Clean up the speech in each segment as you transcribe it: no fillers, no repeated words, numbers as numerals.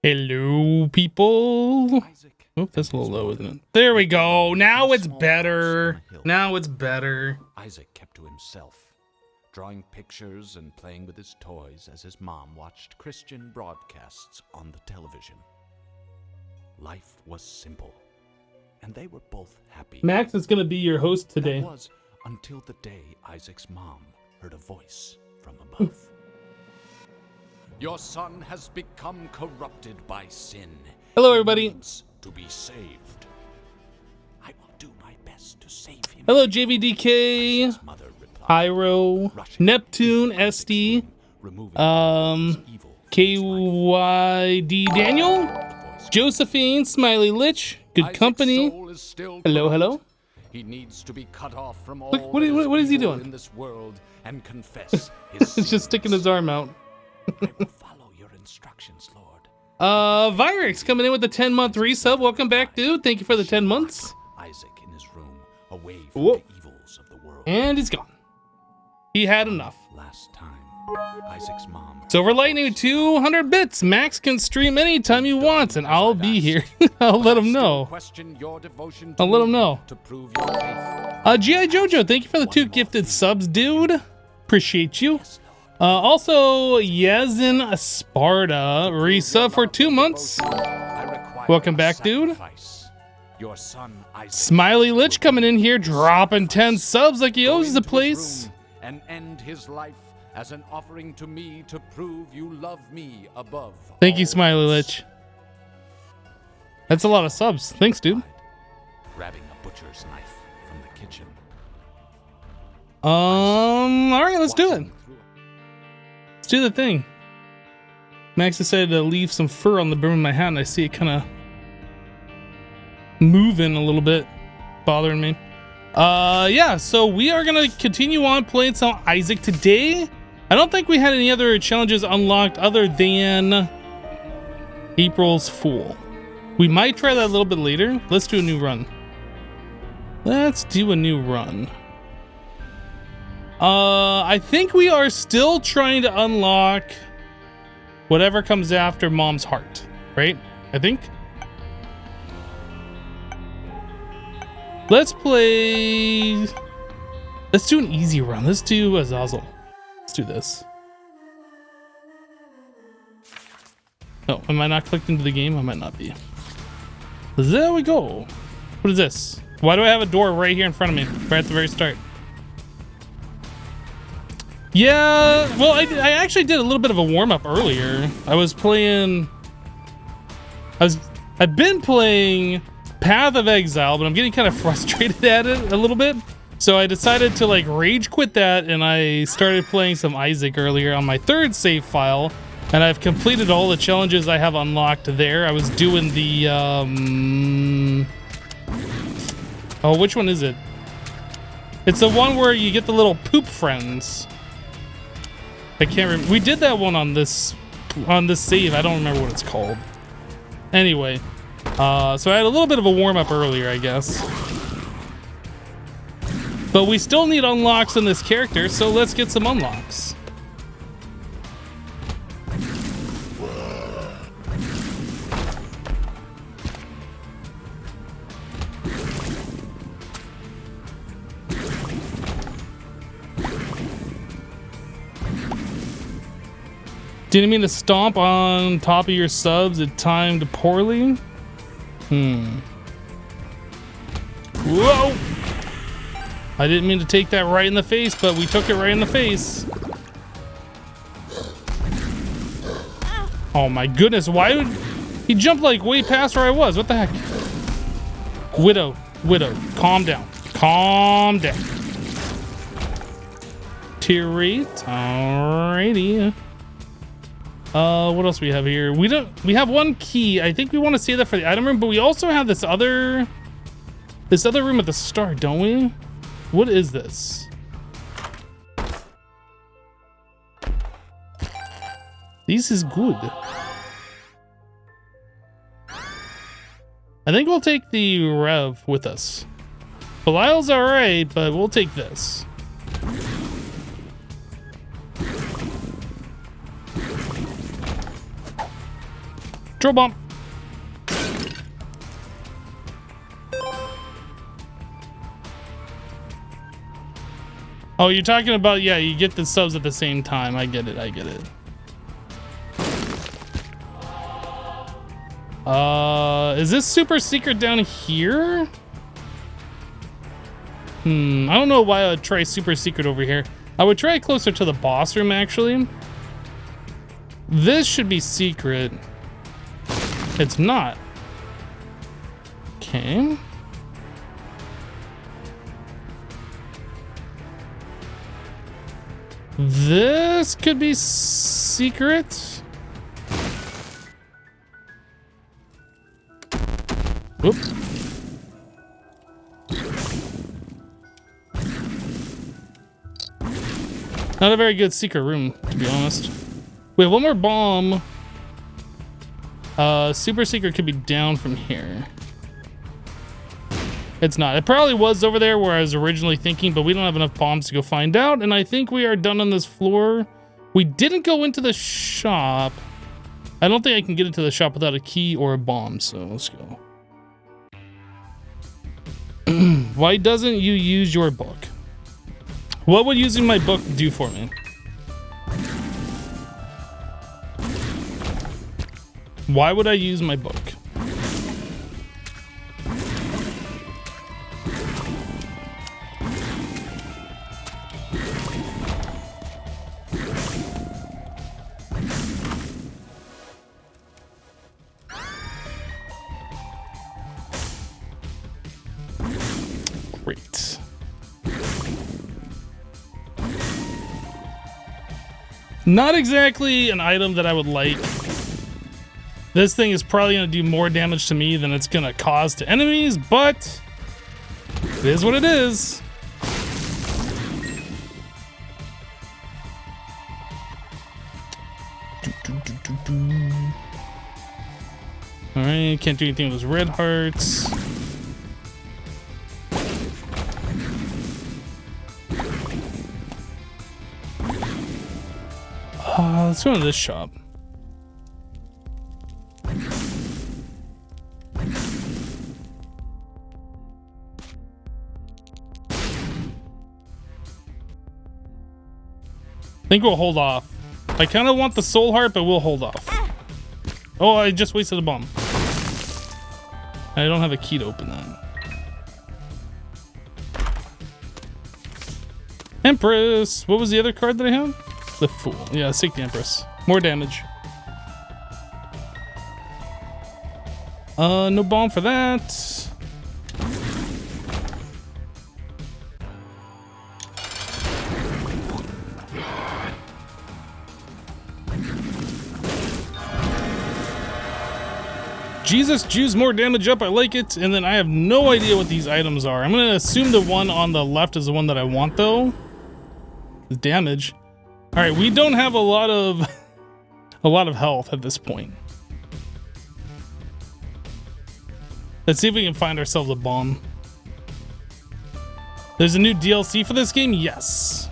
Hello, people. Oh, that's a little low, isn't it? There we go. Now it's better. Now it's better. Isaac kept to himself, drawing pictures and playing with his toys as his mom watched Christian broadcasts on the television. Life was simple, and they were both happy. Max is going to be your host today. That was until the day Isaac's mom heard a voice from above. Your son has become corrupted by sin. Hello, everybody. He needs to be saved. I will do my best to save him. Hello, JVDK, Isaac's mother replied, Pyro, Neptune, SD, KYD Daniel, Josephine, Smiley Lich, good company. Hello, hello. He needs to be cut off from all. Look, what is he doing? In this world and confess his He's just sticking his arm out. I will follow your instructions, Lord. Virex coming in with the 10-month resub. Welcome back, dude. Thank you for the 10 months. Isaac in his room, away from Whoa. the evils of the world. And he's gone. He had enough. Last time, Isaac's mom. Silver Lightning, 200 bits. Max can stream anytime he wants, and I'll be here. I'll let him know. I'll let him know. To prove your faith. G.I. Jojo, thank you for the 2 gifted subs, dude. Appreciate you. Also, Yazin Sparta, resub for 2 months. Welcome back, dude. Your son, Isaac, Smiley Lich coming in here, dropping 10 subs like he owes the place. And end his life as an offering to me to prove you love me above. Thank you, Smiley Lich. That's a lot of subs. Thanks, dude. Grabbing a butcher's knife from the kitchen. All right, let's do it. Let's do the thing. Max decided to leave some fur on the brim of my hat, and I see it kind of moving a little bit, bothering me. Yeah, so we are gonna continue on playing some Isaac today. I don't think we had any other challenges unlocked other than April's Fool. We might try that a little bit later. Let's do a new run. Let's do a new run. I think we are still trying to unlock whatever comes after Mom's heart, right? I think. Let's play. Let's do an easy run. Let's do Azazel. Let's do this. Oh, am I not clicked into the game? I might not be. There we go. What is this? Why do I have a door right here in front of me, right at the very start? Yeah, well, I actually did a little bit of a warm-up earlier. I was playing... I've been playing Path of Exile, but I'm getting kind of frustrated at it a little bit. So I decided to like rage quit that, and I started playing some Isaac earlier on my 3rd save file. And I've completed all the challenges I have unlocked there. I was doing the... Oh, which one is it? It's the one where you get the little poop friends. I can't remember. We did that one on this save. I don't remember what it's called. Anyway, so I had a little bit of a warm-up earlier, I guess. But we still need unlocks in this character, so let's get some unlocks. Didn't mean to stomp on top of your subs. It timed poorly. Whoa! I didn't mean to take that right in the face, but we took it right in the face. Oh my goodness, why would he jump like way past where I was? What the heck? Widow, calm down. Calm down. Tier rate, alrighty. What else we have here? We have one key. I think we want to save that for the item room, but we also have this other room at the start, don't we? What is this? This is good. I think we'll take the Rev with us. Belial's alright, but we'll take this. Drill bomb. Oh, you're talking about, yeah, you get the subs at the same time. I get it. I get it. Is this super secret down here? I don't know why I would try super secret over here. I would try it closer to the boss room, actually. This should be secret. It's not. Okay. This could be secret. Whoops. Not a very good secret room, to be honest. We have one more bomb. Super secret could be down from here. It's not. It probably was over there where I was originally thinking, but we don't have enough bombs to go find out. And I think we are done on this floor. We didn't go into the shop. I don't think I can get into the shop without a key or a bomb, so let's go. Why doesn't you use your book? What would using my book do for me? Why would I use my book? Great. Not exactly an item that I would like. This thing is probably going to do more damage to me than it's going to cause to enemies, but it is what it is. Alright, can't do anything with those red hearts. Let's go to this shop. I think we'll hold off. I kind of want the soul heart, but we'll hold off. Oh, I just wasted a bomb. I don't have a key to open that. Empress! What was the other card that I have? The Fool. Yeah, seek the Empress. More damage. No bomb for that. Jesus, Jews, more damage up. I like it. And then I have no idea what these items are. I'm going to assume the one on the left is the one that I want, though. The damage. All right, we don't have a lot of health at this point. Let's see if we can find ourselves a bomb. There's a new DLC for this game? Yes.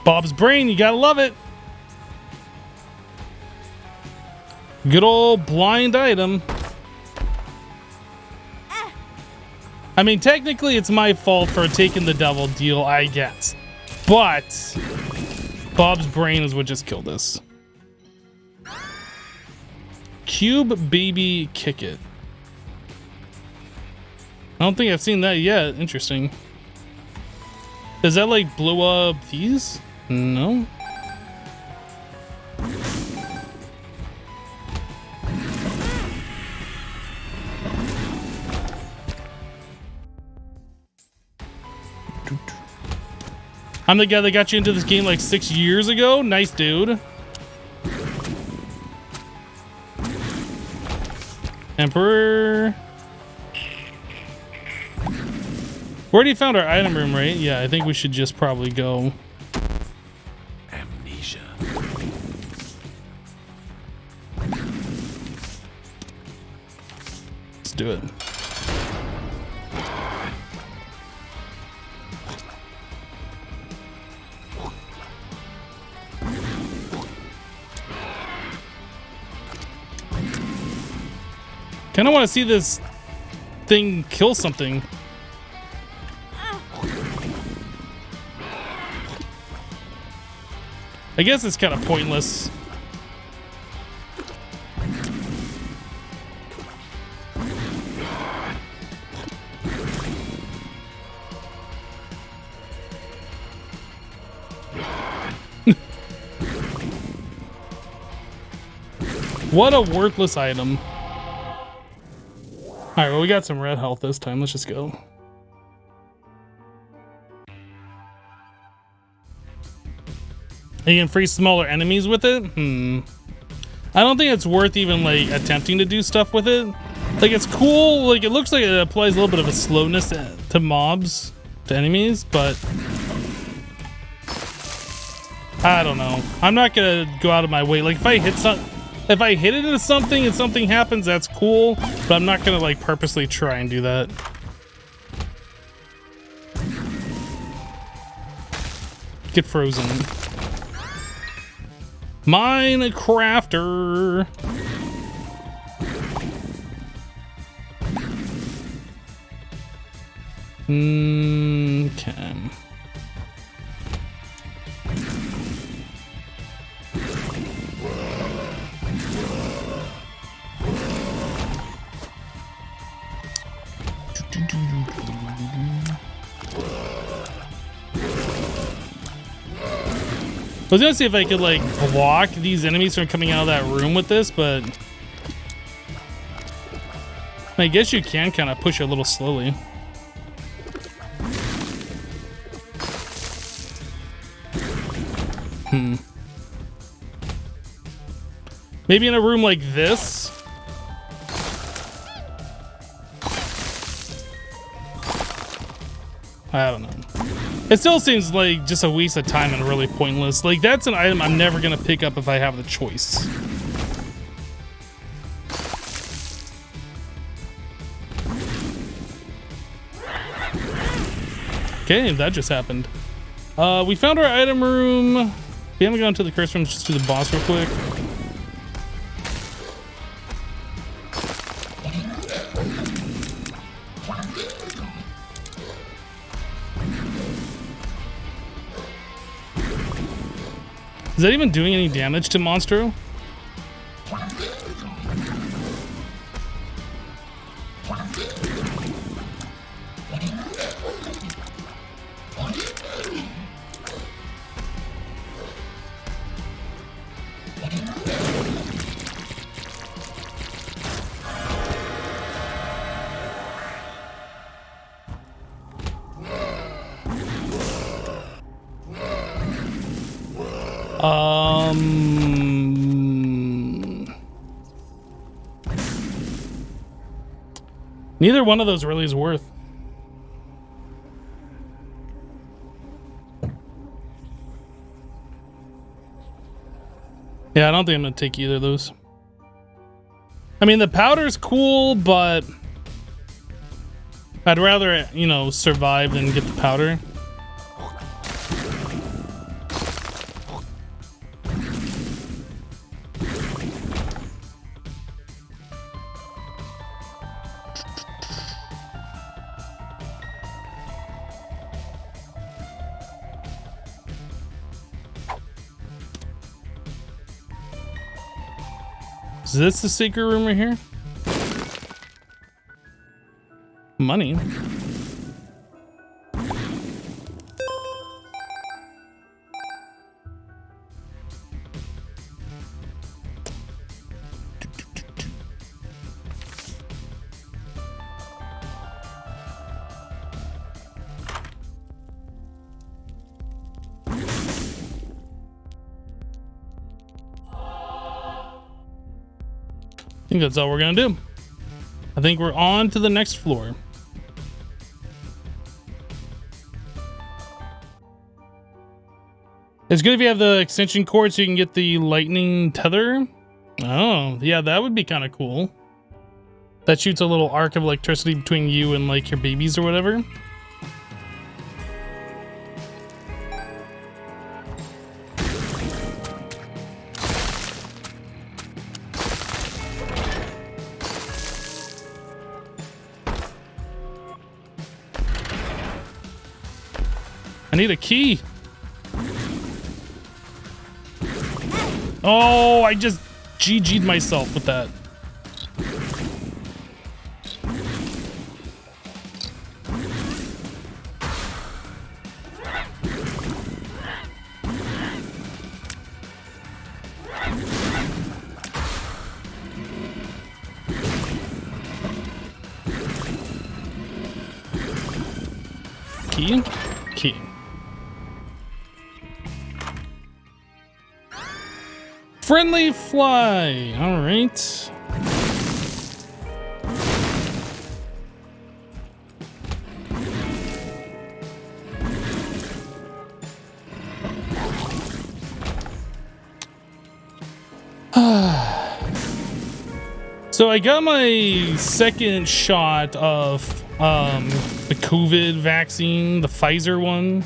Bob's brain, you gotta love it. Good old blind item. I mean, technically it's my fault for taking the devil deal, I guess. But Bob's brain is what just killed us. Cube baby kick it. I don't think I've seen that yet. Interesting. Does that like blow up these? No. I'm the guy that got you into this game like 6 years ago. Nice, dude. Emperor. We already found our item room, right? Yeah, I think we should just probably go. Amnesia. do it. Kind of want to see this thing kill something. I guess it's kind of pointless. What a worthless item. Alright, well, we got some red health this time. Let's just go. You can freeze smaller enemies with it? I don't think it's worth even, like, attempting to do stuff with it. Like, it's cool. Like, it looks like it applies a little bit of a slowness to mobs, to enemies, but I don't know. I'm not gonna go out of my way. Like, if I hit it into something and something happens, that's cool, but I'm not gonna, like, purposely try and do that. Get frozen. Minecrafter. Okay. I was gonna see if I could, like, block these enemies from coming out of that room with this, but I guess you can kind of push it a little slowly. Maybe in a room like this. I don't know. It still seems like just a waste of time and really pointless. Like, that's an item I'm never gonna pick up if I have the choice. Okay, that just happened. We found our item room. We haven't gone to the curse room, just do the boss real quick. Is that even doing any damage to Monstro? Neither one of those really is worth. Yeah, I don't think I'm gonna take either of those. I mean, the powder's cool, but I'd rather, you know, survive than get the powder. Is this the secret room right here? Money. I think that's all we're gonna do. I think we're on to the next floor. It's good if you have the extension cord so you can get the lightning tether. Oh, yeah, that would be kind of cool. that shoots a little arc of electricity between you and like your babies or whatever. I need a key. Oh, I just GG'd myself with that. Key? Key. Friendly fly. All right. So I got my second shot of the COVID vaccine, the Pfizer one.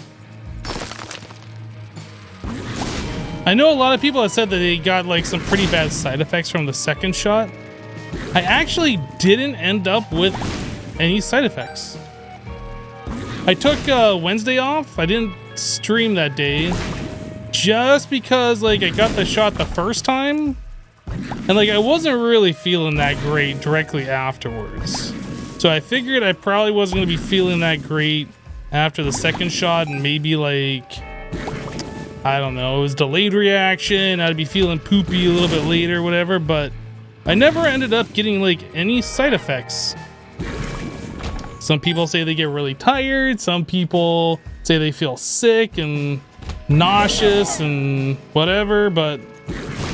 I know a lot of people have said that they got like some pretty bad side effects from the second shot. I actually didn't end up with any side effects. I took Wednesday off. I didn't stream that day just because like I got the shot the first time and like I wasn't really feeling that great directly afterwards. So I figured I probably wasn't gonna be feeling that great after the second shot, and maybe like, I don't know, it was delayed reaction, I'd be feeling poopy a little bit later, whatever, but I never ended up getting like any side effects. Some people say they get really tired, some people say they feel sick and nauseous and whatever, but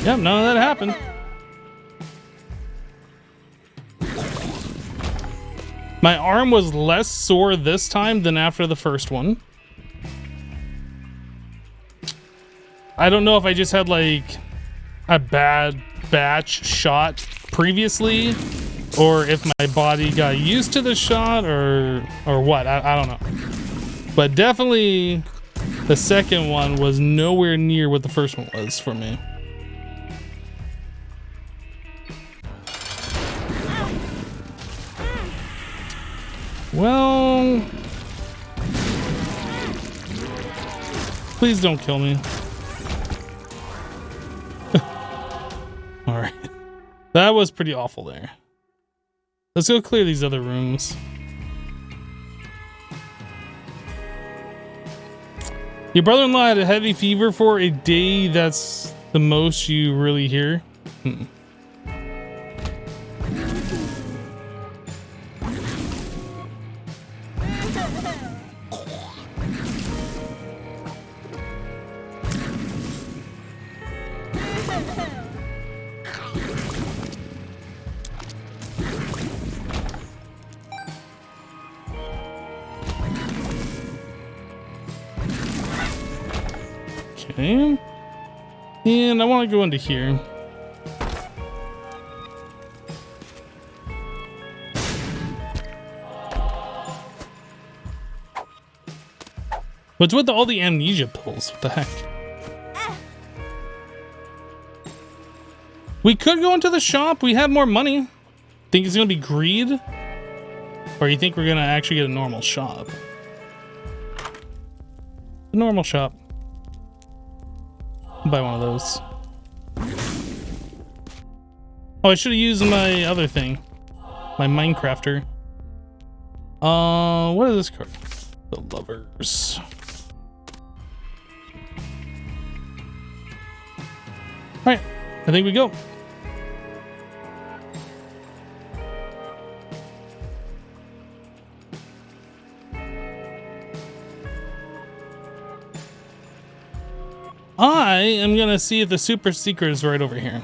yeah, none of that happened. My arm was less sore this time than after the first one. I don't know if I just had like a bad batch shot previously, or if my body got used to the shot, or what. I don't know. But definitely the second one was nowhere near what the first one was for me. Well, please don't kill me. All right, that was pretty awful there. Let's go clear these other rooms. Your brother-in-law had a heavy fever for a day. That's the most you really hear. Okay, and I want to go into here. What's with all the amnesia pills? What the heck? We could go into the shop. We have more money. Think it's gonna be greed? Or you think we're gonna actually get a normal shop? A normal shop. Buy one of those. Oh, I should have used my other thing. My Minecrafter. What is this card? The Lovers. Alright, I think we go. I am gonna see if the super secret is right over here.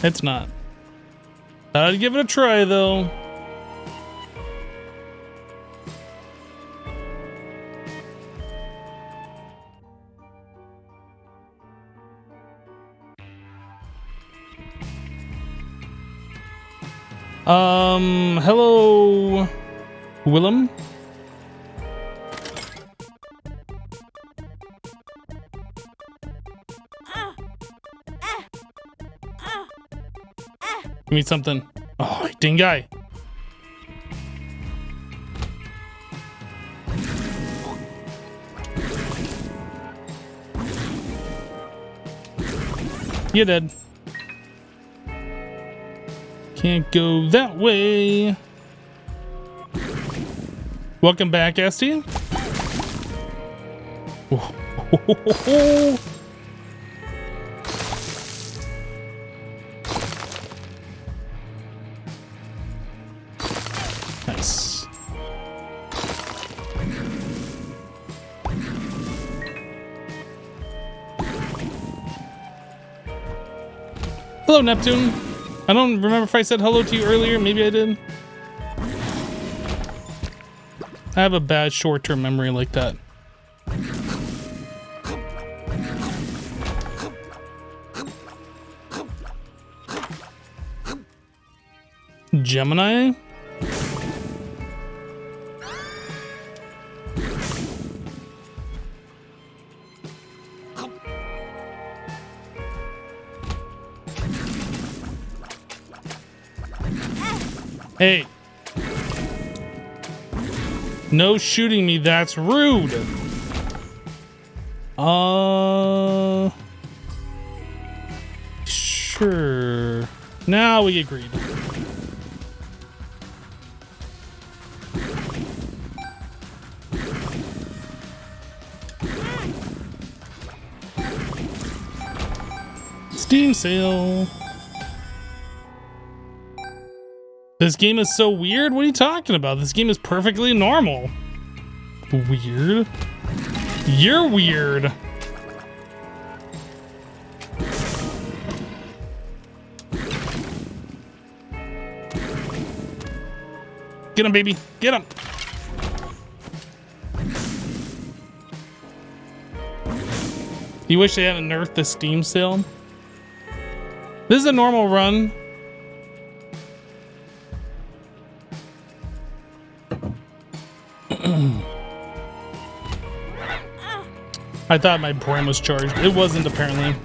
It's not. I'd give it a try though. Hello, Willem. Give me something. Oh, ding guy. You're dead. Can't go that way. Welcome back, Esti. Nice. Hello, Neptune. I don't remember if I said hello to you earlier. Maybe I did. I have a bad short-term memory like that. Gemini? Hey. No shooting me, that's rude. Sure. Now we agreed. Steam sale. This game is so weird? What are you talking about? This game is perfectly normal. Weird? You're weird. Get him, baby. Get him. You wish they hadn't nerfed the Steam sale? This is a normal run. I thought my brain was charged. It wasn't, apparently.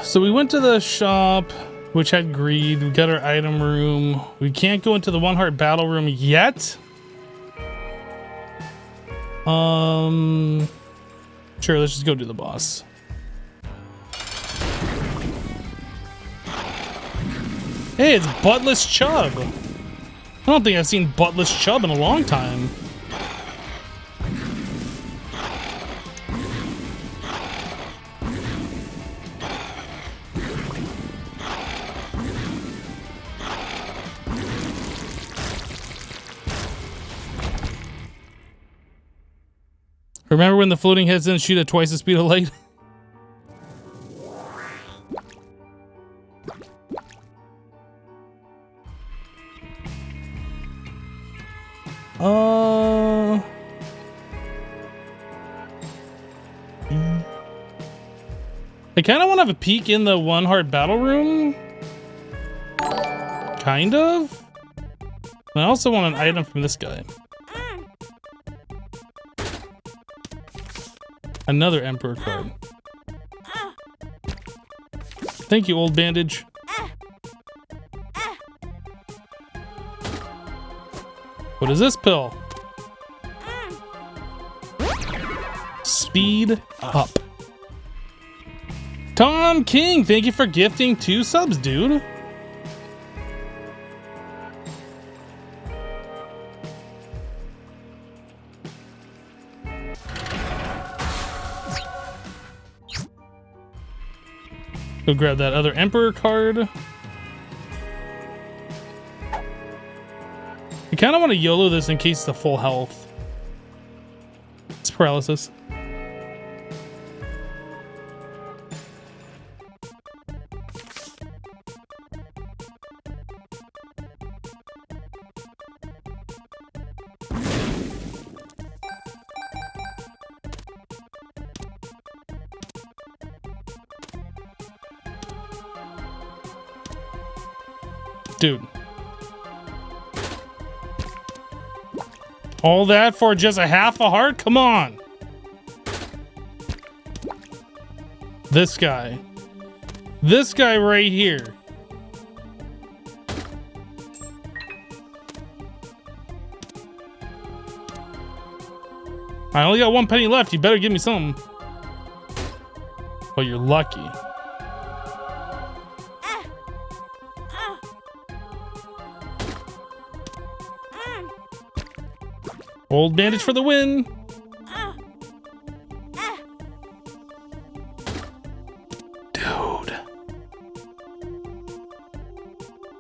So we went to the shop, which had greed. We got our item room. We can't go into the one heart battle room yet. Sure, let's just go do the boss. Hey, it's Buttless Chub. I don't think I've seen Buttless Chub in a long time. Remember when the floating heads didn't shoot at twice the speed of light? I kind of want to have a peek in the one heart battle room. Kind of. I also want an item from this guy. Another Emperor card. Thank you, old bandage. What is this pill? Speed up. Tom King, thank you for gifting 2 subs, dude. Go grab that other Emperor card. I kind of want to YOLO this in case it's a full health. It's paralysis. Dude. All that for just a half a heart? Come on. This guy. This guy right here. I only got 1 penny left. You better give me something. Oh, you're lucky. Old bandage for the win. Dude.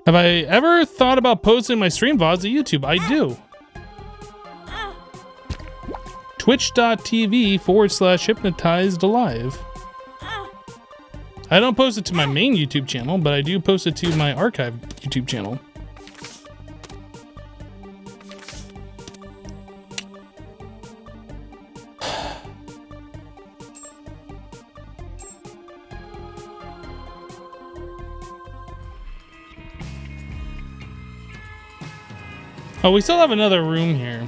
Have I ever thought about posting my stream VODs to YouTube? I do. Twitch.tv/hypnotized alive. I don't post it to my main YouTube channel, but I do post it to my archive YouTube channel. Oh, we still have another room here.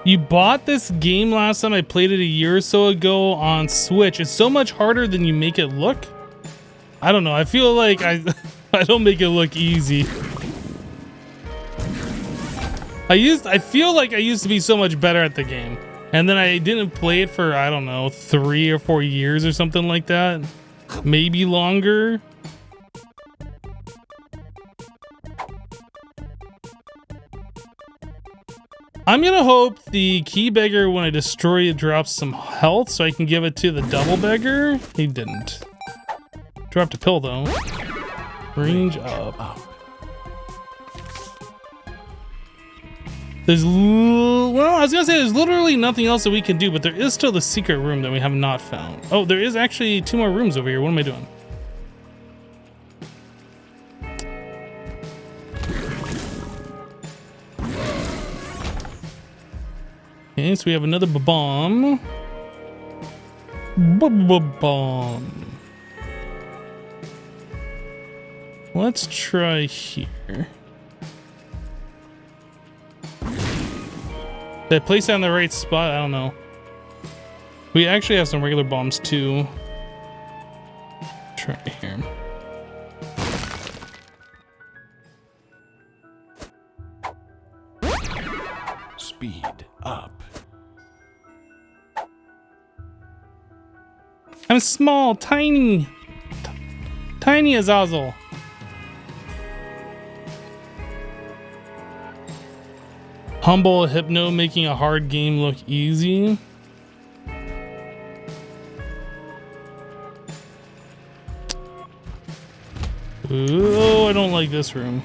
You bought this game last time I played it a year or so ago on Switch. It's so much harder than you make it look. I don't know. I feel like I don't make it look easy. I feel like I used to be so much better at the game. And then I didn't play it for, I don't know, 3 or 4 years or something like that. Maybe longer. I'm gonna hope the key beggar, when I destroy it, drops some health so I can give it to the double beggar. He didn't. Dropped a pill though. Range up. There's, well, I was gonna say there's literally nothing else that we can do, but there is still the secret room that we have not found. Oh, there is actually 2 more rooms over here. What am I doing? Okay, so we have another bomb. Bomb. Let's try here. Did I place that in the right spot? I don't know. We actually have some regular bombs too. Try here. Speed up. I'm small, tiny. Tiny Azazel. Humble Hypno making a hard game look easy. Ooh, I don't like this room.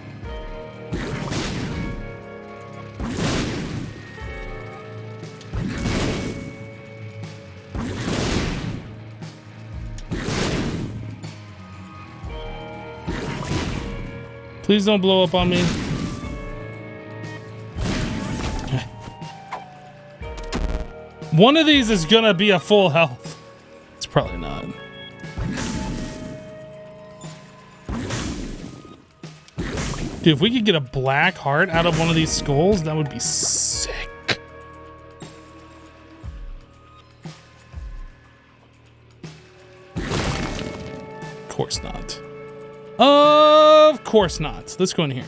Please don't blow up on me. One of these is gonna be a full health. It's probably not. Dude, if we could get a black heart out of one of these skulls, that would be sick. Of course not. Of course not. Let's go in here.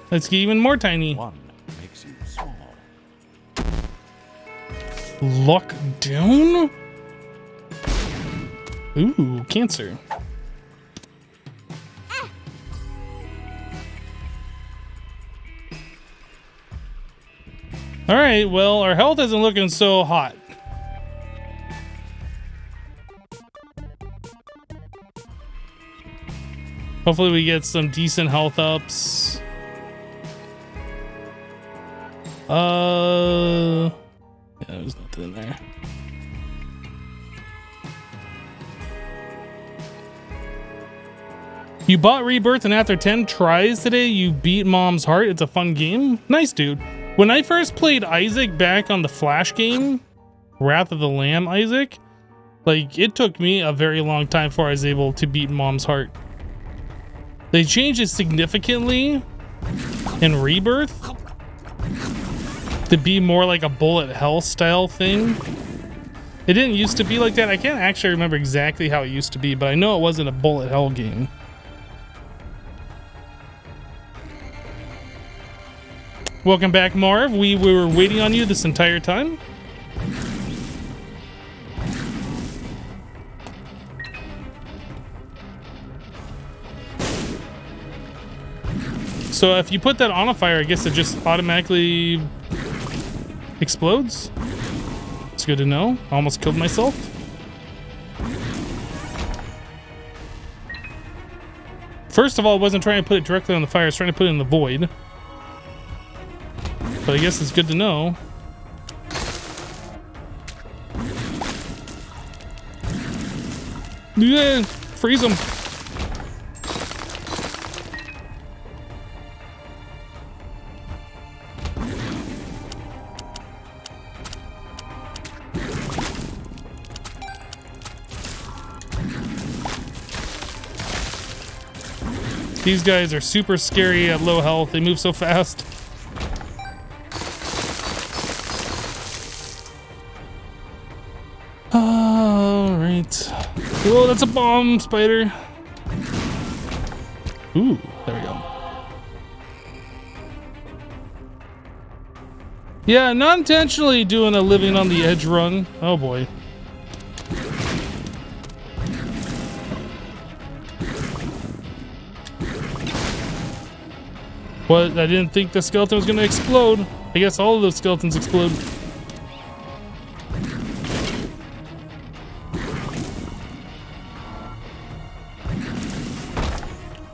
Let's get even more tiny. One makes you small. Lock down? Ooh, cancer. All right, well, our health isn't looking so hot. Hopefully we get some decent health ups. Yeah, there's nothing in there. You bought Rebirth, and after 10 tries today, you beat Mom's Heart. It's a fun game. Nice, dude. When I first played Isaac back on the Flash game, Wrath of the Lamb Isaac, like, it took me a very long time before I was able to beat Mom's Heart. They changed it significantly in Rebirth to be more like a bullet hell style thing. It didn't used to be like that. I can't actually remember exactly how it used to be, but I know it wasn't a bullet hell game. Welcome back, Marv. We were waiting on you this entire time. So if you put that on a fire, I guess it just automatically explodes. It's good to know. I almost killed myself. First of all, I wasn't trying to put it directly on the fire. I was trying to put it in the void. But I guess it's good to know. Yeah, freeze them. These guys are super scary at low health. They move so fast. Alright. Whoa, that's a bomb spider. Ooh, there we go. Yeah, not intentionally doing a living on the edge run. Oh boy. What? I didn't think the skeleton was going to explode. I guess all of those skeletons explode.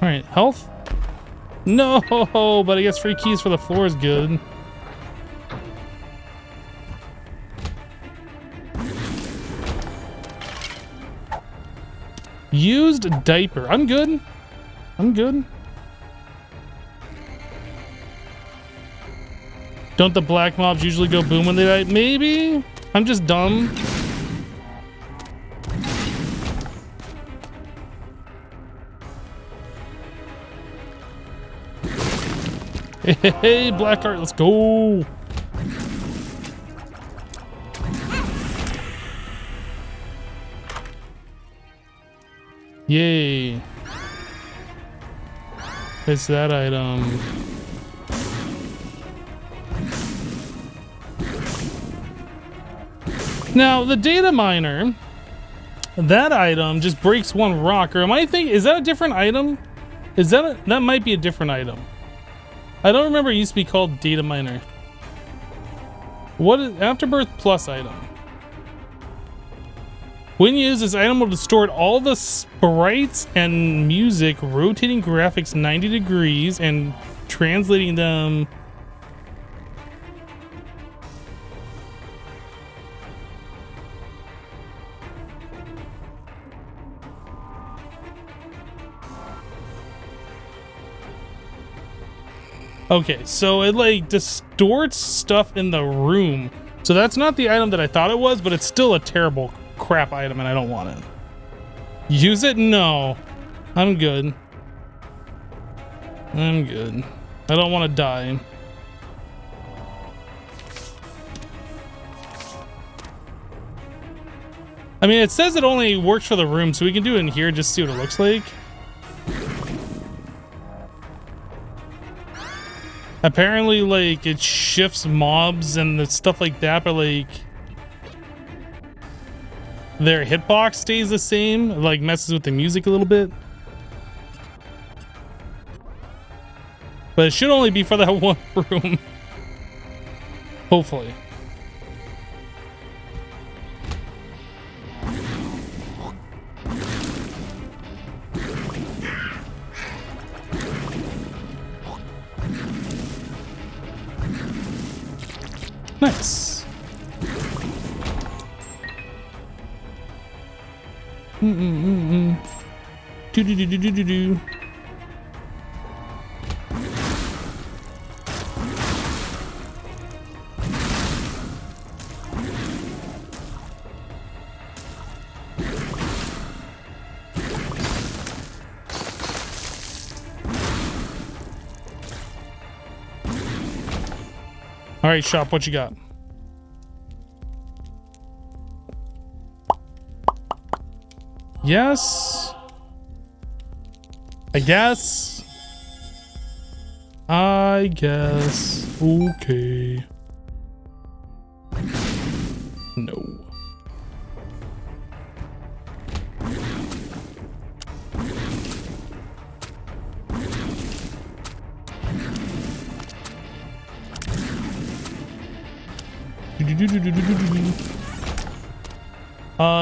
Alright, health? No, but I guess free keys for the floor is good. Used diaper. I'm good. I'm good. Don't the black mobs usually go boom when they die? Maybe. I'm just dumb. Hey, black heart, let's go. Yay. It's that item. Now, the data miner, that item just breaks one rock. Or am I thinking, is that a different item? Is that that might be a different item. I don't remember it used to be called data miner. What is Afterbirth Plus item? When used, this item will distort all the sprites and music, rotating graphics 90 degrees and translating them. Okay, so it like distorts stuff in the room. So that's not the item that I thought it was, but it's still a terrible crap item and I don't want it. Use it? No. I'm good. I'm good. I don't want to die. I mean, it says it only works for the room, so we can do it in here just to see what it looks like. Apparently, like, it shifts mobs and the stuff like that, but like their hitbox stays the same. It, like, messes with the music a little bit. But it should only be for that one room. Hopefully. Nice. Do do do do do do do. All right, shop, what you got? Yes. I guess. Okay. No.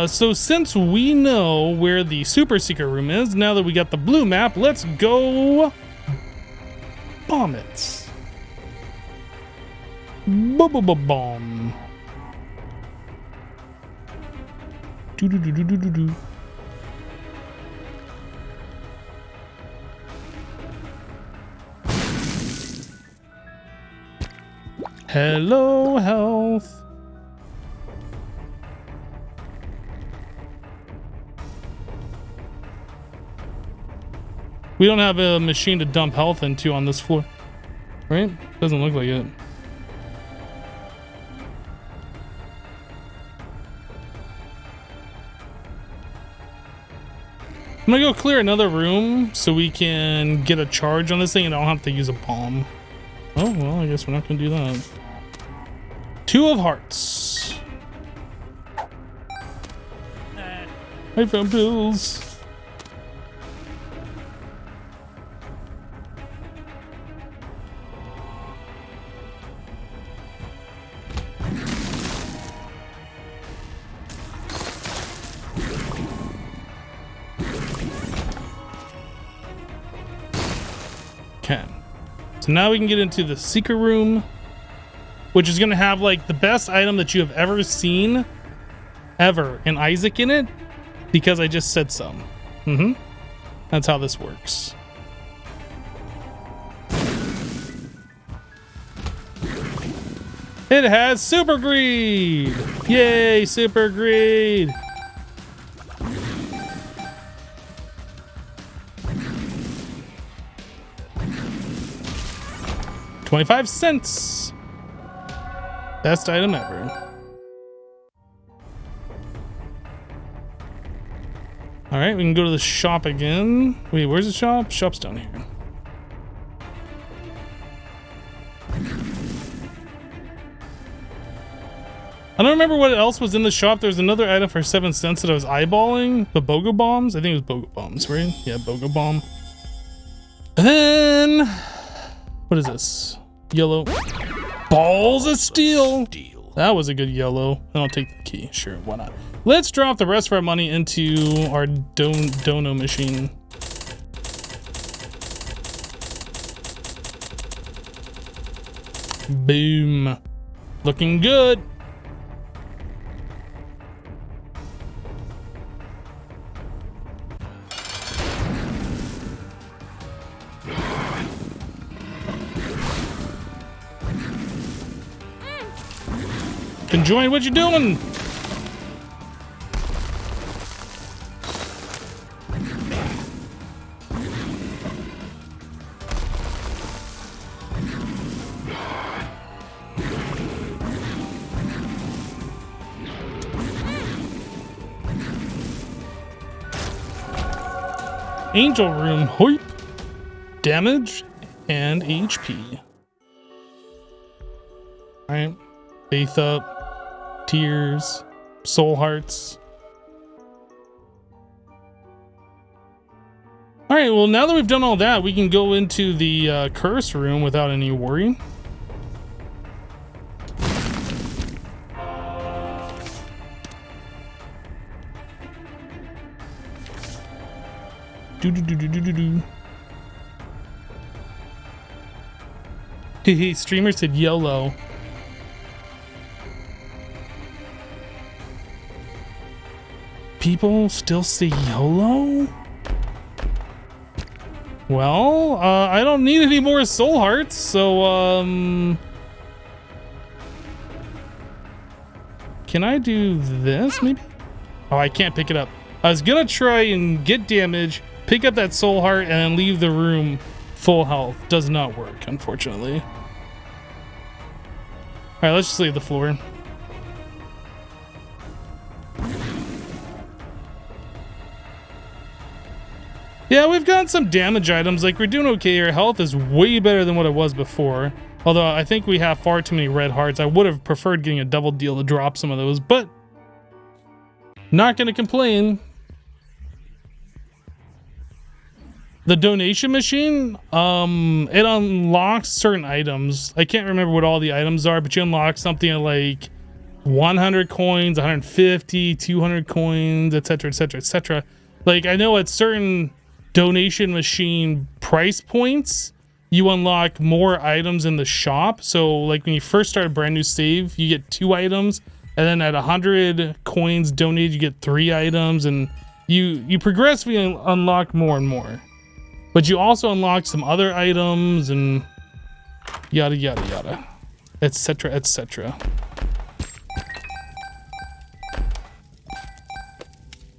So since we know where the super secret room is, now that we got the blue map, let's go bomb it. Bomb. Do. Hello, health. We don't have a machine to dump health into on this floor, right? Doesn't look like it. I'm gonna go clear another room so we can get a charge on this thing and I don't have to use a bomb. Oh, well, I guess we're not gonna do that. 2 of hearts. I found pills. Okay. So now we can get into the secret room, which is going to have like the best item that you have ever seen ever and Isaac in it because I just said so. That's how this works. It has super greed. Yay, super greed. $0.25. Best item ever. All right, we can go to the shop again. Wait, where's the shop? Shop's down here. I don't remember what else was in the shop. There's another item for 7 cents that I was eyeballing. The BOGO bombs. I think it was BOGO bombs, right? Yeah, BOGO bomb. And then, what is this? Yellow. Balls of steel. That was a good yellow. And I'll take the key. Sure, why not? Let's drop the rest of our money into our dono machine. Boom. Looking good. Enjoying what you're doing. Angel room, hoip. Damage and HP. All right, faith up. Tears, soul hearts. All right, well, now that we've done all that, we can go into the curse room without any worry. Do. Hey, streamer said YOLO. people still say YOLO? Well, I don't need any more soul hearts, so, can I do this, maybe? Oh, I can't pick it up. I was gonna try and get damage, pick up that soul heart, and then leave the room full health. Does not work, unfortunately. All right, let's just leave the floor. Yeah, we've got some damage items. Like, we're doing okay. Our health is way better than what it was before. Although, I think we have far too many red hearts. I would have preferred getting a double deal to drop some of those, but not going to complain. The donation machine, it unlocks certain items. I can't remember what all the items are, but you unlock something like 100 coins, 150, 200 coins, etc., etc., etc. Like, I know at certain donation machine price points, you unlock more items in the shop. So like when you first start a brand new save, you get 2 items, and then at 100 coins donated, you get 3 items, and you progressively unlock more and more. But you also unlock some other items and yada yada yada, etc., etc.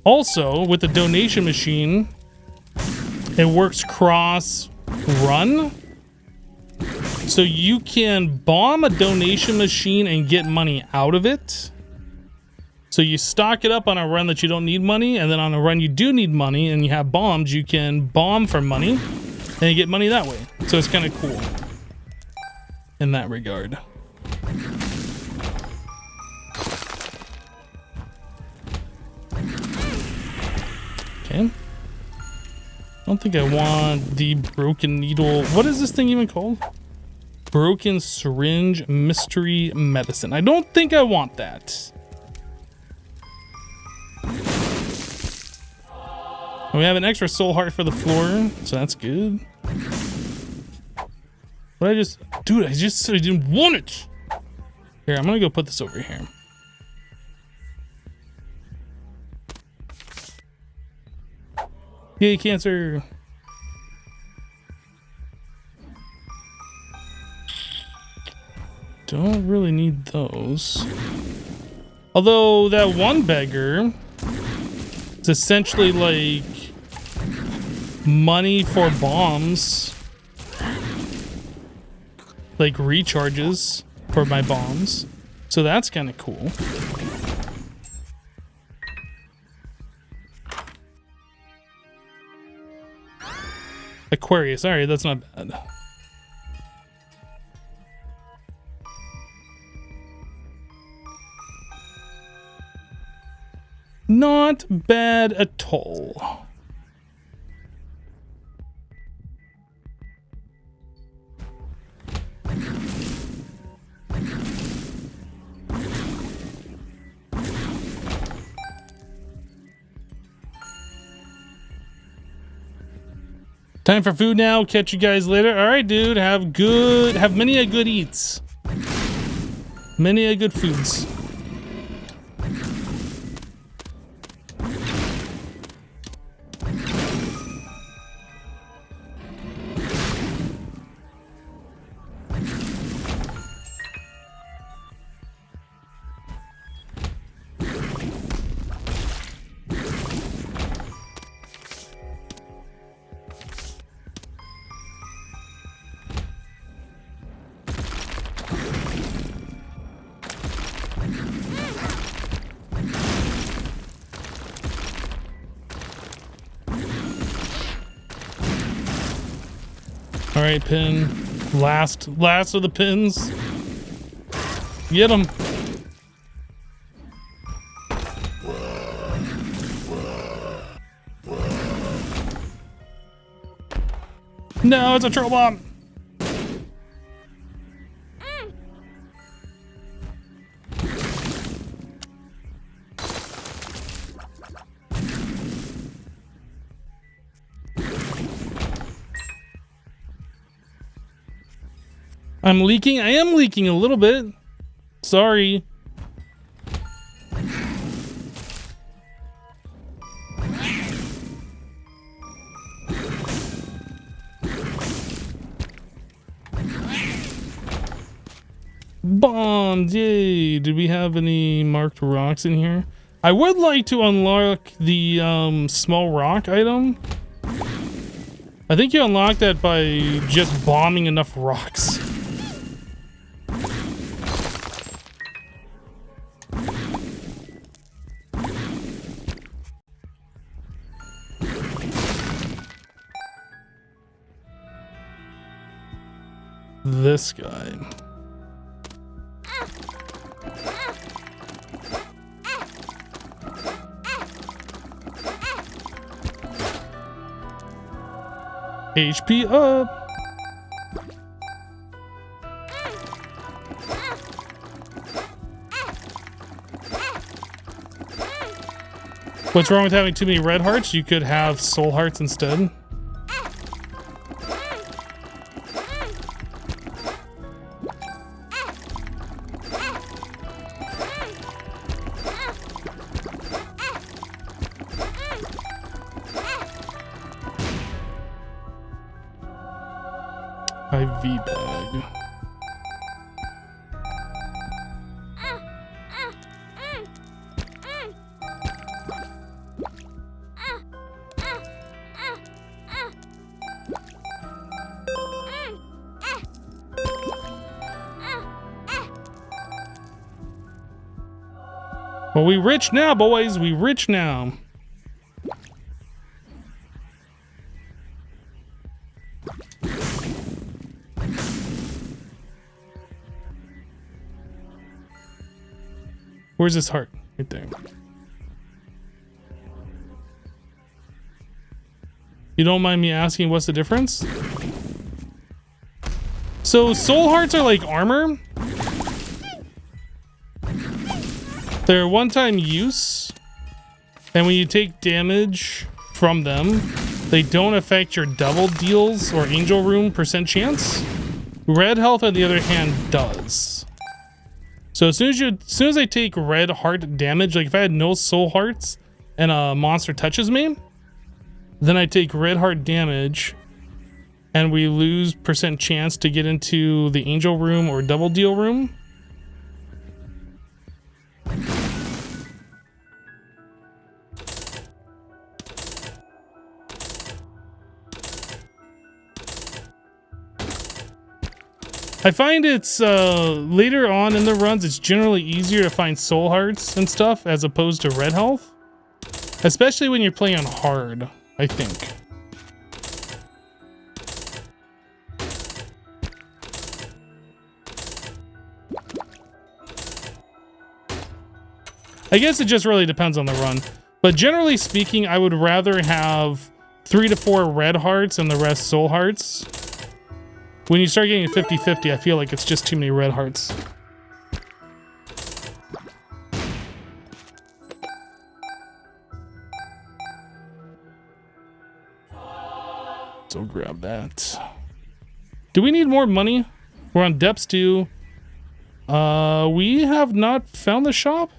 Also, with the donation machine, it works cross run. So you can bomb a donation machine and get money out of it. So you stock it up on a run that you don't need money, and then on a run you do need money and you have bombs, you can bomb for money and you get money that way. So it's kind of cool in that regard. Okay. I don't think I want the broken needle. What is this thing even called? Broken syringe mystery medicine. I don't think I want that. We have an extra soul heart for the floor, so that's good. But I just, dude, I just said I didn't want it. Here, I'm gonna go put this over here. Yay, cancer. Don't really need those. Although that one beggar is essentially like money for bombs. Like recharges for my bombs. So that's kind of cool. Aquarius, alright, that's not bad. Not bad at all. Time for food now. Catch you guys later. All right, dude. Have many a good eats. Many a good foods. All right, pin. Last of the pins. Get them. No, it's a troll bomb. I'm leaking. I am leaking a little bit. Sorry. Bombed, yay. Did we have any marked rocks in here? I would like to unlock the small rock item. I think you unlock that by just bombing enough rocks. This guy. HP up. What's wrong with having too many red hearts? You could have soul hearts instead. IV bag. Well, we rich now, boys. We rich now. Where's this heart? Right there. You don't mind me asking what's the difference? So soul hearts are like armor. They're one-time use. And when you take damage from them, they don't affect your double deals or angel room % chance. Red health, on the other hand, does. So as soon as I take red heart damage, like if I had no soul hearts and a monster touches me, then I take red heart damage and we lose % chance to get into the angel room or double deal room. I find it's later on in the runs, it's generally easier to find soul hearts and stuff as opposed to red health, especially when you're playing on hard, I think. I guess it just really depends on the run, but generally speaking, I would rather have 3 to 4 red hearts and the rest soul hearts. When you start getting 50-50, I feel like it's just too many red hearts. So grab that. Do we need more money? We're on depths 2. We have not found the shop?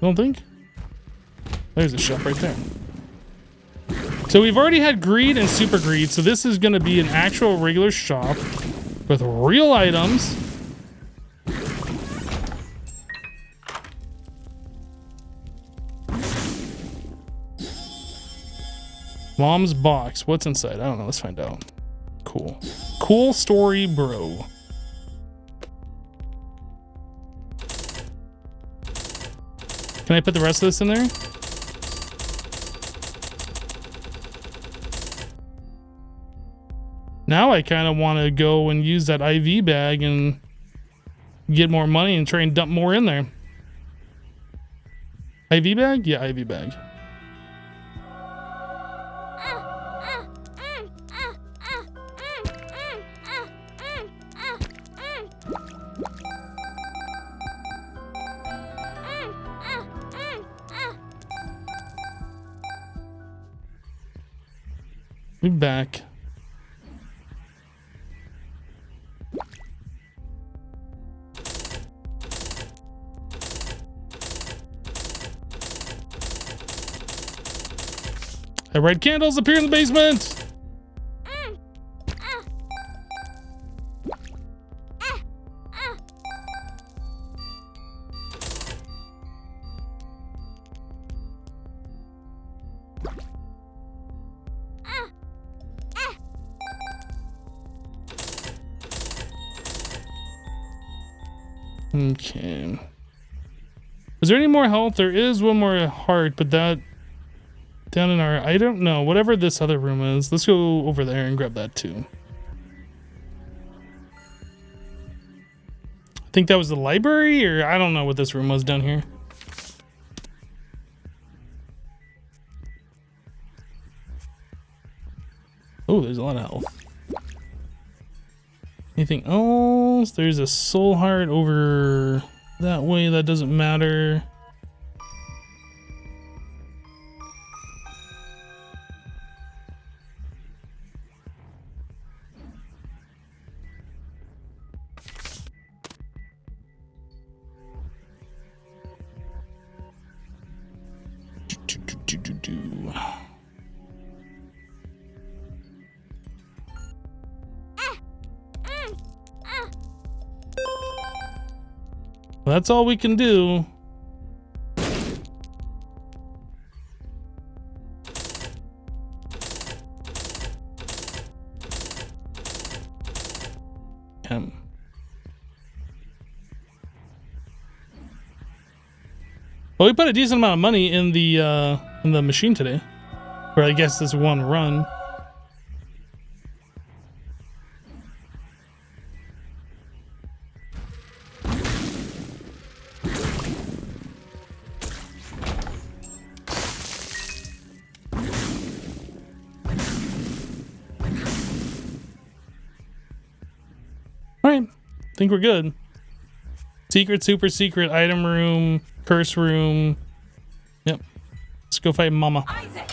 Don't think? There's a shop right there. So we've already had greed and super greed, so this is going to be an actual regular shop with real items. Mom's box. What's inside? I don't know. Let's find out. Cool. Cool story, bro. Can I put the rest of this in there? Now I kind of want to go and use that IV bag and get more money and try and dump more in there. IV bag? Yeah, IV bag. We're back. Red candles appear in the basement. Okay. Is there any more health? There is one more heart, but that down in our, I don't know, whatever this other room is. Let's go over there and grab that too. I think that was the library, or I don't know what this room was down here. Oh, there's a lot of health. Anything else? There's a soul heart over that way. That doesn't matter. That's all we can do. Well, we put a decent amount of money in the machine today, or I guess this one run. Alright, I think we're good. Secret, super secret, item room, curse room. Yep. Let's go fight Mama. Isaac.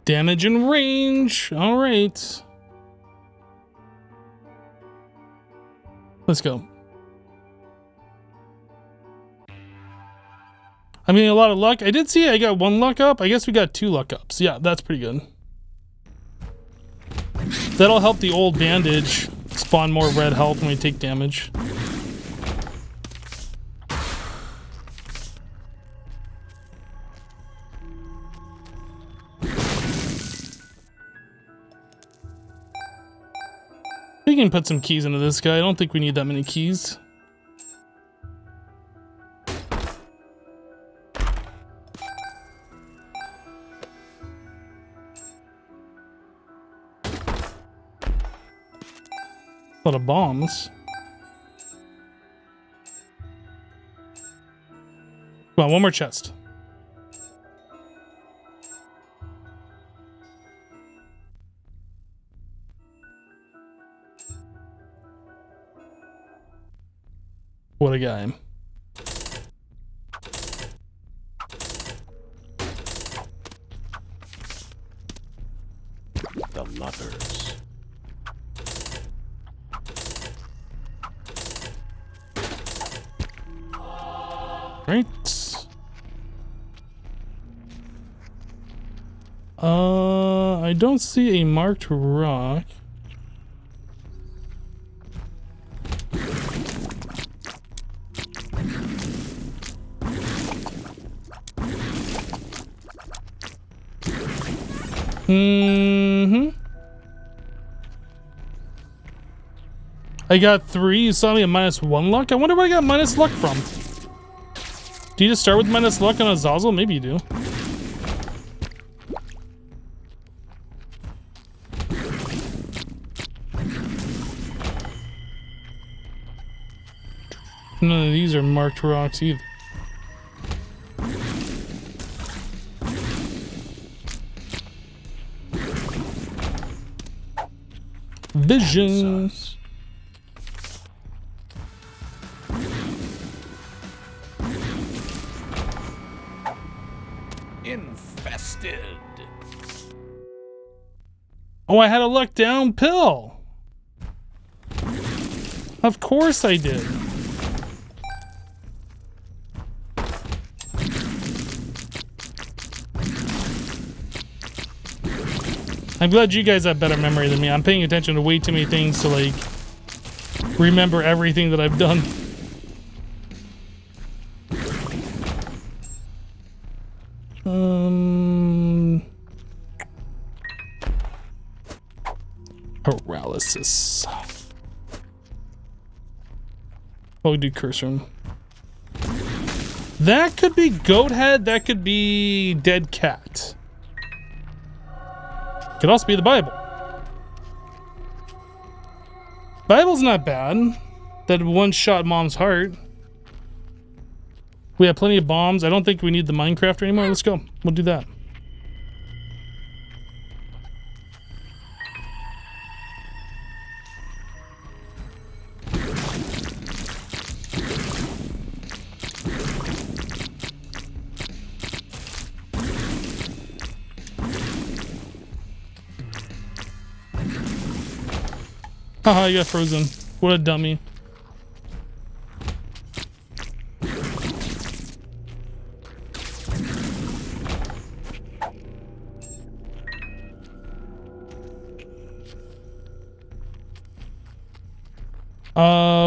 Damage and range. All right. Let's go. I'm getting a lot of luck. I did see I got 1 luck up. I guess we got 2 luck ups. Yeah, that's pretty good. That'll help the old bandage spawn more red health when we take damage. We can put some keys into this guy. I don't think we need that many keys. A lot of bombs. Come on, one more chest. What a guy. The lovers. Right. I don't see a marked rock. I got 3. You saw me at -1 luck? I wonder where I got minus luck from. Do you just start with minus luck on Azazel? Maybe you do. None of these are marked rocks either. Visions. Infested. Oh, I had a luck down pill. Of course I did. I'm glad you guys have better memory than me. I'm paying attention to way too many things to like remember everything that I've done. Paralysis. Oh, we do curse room. That could be goat head. That could be dead cat. Could also be the Bible. Bible's not bad. That one shot mom's heart. We have plenty of bombs. I don't think we need the Minecraft anymore. Let's go. We'll do that. Haha, you got frozen. What a dummy.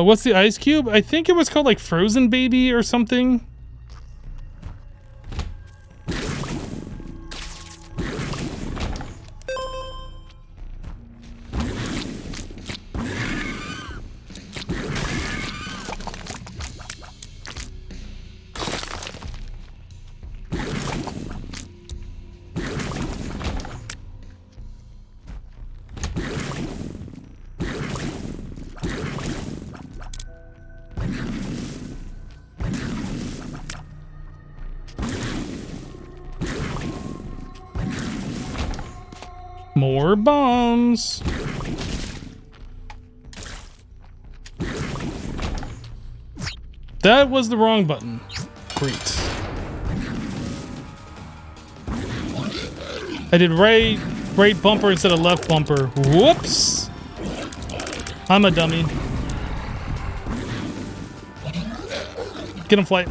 What's the ice cube? I think it was called like Frozen Baby or something. More bombs. That was the wrong button. Great. I did right bumper instead of left bumper. Whoops. I'm a dummy. Get him, flight.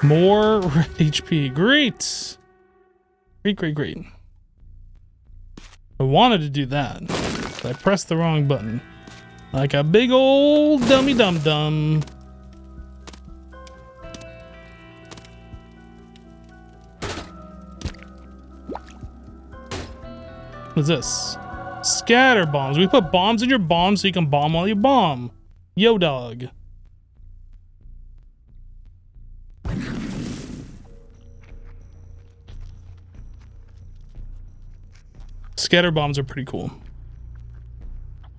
More HP. Great. Great. I wanted to do that, but I pressed the wrong button. Like a big old dummy dum-dum. What's this? Scatter bombs. We put bombs in your bomb so you can bomb while you bomb. Yo, dog. Scatter bombs are pretty cool.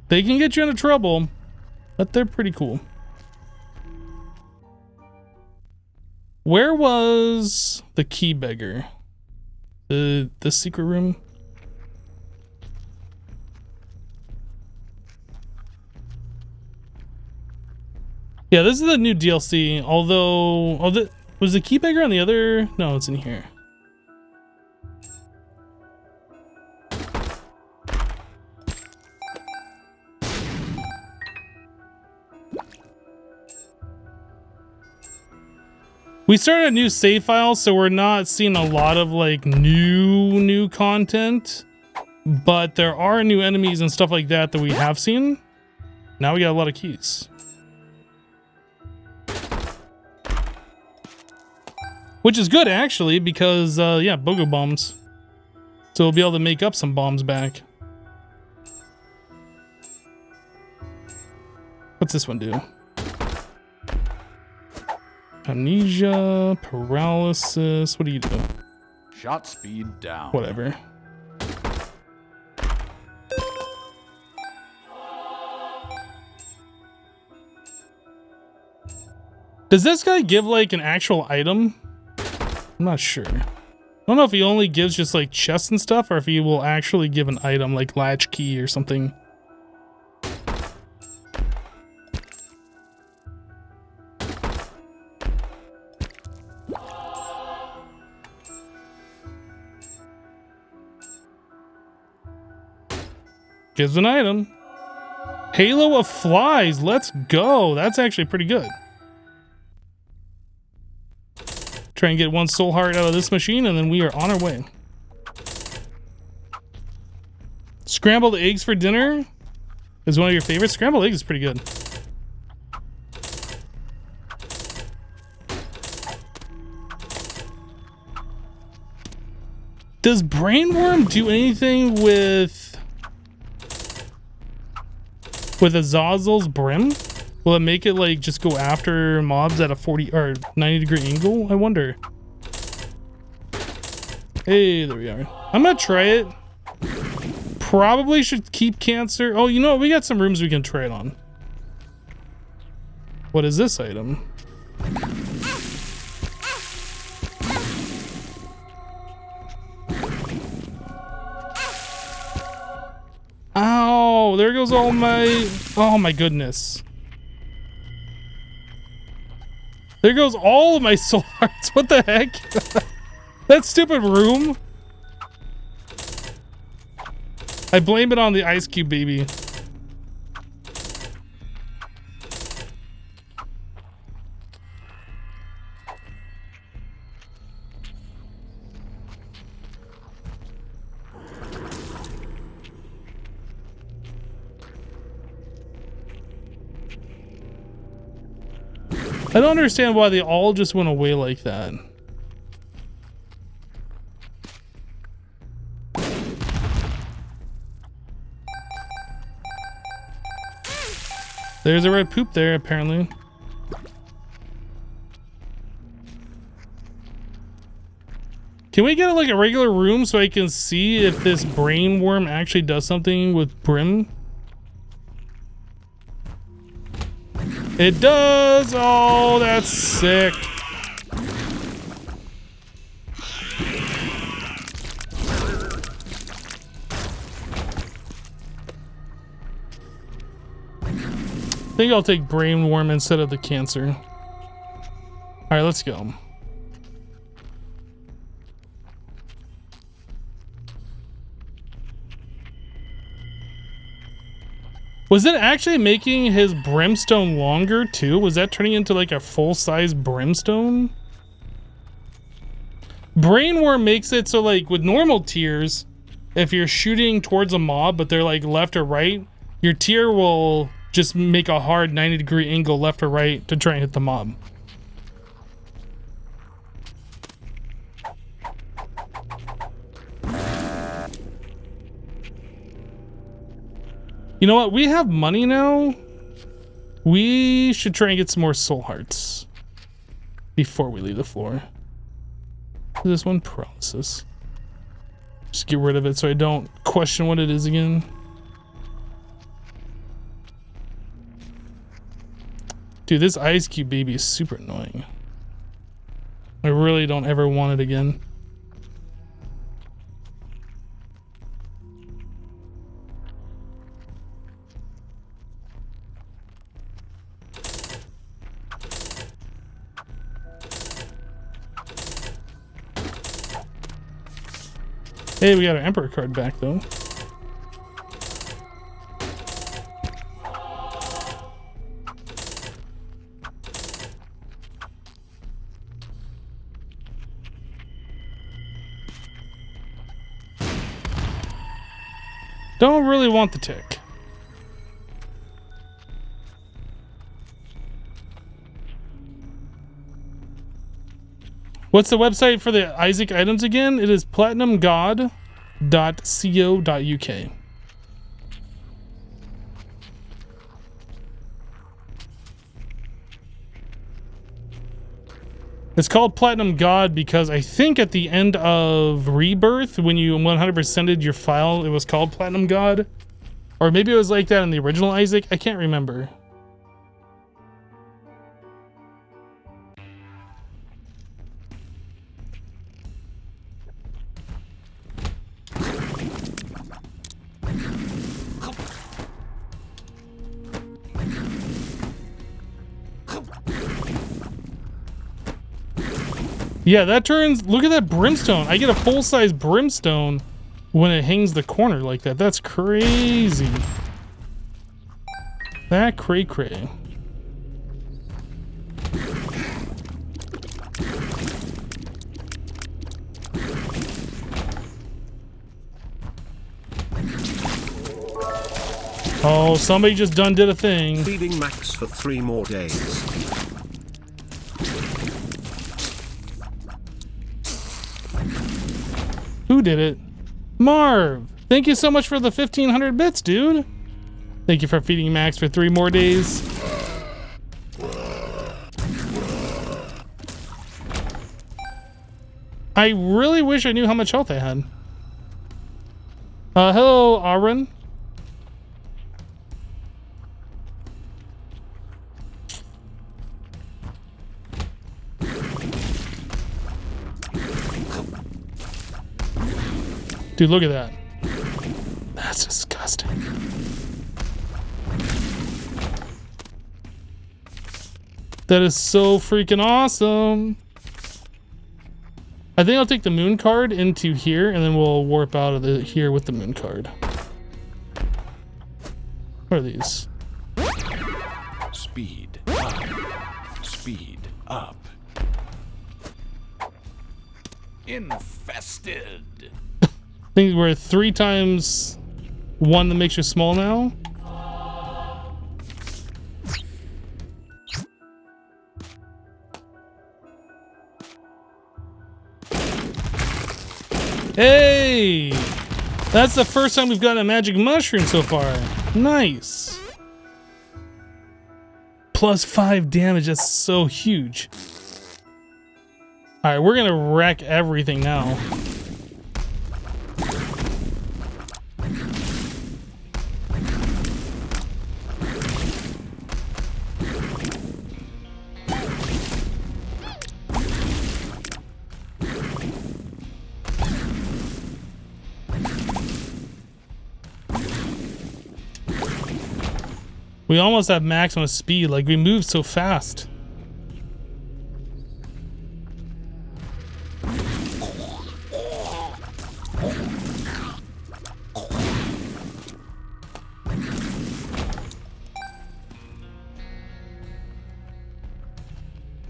They can get you into trouble, but they're pretty cool. Where was the key beggar? The secret room? Yeah, this is the new DLC, although... Oh, was the key beggar on the other? No, it's in here. We started a new save file, so we're not seeing a lot of like new content, but there are new enemies and stuff like that that we have seen. Now we got a lot of keys, which is good actually, because yeah, BOGO bombs, so we'll be able to make up some bombs back. What's this one do? Amnesia, paralysis. What do you do? Shot speed down. Whatever. Does this guy give like an actual item? I'm not sure. I don't know if he only gives just like chests and stuff, or if he will actually give an item like latch key or something. Gives an item. Halo of Flies. Let's go. That's actually pretty good. Try and get one soul heart out of this machine, and then we are on our way. Scrambled eggs for dinner is one of your favorites. Scrambled eggs is pretty good. Does Brainworm do anything with Azazel's Brim? Will it make it like just go after mobs at a 40 or 90 degree angle? I wonder. Hey, there we are. I'm gonna try it. Probably should keep cancer. Oh, you know what? We got some rooms we can try it on. What is this item? Ow, there goes all my, oh my goodness. There goes all of my soul hearts. What the heck? That stupid room. I blame it on the ice cube baby. I don't understand why they all just went away like that. There's a red poop there, apparently. Can we get like a regular room so I can see if this brain worm actually does something with Brim? It does! Oh, that's sick. I think I'll take brain worm instead of the cancer. All right, let's go. Was it actually making his brimstone longer too? Was that turning into like a full-size brimstone? Brainworm makes it so like with normal tiers, if you're shooting towards a mob but they're like left or right, your tier will just make a hard 90-degree angle left or right to try and hit the mob. You know what? We have money now. We should try and get some more soul hearts before we leave the floor. This one paralysis. Just get rid of it so I don't question what it is again. Dude, this ice cube baby is super annoying. I really don't ever want it again. Hey, we got our Emperor card back though. Don't really want the tick. What's the website for the Isaac items again? It is platinumgod.co.uk. It's called Platinum God because I think at the end of Rebirth, when you 100%ed your file, it was called Platinum God. Or maybe it was like that in the original Isaac. I can't remember. Yeah, that turns, look at that brimstone. I get a full-size brimstone when it hangs the corner like that. That's crazy. That cray-cray. Oh, somebody just did a thing. Feeding Max for 3 more days. Who did it? Marv! Thank you so much for the 1,500 bits, dude. Thank you for feeding Max for 3 more days. I really wish I knew how much health I had. Hello, Aaron. Dude, look at that. That's disgusting. That is so freaking awesome. I think I'll take the moon card into here and then we'll warp out of here with the moon card. What are these? Speed up. Speed up. Infested. I think we're 3 times 1 that makes you small now. Hey! That's the first time we've gotten a magic mushroom so far. Nice. Plus 5 damage, that's so huge. Alright, we're gonna wreck everything now. We almost have maximum speed, like we moved so fast.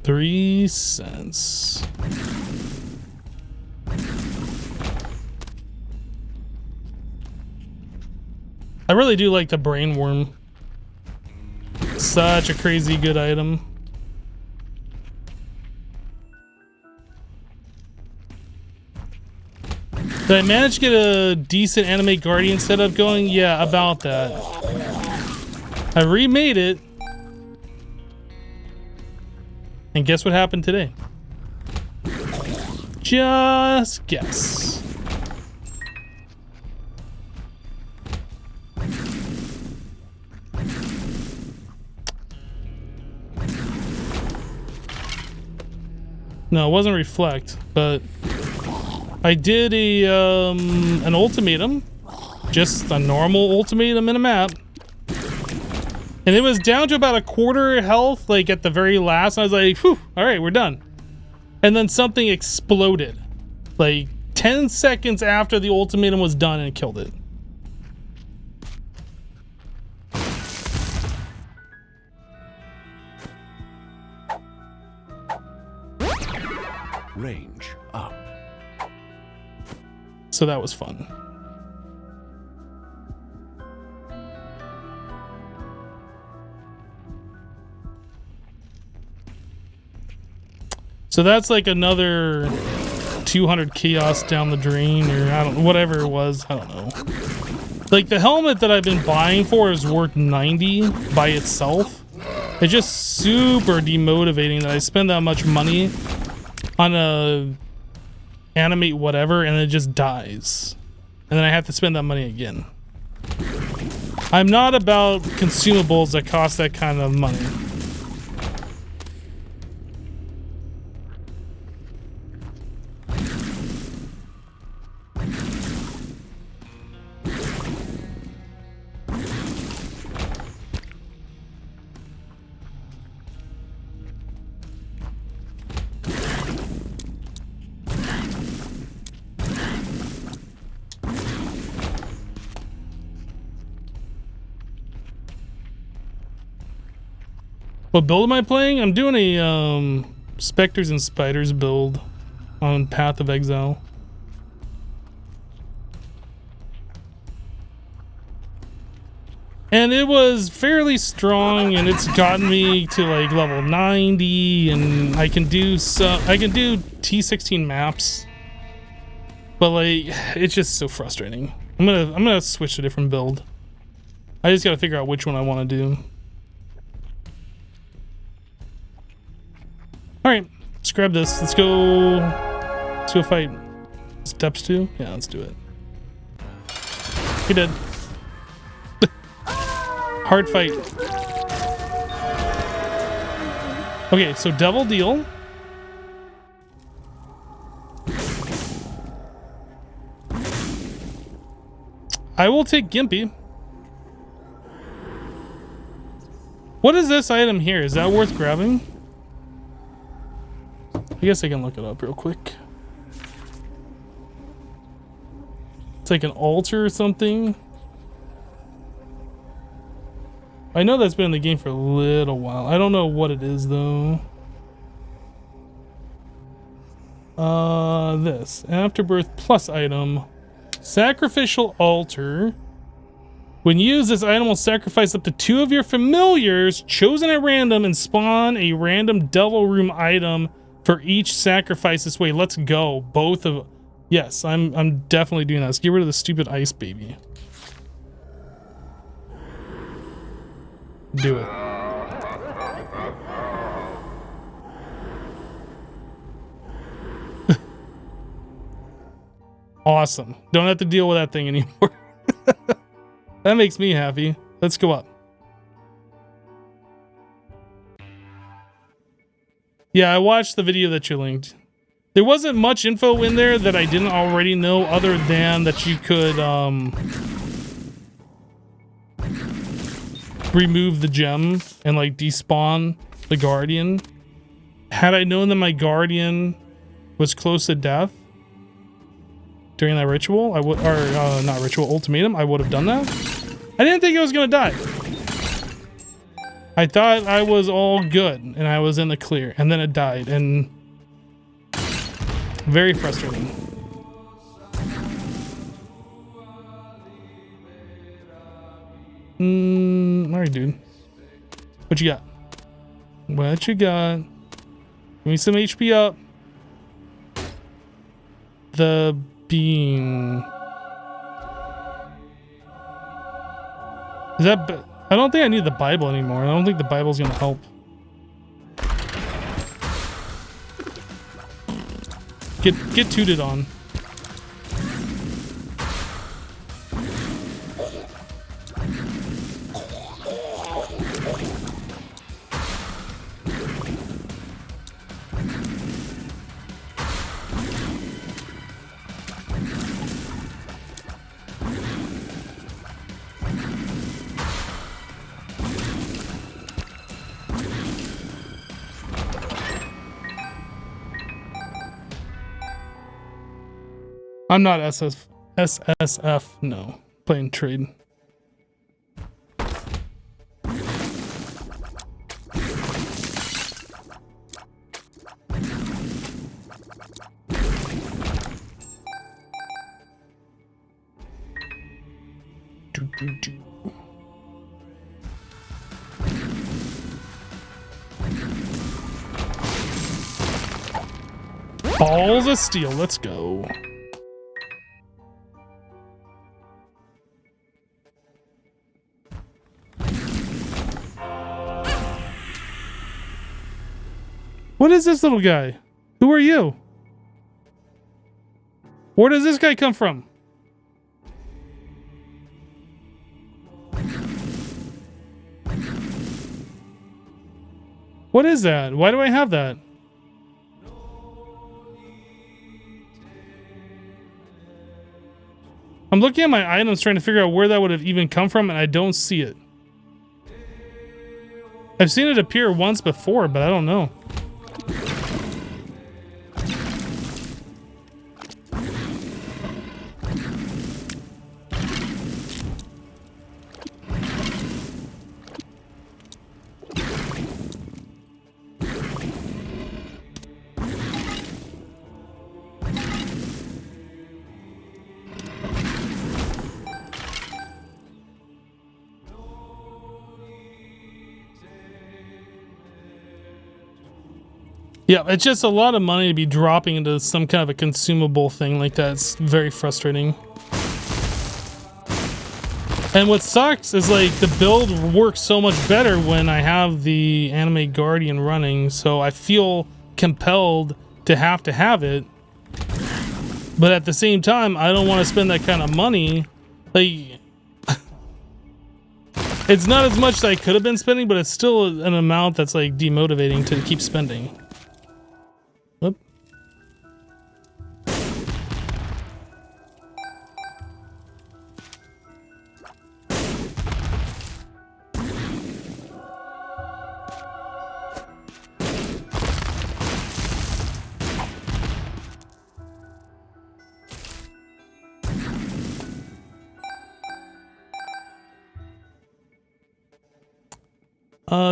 $0.03. I really do like the brain worm. Such a crazy good item. Did I manage to get a decent anime guardian setup going? Yeah, about that. I remade it. And guess what happened today? Just guess. No, it wasn't reflect, but I did an ultimatum, just a normal ultimatum in a map, and it was down to about a quarter health, like at the very last. And I was like, "Whew, all right, we're done." And then something exploded, like 10 seconds after the ultimatum was done, and killed it. Range up. So that was fun. So that's like another 200 chaos down the drain, or I don't know, whatever it was. I don't know. Like the helmet that I've been buying for is worth 90 by itself. It's just super demotivating that I spend that much money on a animate whatever and it just dies, and then I have to spend that money again. I'm not about consumables that cost that kind of money. What build am I playing? I'm doing a Spectres and Spiders build on Path of Exile. And it was fairly strong, and it's gotten me to like level 90, and I can do T16 maps. But like, it's just so frustrating. I'm gonna switch to a different build. I just gotta figure out which one I want to do. All right, let's grab this. Let's go fight. Steps 2? Yeah, let's do it. He did. Hard fight. Okay, so Devil Deal. I will take Gimpy. What is this item here? Is that worth grabbing? I guess I can look it up real quick. It's like an altar or something. I know that's been in the game for a little while. I don't know what it is though. This Afterbirth Plus item. Sacrificial altar. When used, this item will sacrifice up to 2 of your familiars chosen at random and spawn a random Devil Room item for each sacrifice this way. Let's go. Both of... Yes, I'm definitely doing that. Let's get rid of the stupid ice baby. Do it. Awesome. Don't have to deal with that thing anymore. That makes me happy. Let's go up. Yeah, I watched the video that you linked. There wasn't much info in there that I didn't already know, other than that you could remove the gem and like despawn the guardian. Had I known that my guardian was close to death during that ritual, I would, or not ritual, ultimatum, I would have done that. I didn't think I was gonna die. I thought I was all good and I was in the clear, and then it died, and very frustrating. Alright, dude. What you got? What you got? Give me some HP up. The beam. Is that... I don't think I need the Bible anymore. I don't think the Bible's gonna help. Get tooted on. I'm not SSF, no. Playing trade. Balls of steel, let's go. What is this little guy? Who are you? Where does this guy come from? What is that? Why do I have that? I'm looking at my items trying to figure out where that would have even come from, and I don't see it. I've seen it appear once before, but I don't know. Yeah, it's just a lot of money to be dropping into some kind of a consumable thing like that. It's very frustrating. And what sucks is like the build works so much better when I have the Anime Guardian running, so I feel compelled to have it. But at the same time, I don't want to spend that kind of money. Like, it's not as much as I could have been spending, but it's still an amount that's like demotivating to keep spending. Whoop.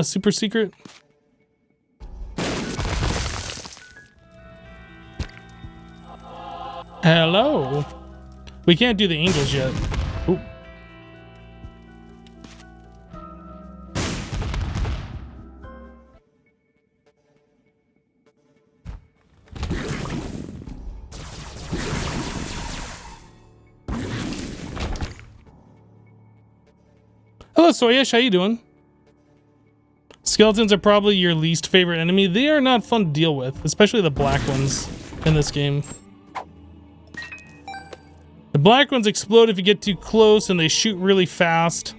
Super secret. Hello. We can't do the angels yet. Ooh. Hello, Soyesh. How you doing? Skeletons are probably your least favorite enemy. They are not fun to deal with, especially the black ones in this game. The black ones explode if you get too close, and they shoot really fast.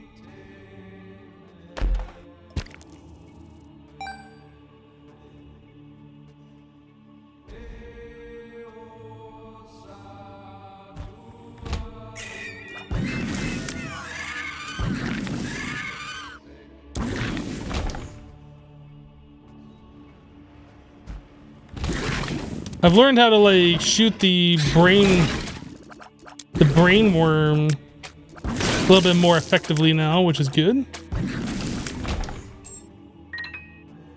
I've learned how to like shoot the brain worm a little bit more effectively now, which is good.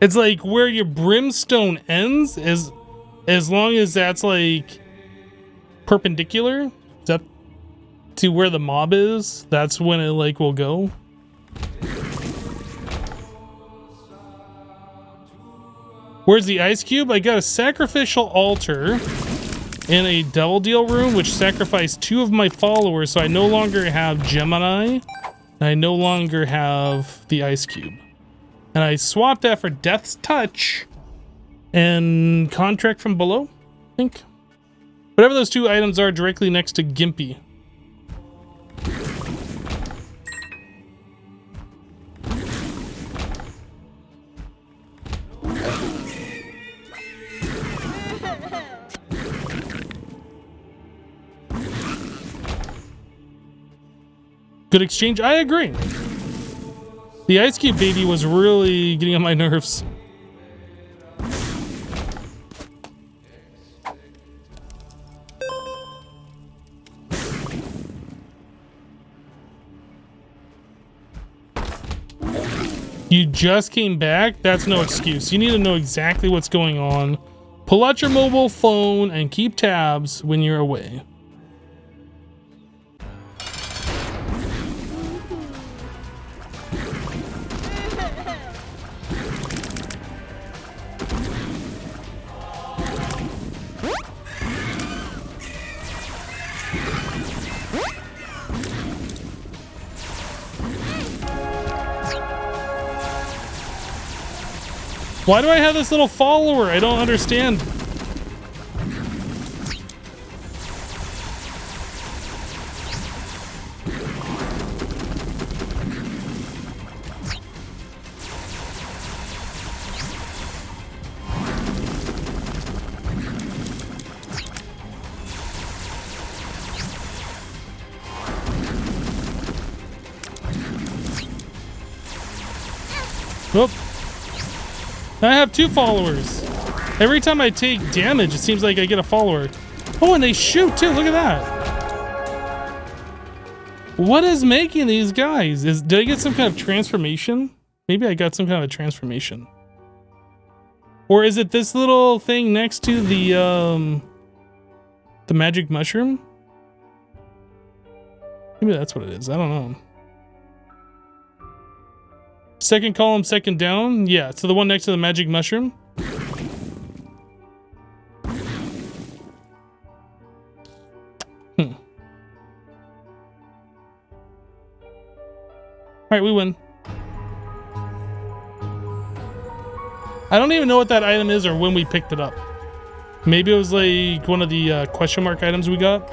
It's like where your brimstone ends is, as long as that's like perpendicular to where the mob is, that's when it like will go. Where's the ice cube? I got a sacrificial altar in a double deal room, which sacrificed 2 of my followers, so I no longer have Gemini, and I no longer have the ice cube. And I swapped that for Death's Touch and Contract from Below, I think. Whatever those 2 items are directly next to Gimpy. Good exchange. I agree. The Ice Cube baby was really getting on my nerves. You just came back? That's no excuse. You need to know exactly what's going on. Pull out your mobile phone and keep tabs when you're away. Why do I have this little follower? I don't understand. Whoop. I have 2 followers. Every time I take damage, it seems like I get a follower. Oh, and they shoot too. Look at that. What is making these guys? Did I get some kind of transformation? Maybe I got some kind of transformation. Or is it this little thing next to the magic mushroom? Maybe that's what it is. I don't know. Second column, second down. Yeah, so the one next to the magic mushroom. right, we win. I don't even know what that item is or when we picked it up. Maybe it was like one of the question mark items we got.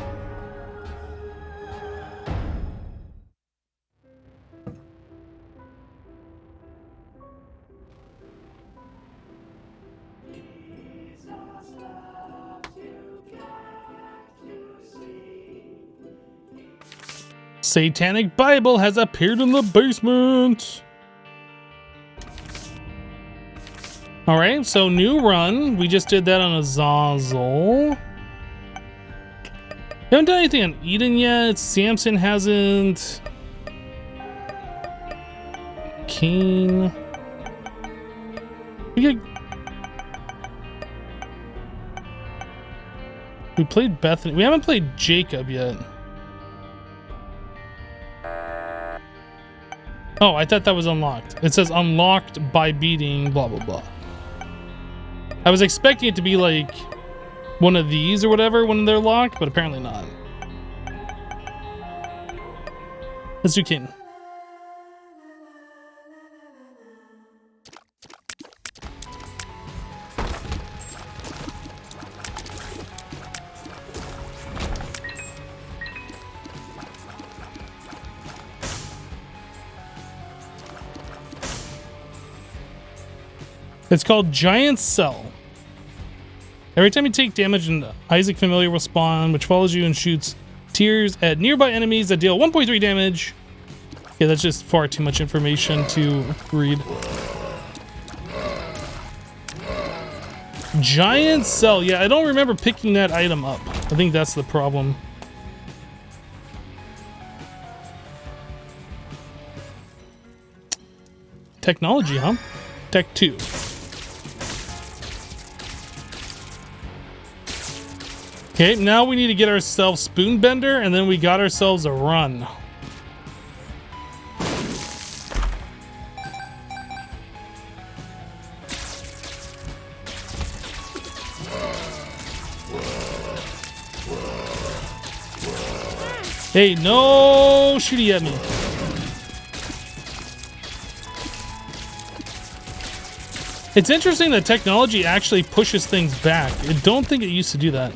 Satanic Bible has appeared in the basement. All right, so new run. We just did that on Azazel. Haven't done anything on Eden yet. Samson hasn't. Cain. We played Bethany. We haven't played Jacob yet. Oh, I thought that was unlocked. It says unlocked by beating blah, blah, blah. I was expecting it to be like one of these or whatever when they're locked, but apparently not. Let's do Cain. It's called Giant Cell. Every time you take damage, an Isaac familiar will spawn, which follows you and shoots tears at nearby enemies that deal 1.3 damage. Yeah, that's just far too much information to read. Giant Cell. Yeah, I don't remember picking that item up. I think that's the problem. Technology, huh? Tech 2. Okay, now we need to get ourselves Spoonbender, and then we got ourselves a run. Hey, no shooty at me. It's interesting that technology actually pushes things back. I don't think it used to do that.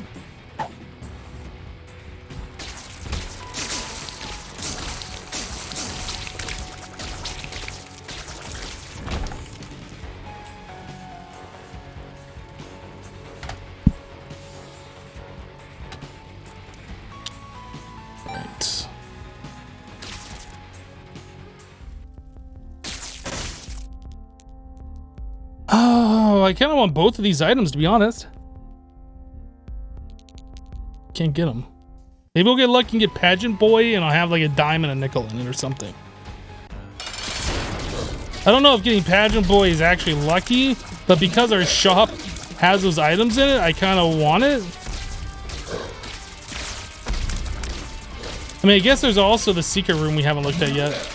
I kind of want both of these items, to be honest. Can't get them. Maybe we'll get lucky and get Pageant Boy, and I'll have like a dime and a nickel in it or something. I don't know if getting Pageant Boy is actually lucky, but because our shop has those items in it, I kind of want it. I mean, I guess there's also the secret room we haven't looked at yet.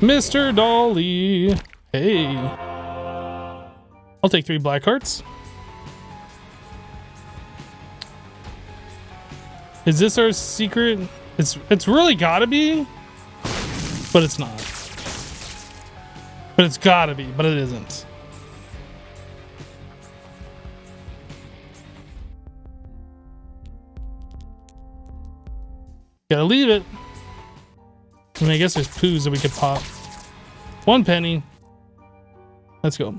Mr. Dolly. Hey. I'll take 3 black hearts. Is this our secret? It's really gotta be, but it's not. But it's gotta be, but it isn't. Gotta leave it. I mean, I guess there's poos that we could pop. 1 penny. Let's go.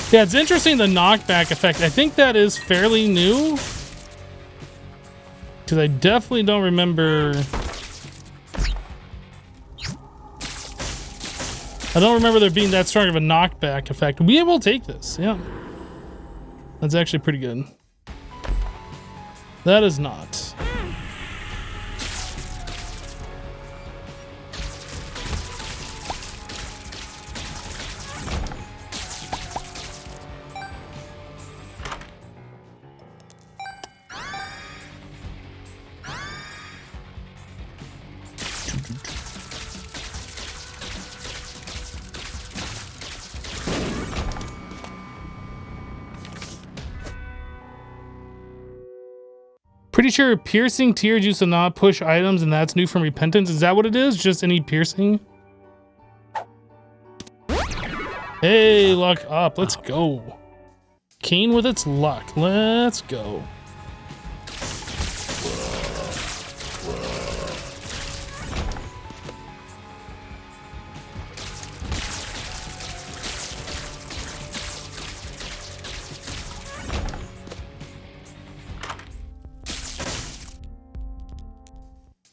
Yeah, it's interesting, the knockback effect. I think that is fairly new. Because I definitely don't remember... I don't remember there being that strong of a knockback effect. We will take this, yeah. That's actually pretty good. That is not. Pretty sure piercing tears used to not push items, and that's new from repentance. Is that what it is? Just any piercing? Hey, luck up. Let's go. Cain with its luck. Let's go.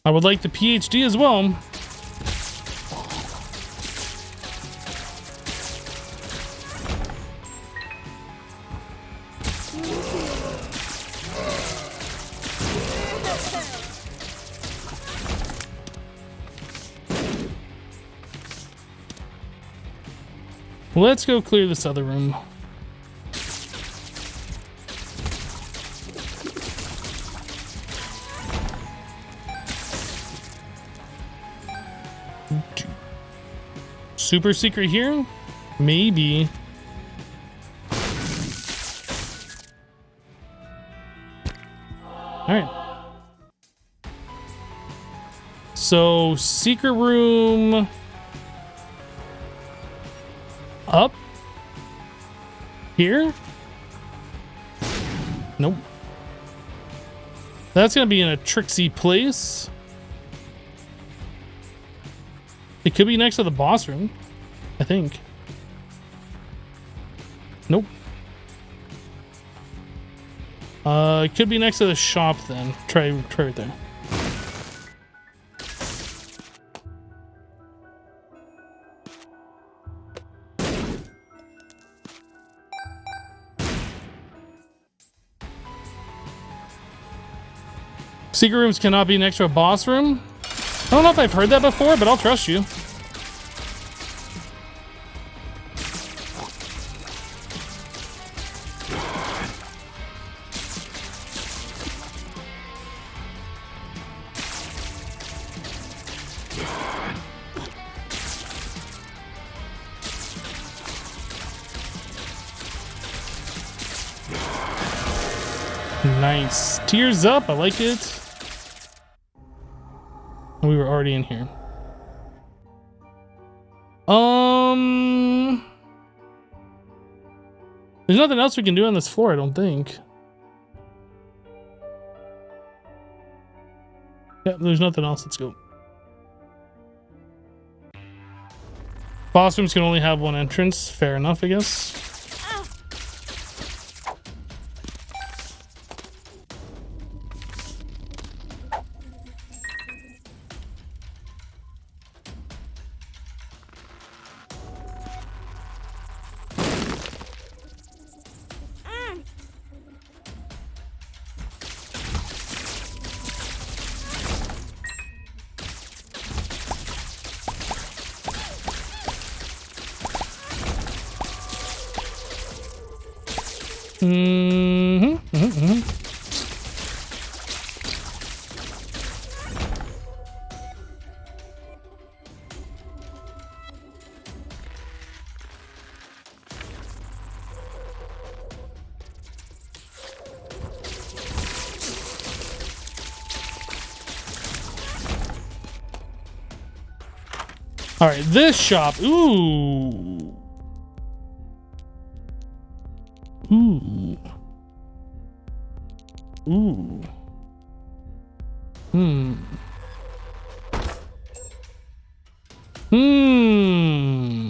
I would like the PhD as well. Let's go clear this other room. Super secret here? Maybe. Alright. So, secret room... up? Here? Nope. That's gonna be in a tricksy place. It could be next to the boss room, I think. Nope. It could be next to the shop then. Try right there. Secret rooms cannot be next to a boss room? I don't know if I've heard that before, but I'll trust you. Nice. Tears up. I like it. We were already in here. There's nothing else we can do on this floor, I don't think. Yeah, there's nothing else. Let's go. Boss rooms can only have one entrance. Fair enough, I guess. All right, this shop. Ooh. Ooh. Ooh. Hmm. Hmm.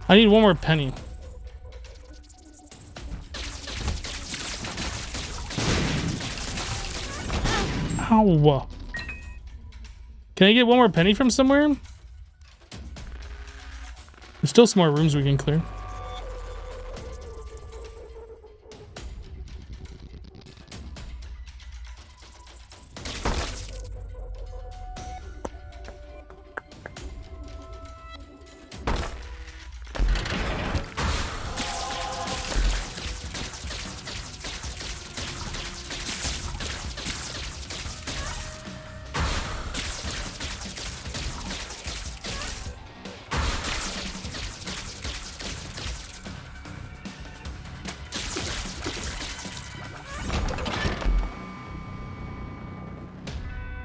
I need one more penny. Ow. Can I get one more penny from somewhere? There's still some more rooms we can clear.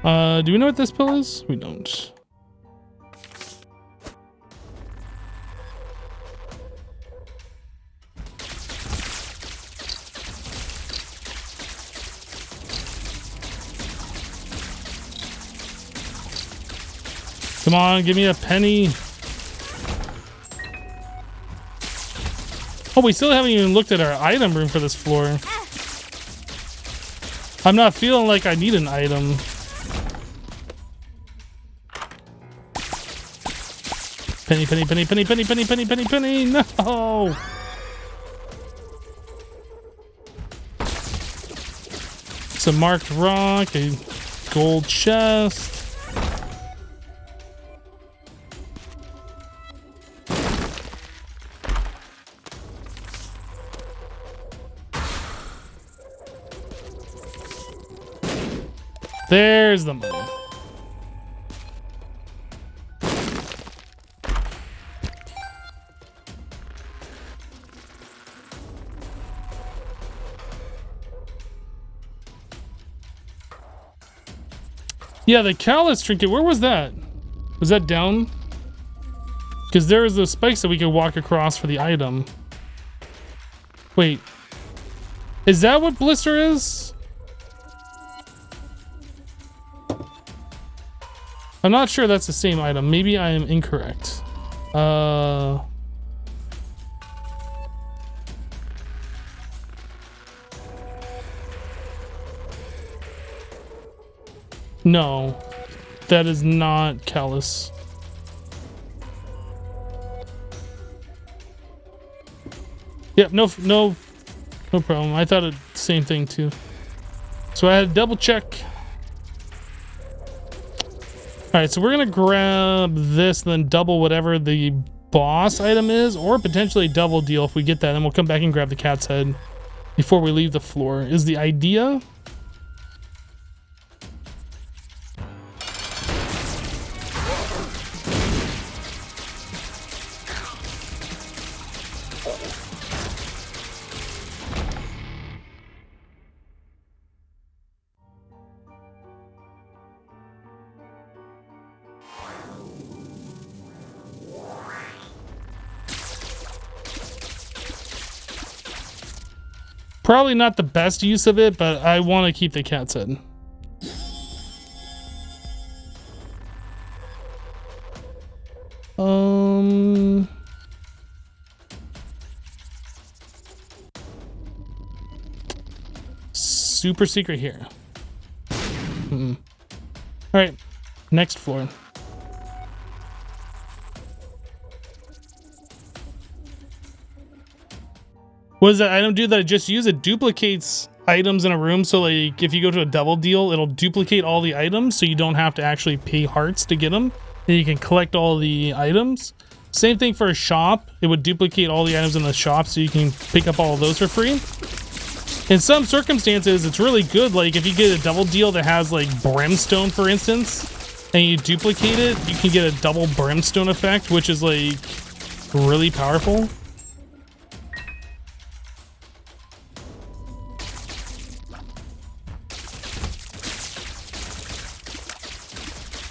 Do we know what this pill is? We don't. Come on, give me a penny. Oh, we still haven't even looked at our item room for this floor. I'm not feeling like I need an item. Penny, penny, penny, penny, penny, penny, penny, penny, penny. No! Some marked rock, a gold chest. There's the money. Yeah, the callus trinket, where was that? Was that down? Because there was those spikes that we could walk across for the item. Wait. Is that what blister is? I'm not sure that's the same item. Maybe I am incorrect. No, that is not callus. Yep, no problem. I thought it same thing too. So I had to double check. All right, so we're gonna grab this and then double whatever the boss item is, or potentially double deal if we get that. Then we'll come back and grab the cat's head before we leave the floor. Is the idea? Probably not the best use of it, but I want to keep the cat's head. Super secret here. All right, next floor. What does that item do that I just used? It duplicates items in a room. So like if you go to a double deal, it'll duplicate all the items so you don't have to actually pay hearts to get them. And you can collect all the items. Same thing for a shop. It would duplicate all the items in the shop so you can pick up all of those for free. In some circumstances, it's really good. Like if you get a double deal that has like brimstone, for instance, and you duplicate it, you can get a double brimstone effect, which is like really powerful.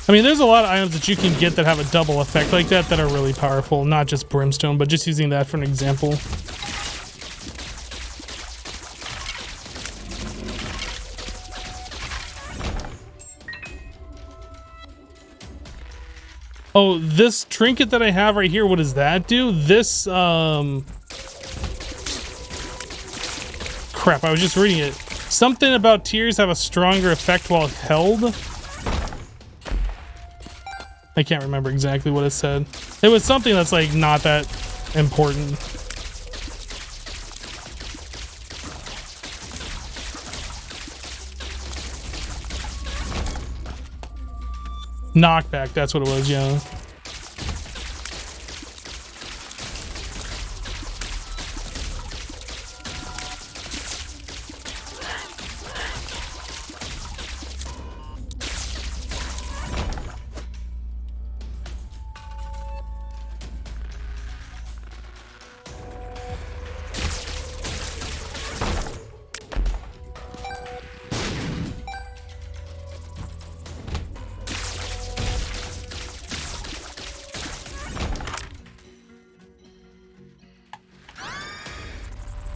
I mean, there's a lot of items that you can get that have a double effect like that are really powerful. Not just brimstone, but just using that for an example. Oh, this trinket that I have right here, what does that do? This, crap, I was just reading it. Something about tears have a stronger effect while held. I can't remember exactly what it said. It was something that's like not that important. Knockback, that's what it was, yeah.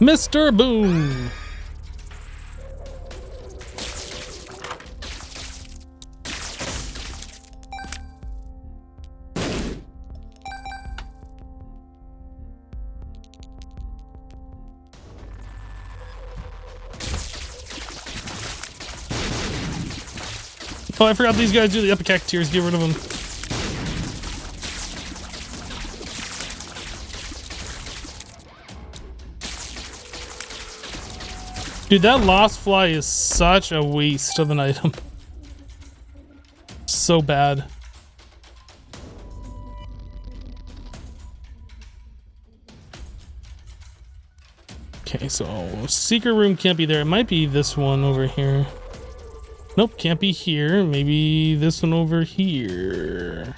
Mr. Boom. Oh, I forgot these guys do the epicac tiers. Get rid of them. Dude, that lost fly is such a waste of an item. So bad. Okay, so secret room can't be there. It might be this one over here. Nope, can't be here. Maybe this one over here.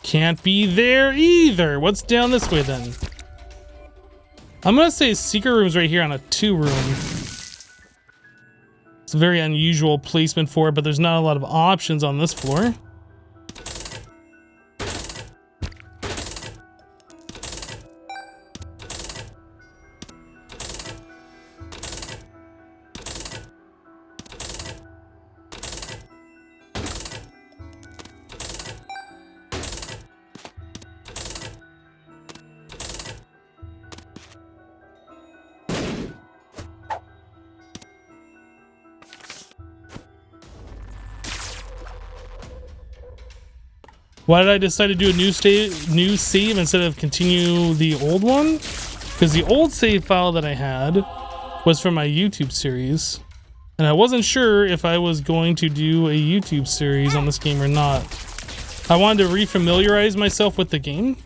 Can't be there either. What's down this way then? I'm gonna say secret room's right here on a 2-room. It's a very unusual placement for it, but there's not a lot of options on this floor. Why did I decide to do a new save instead of continue the old one? Because the old save file that I had was from my YouTube series, and I wasn't sure if I was going to do a YouTube series on this game or not. I wanted to refamiliarize myself with the game.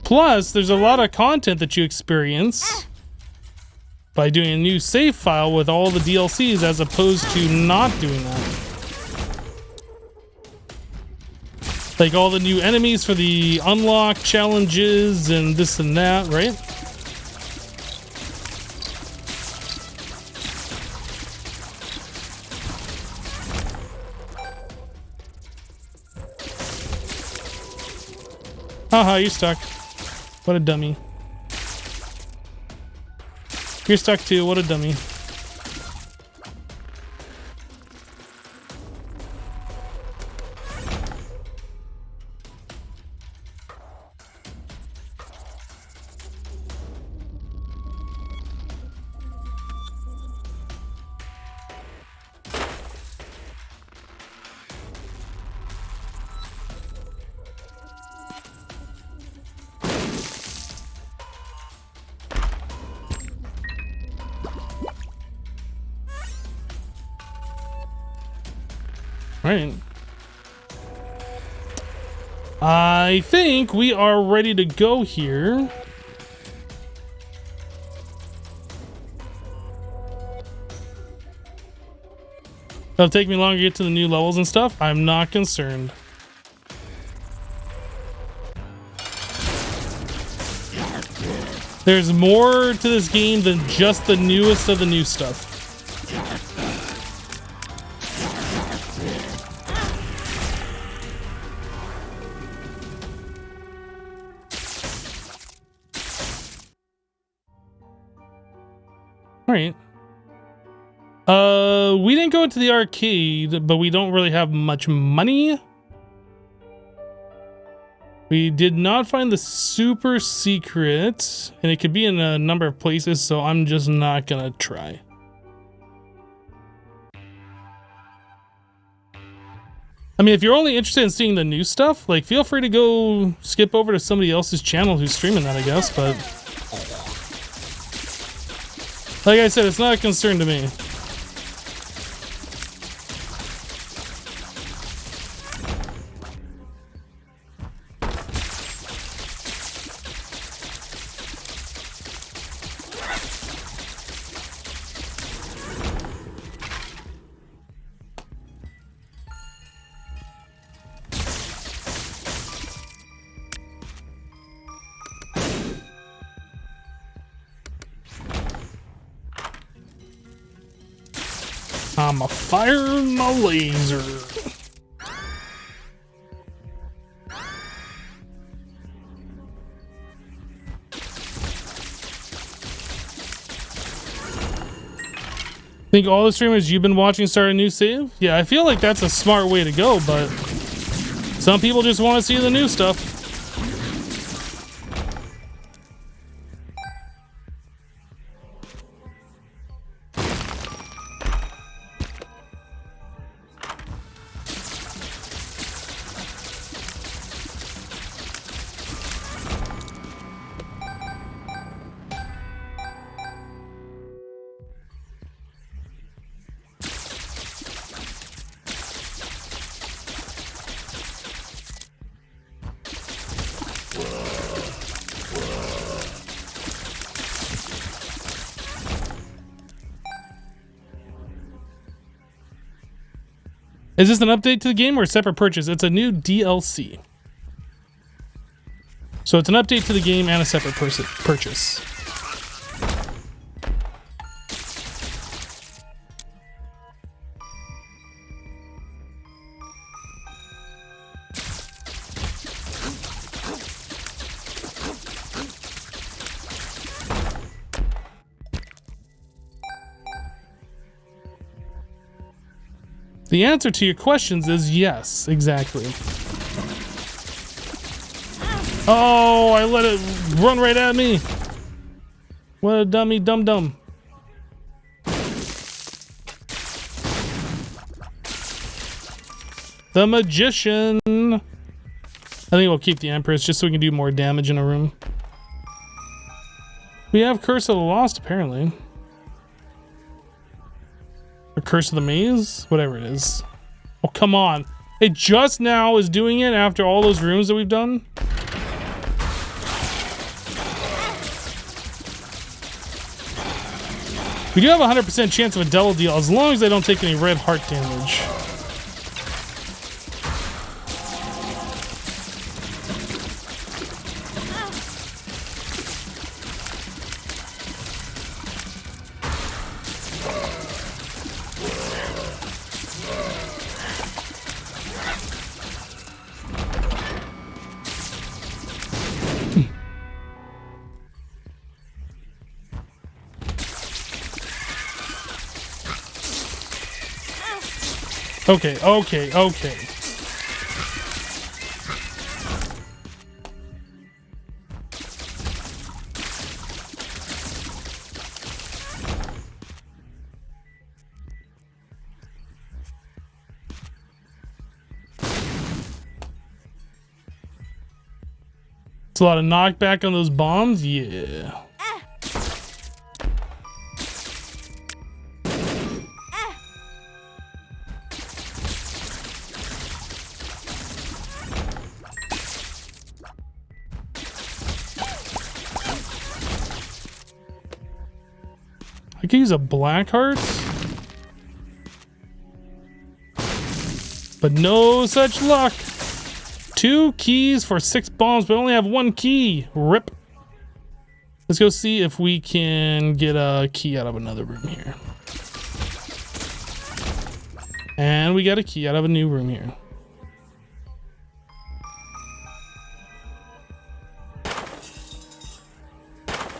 Plus, there's a lot of content that you experience by doing a new save file with all the DLCs as opposed to not doing that. Like all the new enemies for the unlock challenges and this and that, right? Haha, you're stuck. What a dummy. You're stuck too, what a dummy. Right. I think we are ready to go here. It'll take me longer to get to the new levels and stuff. I'm not concerned. There's more to this game than just the newest of the new stuff. All right. We didn't go into the arcade, but we don't really have much money. We did not find the super secret, and it could be in a number of places, so I'm just not gonna try. I mean, if you're only interested in seeing the new stuff, like, feel free to go skip over to somebody else's channel who's streaming that, I guess, but like I said, it's not a concern to me. I'm a fire my laser. Think all the streamers you've been watching start a new save? Yeah, I feel like that's a smart way to go, but some people just want to see the new stuff. Is this an update to the game or a separate purchase? It's a new DLC. So it's an update to the game and a separate purchase. The answer to your questions is yes, exactly. Oh, I let it run right at me. What a dummy dum-dum. The Magician. I think we'll keep the Empress just so we can do more damage in a room. We have Curse of the Lost, apparently. Or Curse of the Maze? Whatever it is. Oh, come on. It just now is doing it after all those rooms that we've done? We do have a 100% chance of a double deal as long as I don't take any red heart damage. Okay. It's a lot of knockback on those bombs, yeah. I could use a black heart, but no such luck. 2 keys for 6 bombs, but only have 1 key. Rip. Let's go see if we can get a key out of another room here. And we got a key out of a new room here.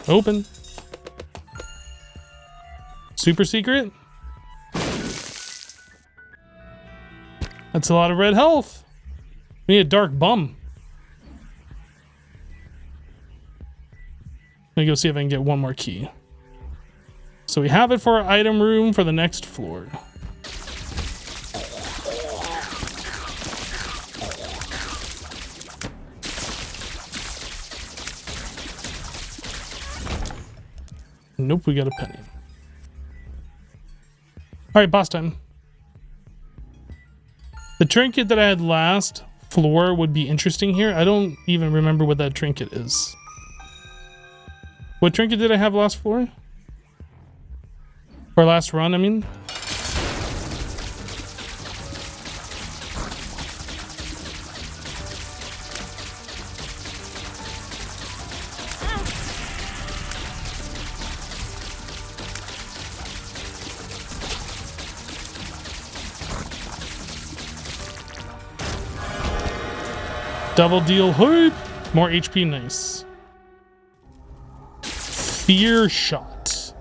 Open. Super secret? That's a lot of red health. We need a dark bum. Let me go see if I can get one more key. So we have it for our item room for the next floor. Nope, we got a penny. All right, boss time. The trinket that I had last floor would be interesting here. I don't even remember what that trinket is. What trinket did I have last floor? Or last run, I mean. Double deal hood. More HP, nice. Fear shot.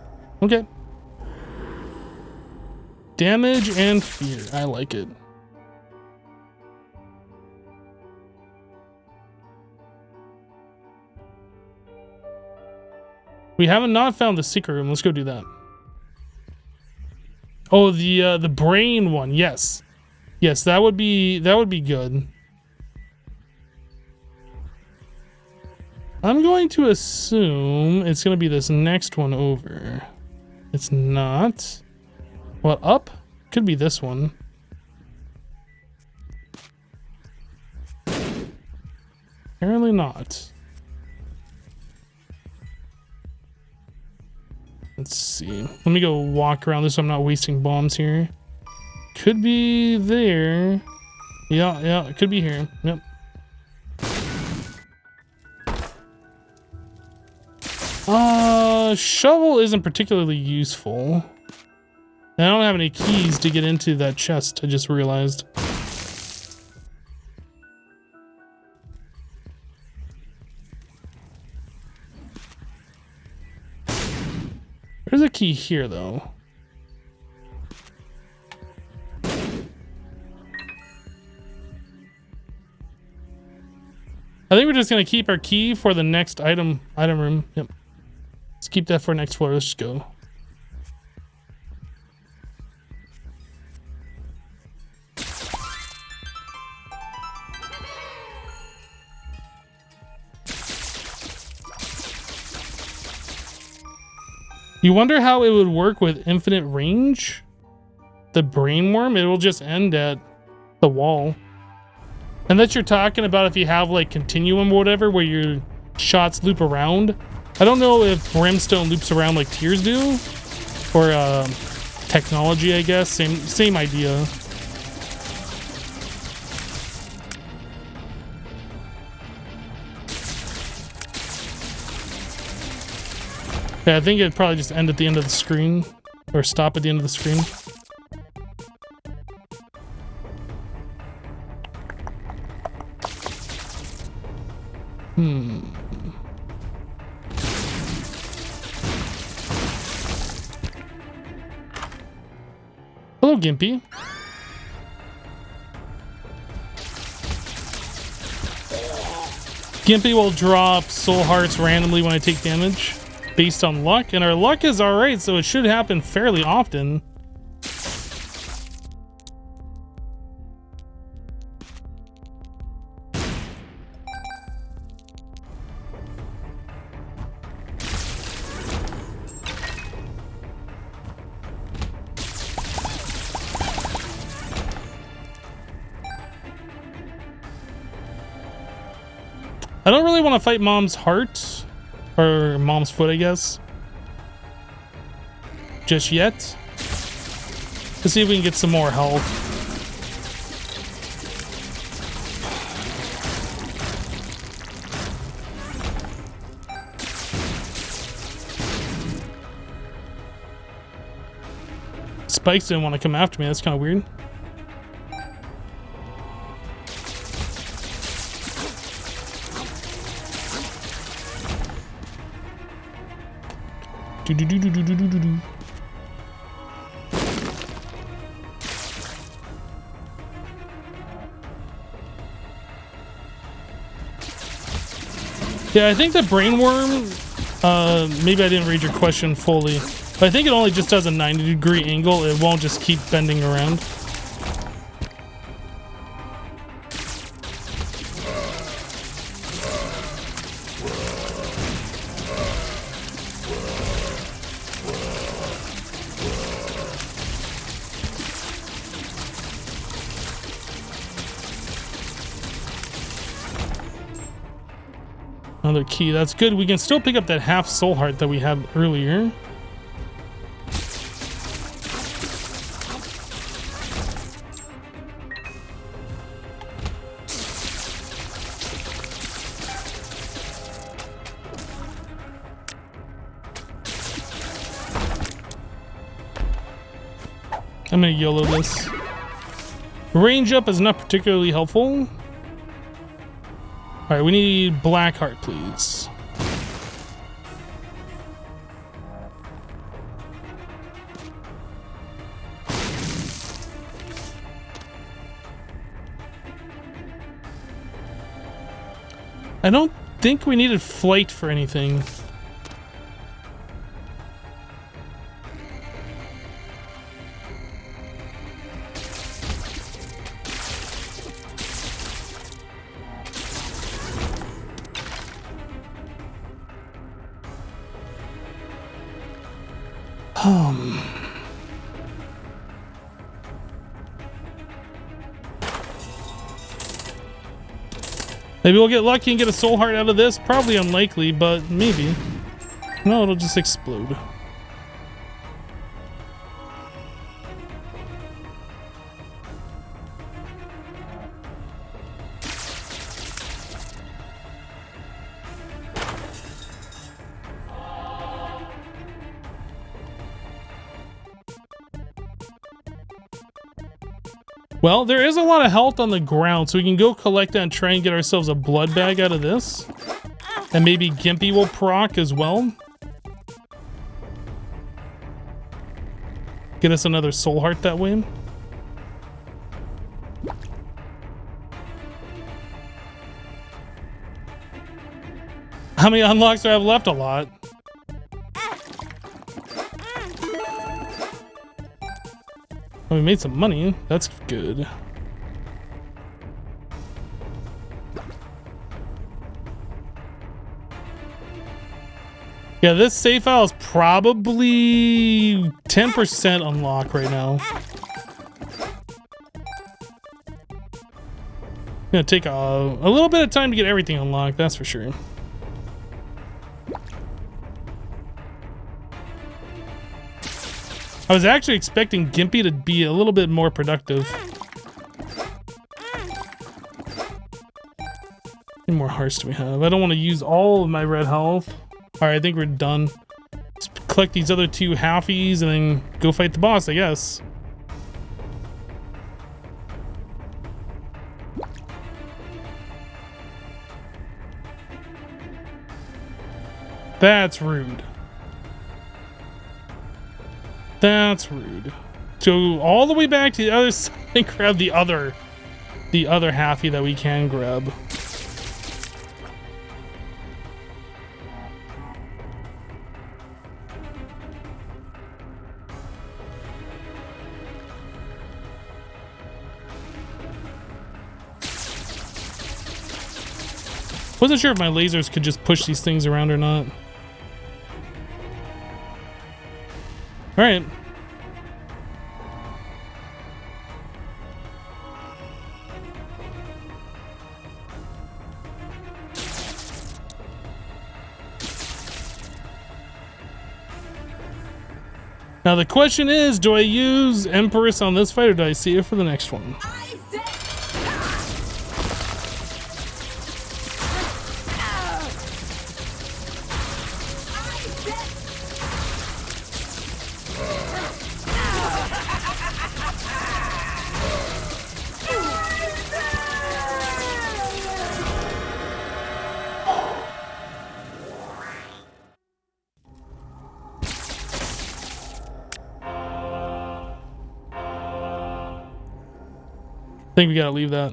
Okay. Damage and fear. I like it. We haven't not found the secret room. Let's go do that. Oh, the brain one. Yes. Yes, that would be good. I'm going to assume it's going to be this next one over. It's not. What, up? Could be this one. Apparently not. Let's see. Let me go walk around this so I'm not wasting bombs here. Could be there. Yeah, it could be here. Yep. Shovel isn't particularly useful. I don't have any keys to get into that chest, I just realized. There's a key here, though. I think we're just gonna keep our key for the next item room. Yep. Let's keep that for next floor. Let's just go. You wonder how it would work with infinite range? The brain worm, it will just end at the wall. Unless you're talking about if you have like continuum or whatever where your shots loop around. I don't know if brimstone loops around like tears do. Or technology, I guess. Same idea. Yeah, I think it'd probably just end at the end of the screen. Or stop at the end of the screen. Hello, Gimpy. Gimpy will drop soul hearts randomly when I take damage based on luck, and our luck is alright, so it should happen fairly often. I don't really want to fight Mom's heart, or Mom's foot, I guess, just yet. Let's see if we can get some more health. Spikes didn't want to come after me, that's kind of weird. Yeah, I think the brain worm, maybe I didn't read your question fully, but I think it only just does a 90-degree angle. It won't just keep bending around. Another key, that's good. We can still pick up that half soul heart that we had earlier. I'm gonna YOLO this. Range up is not particularly helpful. Alright, we need black heart, please. I don't think we needed flight for anything. Maybe we'll get lucky and get a soul heart out of this. Probably unlikely, but maybe. No, it'll just explode. Well, there is a lot of health on the ground, so we can go collect that and try and get ourselves a blood bag out of this. And maybe Gimpy will proc as well. Get us another soul heart that way. How many unlocks do I have left? A lot. Oh, we made some money. That's good. Yeah, this save file is probably 10% unlocked right now. Gonna take a little bit of time to get everything unlocked, that's for sure. I was actually expecting Gimpy to be a little bit more productive. How many more hearts do we have? I don't want to use all of my red health. Alright, I think we're done. Let's collect these other two halfies and then go fight the boss, I guess. That's rude. That's rude. Go all the way back to the other side and grab the other halfie that we can grab. Wasn't sure if my lasers could just push these things around or not. All right. Now the question is, do I use Empress on this fight or do I see it for the next one? I think we gotta leave that.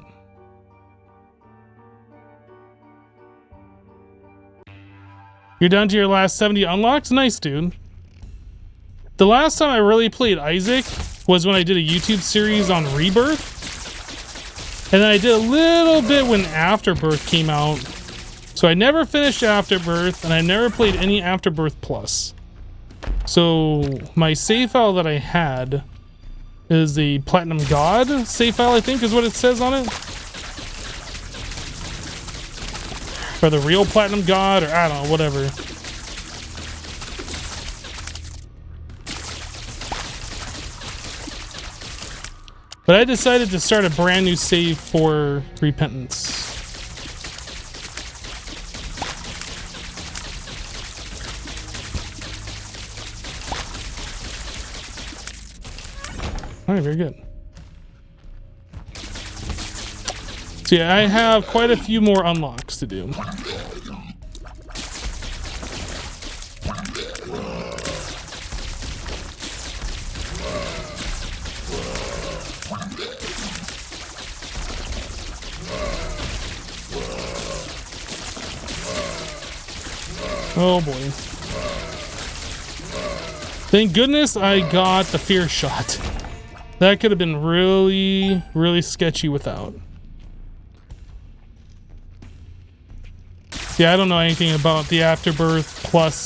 You're down to your last 70 unlocks? Nice, dude. The last time I really played Isaac was when I did a YouTube series on Rebirth. And then I did a little bit when Afterbirth came out. So I never finished Afterbirth, and I never played any Afterbirth Plus. So my save file that I had is the Platinum God save file, I think is what it says on it. Or the real Platinum God, or I don't know, whatever. But I decided to start a brand new save for Repentance. Alright, very good. So yeah, I have quite a few more unlocks to do. Oh boy. Thank goodness I got the fear shot. That could have been really, really sketchy without. Yeah, I don't know anything about the Afterbirth plus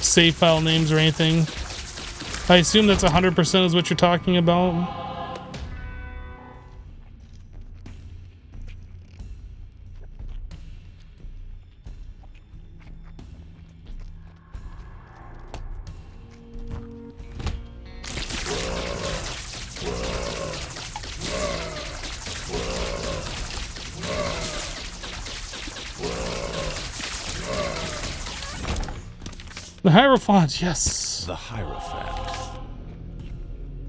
save file names or anything. I assume that's 100% is what you're talking about. The Hierophant, yes. The Hierophant.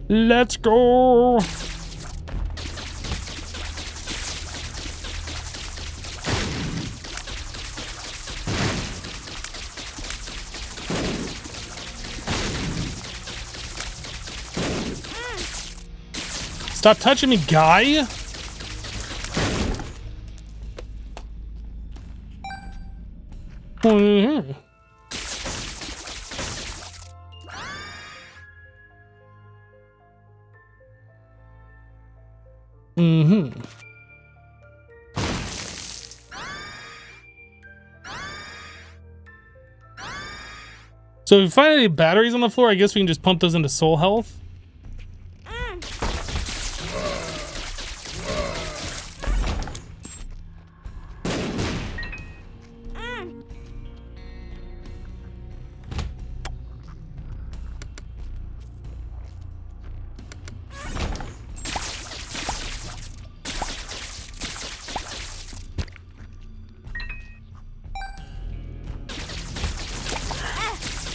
Let's go. Stop touching me, guy. Mm-hmm. Mm-hmm. So if we find any batteries on the floor, I guess we can just pump those into soul health.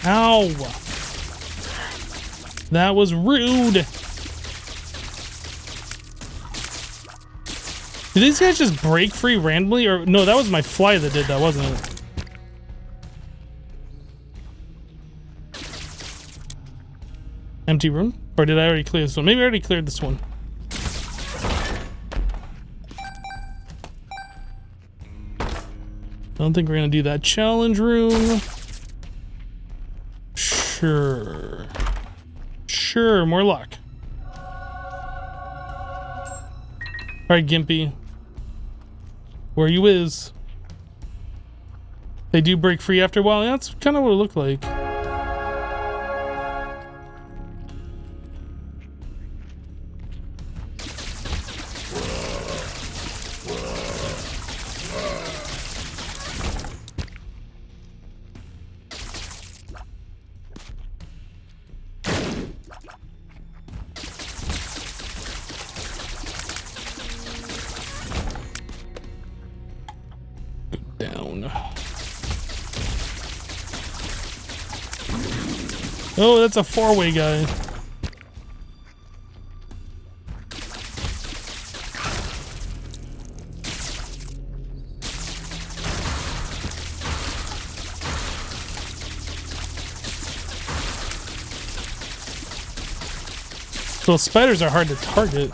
Ow! That was rude. Did these guys just break free randomly? Or no, that was my fly that did that, wasn't it? Empty room? Or did I already clear this one? Maybe I already cleared this one. I don't think we're gonna do that challenge room. Sure. Sure, more luck. Alright, Gimpy. Where you is? They do break free after a while. Yeah, that's kind of what it looked like. Oh, that's a four-way guy. Those spiders are hard to target.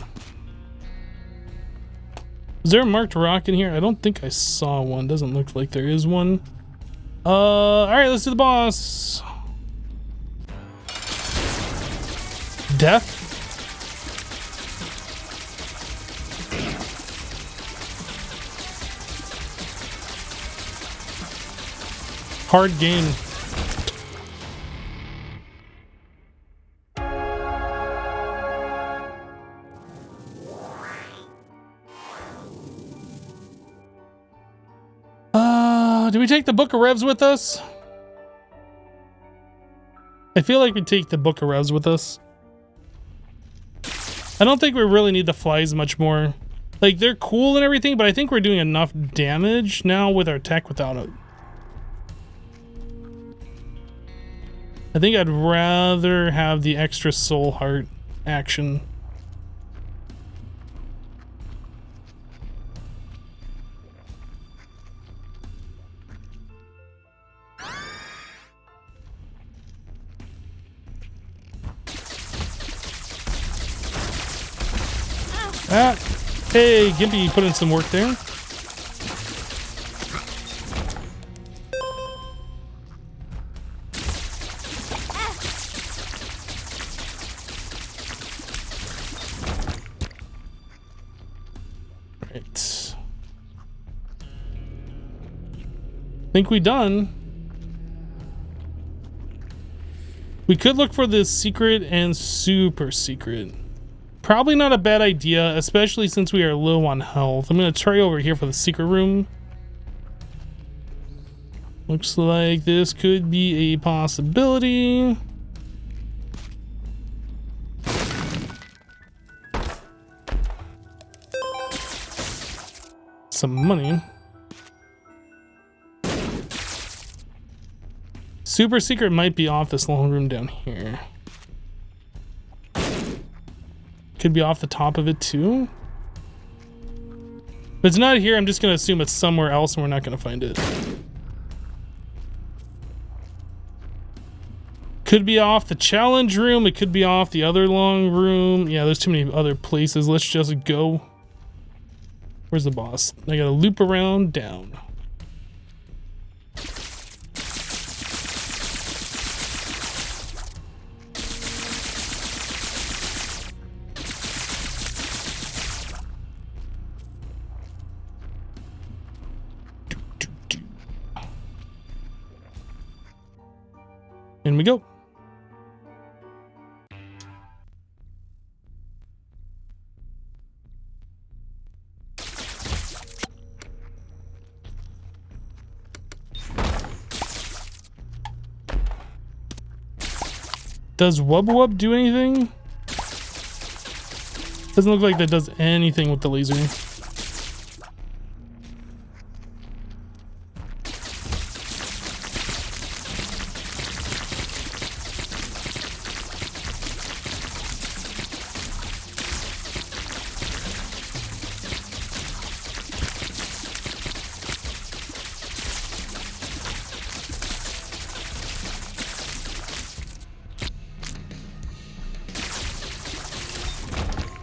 Is there a marked rock in here? I don't think I saw one. Doesn't look like there is one. Alright, let's do the boss. Death? Hard game. Do we take the Book of Revs with us? I feel like we take the Book of Revs with us. I don't think we really need the flies much more. Like, they're cool and everything, but I think we're doing enough damage now with our tech without it. I think I'd rather have the extra soul heart action. Ah, hey, Gimpy put in some work there. Think we done. We could look for the secret and super secret. Probably not a bad idea, especially since we are low on health. I'm gonna try over here for the secret room. Looks like this could be a possibility. Some money. Super secret might be off this long room down here. Could be off the top of it too. If it's not here, I'm just gonna assume it's somewhere else and we're not gonna find it. Could be off the challenge room. It could be off the other long room. Yeah, there's too many other places. Let's just go. Where's the boss? I gotta loop around down. In we go. Does Wub Wub do anything? Doesn't look like that does anything with the laser.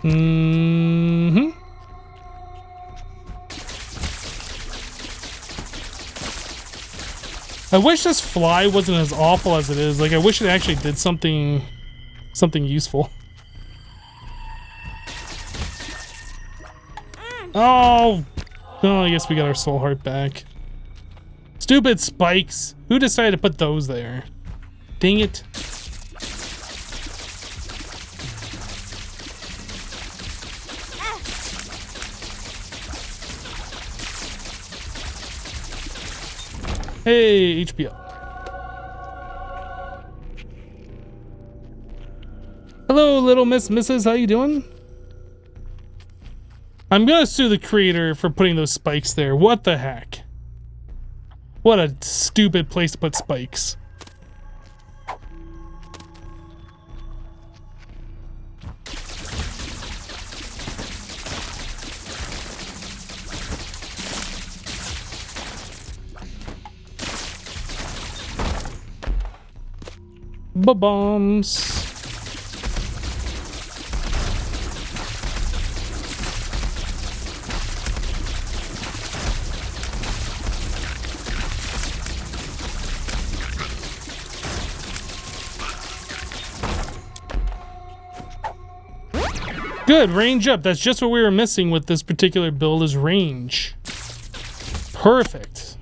Mm-hmm. I wish this fly wasn't as awful as it is. Like, I wish it actually did something useful. Oh, I guess we got our soul heart back. Stupid spikes. Who decided to put those there? Dang it. Hey, HP up. Hello, little Mrs. How you doing? I'm gonna sue the creator for putting those spikes there. What the heck? What a stupid place to put spikes. Bombs. Good, range up. That's just what we were missing with this particular build, is range. Perfect.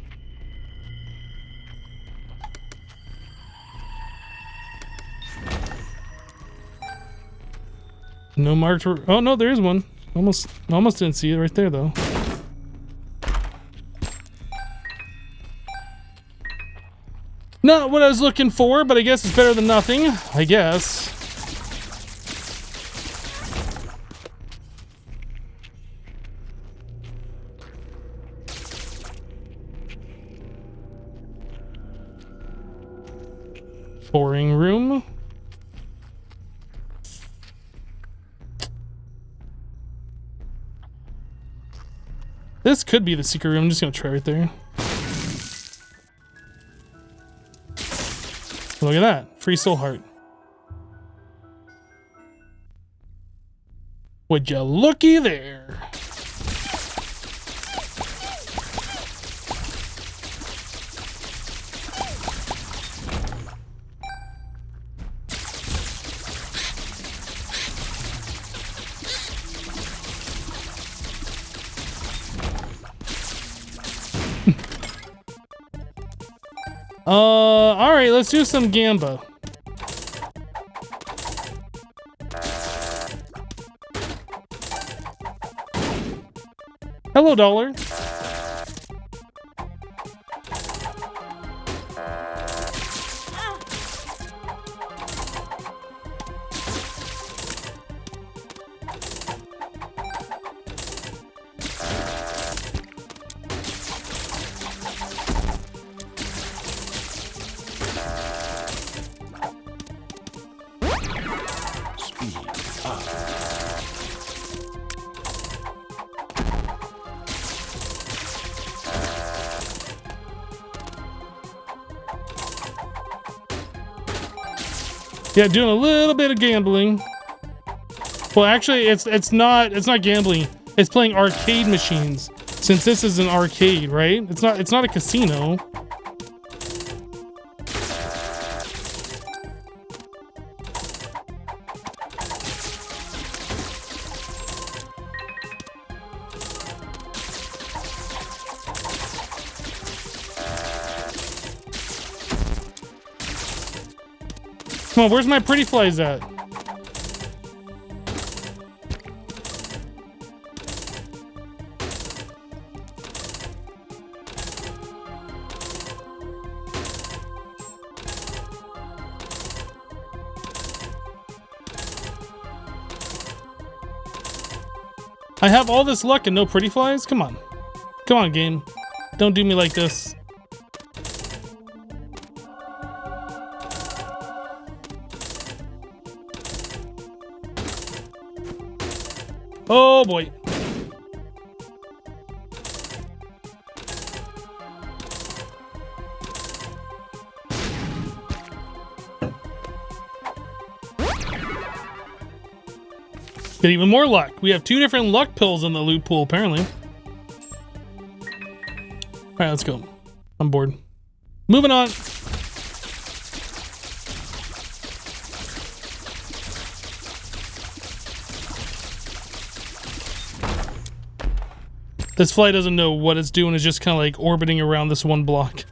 No marked. Oh no, there is one. Almost didn't see it right there though. Not what I was looking for, but I guess it's better than nothing. I guess. Boring room. This could be the secret room. I'm just gonna try right there. Look at that. Free soul heart. Would you looky there? All right, let's do some gamba. Hello, dollar. Yeah, doing a little bit of gambling. Well, actually, it's not gambling. It's playing arcade machines. Since this is an arcade, right? It's not a casino. Come on, where's my pretty flies at? I have all this luck and no pretty flies? Come on. Come on, game. Don't do me like this. Oh boy. Get even more luck. We have 2 different luck pills in the loot pool, apparently. Alright, let's go. I'm bored. Moving on. This fly doesn't know what it's doing. It's just kind of like orbiting around this one block.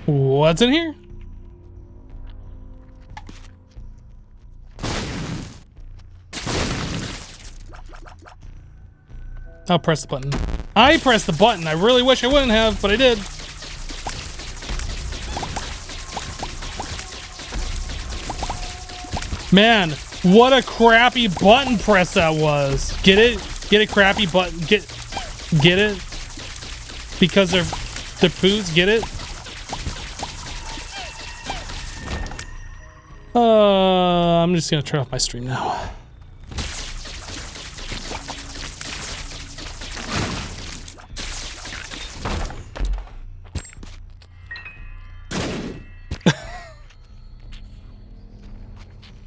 What's in here? I'll press the button. I pressed the button. I really wish I wouldn't have, but I did. Man, what a crappy button press that was. Get it? Get a crappy button. Get it? Because they're poos. Get it? I'm just gonna turn off my stream now.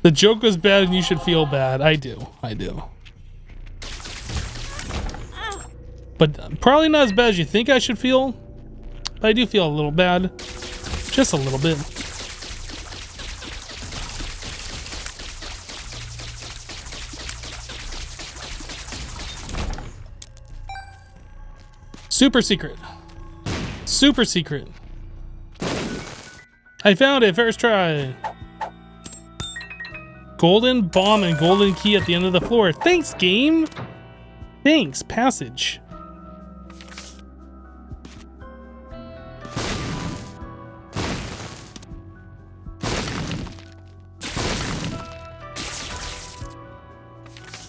The joke was bad and you should feel bad. I do. But probably not as bad as you think I should feel. But I do feel a little bad. Just a little bit. Super secret. Super secret. I found it first try. Golden bomb and golden key at the end of the floor. Thanks, game. Thanks, passage.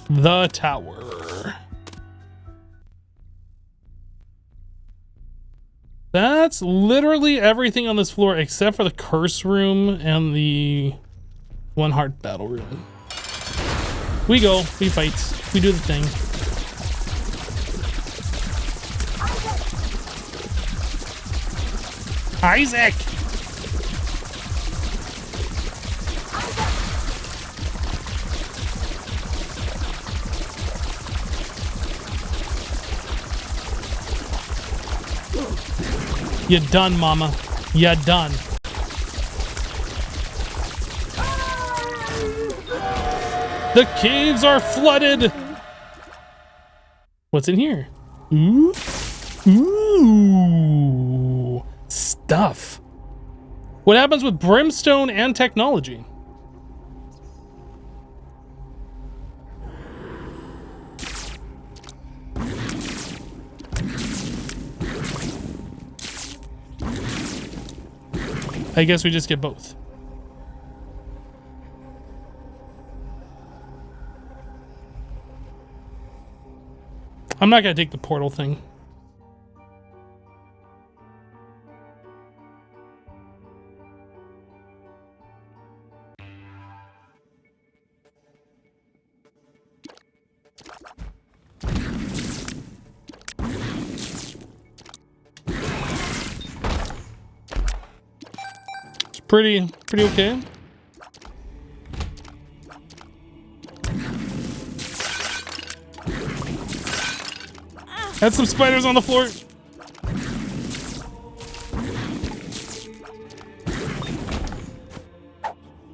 The tower. That's literally everything on this floor except for the curse room and the one heart battle room. We go, we fight, we do the thing. Isaac! You're done, mama. You're done. The caves are flooded. What's in here? Ooh. Ooh. Stuff. What happens with brimstone and technology? I guess we just get both. I'm not gonna take the portal thing. It's pretty okay. Had some spiders on the floor.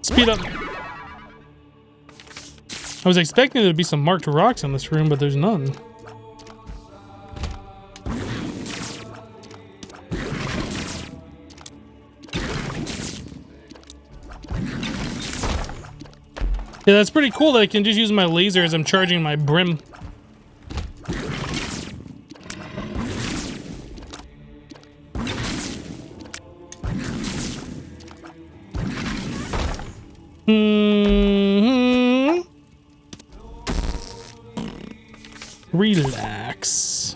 Speed up. I was expecting there to be some marked rocks in this room, but there's none. Yeah, that's pretty cool that I can just use my laser as I'm charging my brim. Relax.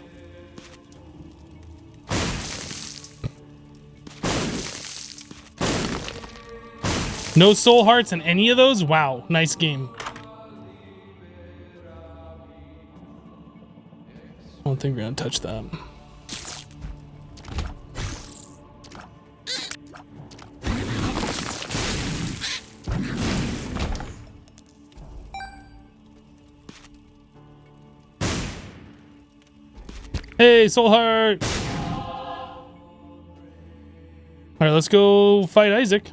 No soul hearts in any of those? Wow, nice game. I don't think we're gonna touch that. Hey, soul heart! Alright, let's go fight Isaac.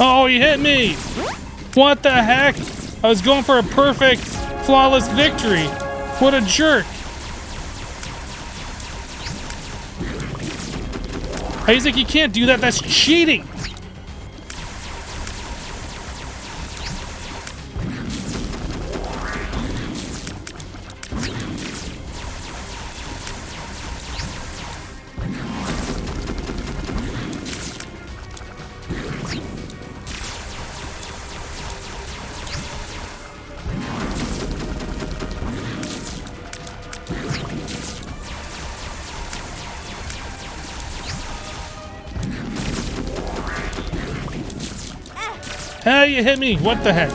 Oh, he hit me! What the heck? I was going for a perfect, flawless victory. What a jerk. Isaac, you can't do that. That's cheating. Hey, you hit me! What the heck?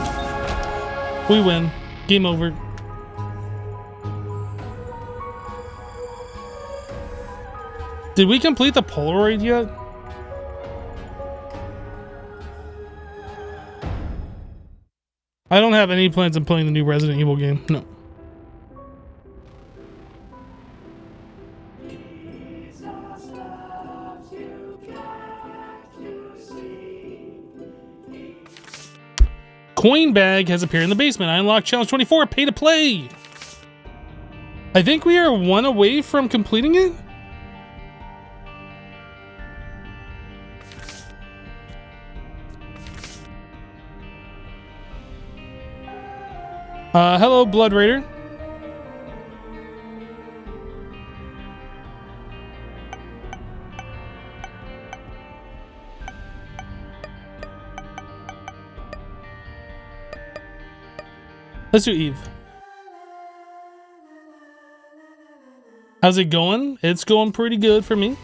We win. Game over. Did we complete the Polaroid yet? I don't have any plans on playing the new Resident Evil game. No. Coin bag has appeared in the basement. I unlocked challenge 24, pay to play. I think we are one away from completing it. Hello, Blood Raider. Let's do Eve. How's it going? It's going pretty good for me.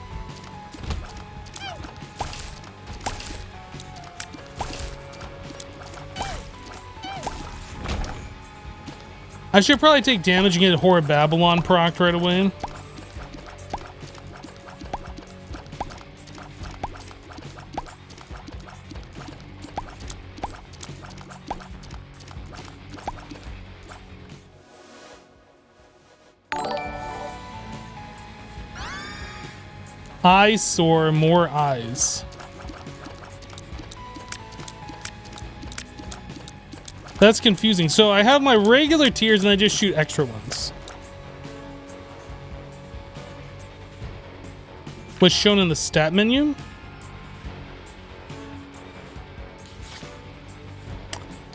I should probably take damage and get Horror Babylon procced right away. Eyesore, more eyes. That's confusing. So I have my regular tiers and I just shoot extra ones. What's shown in the stat menu?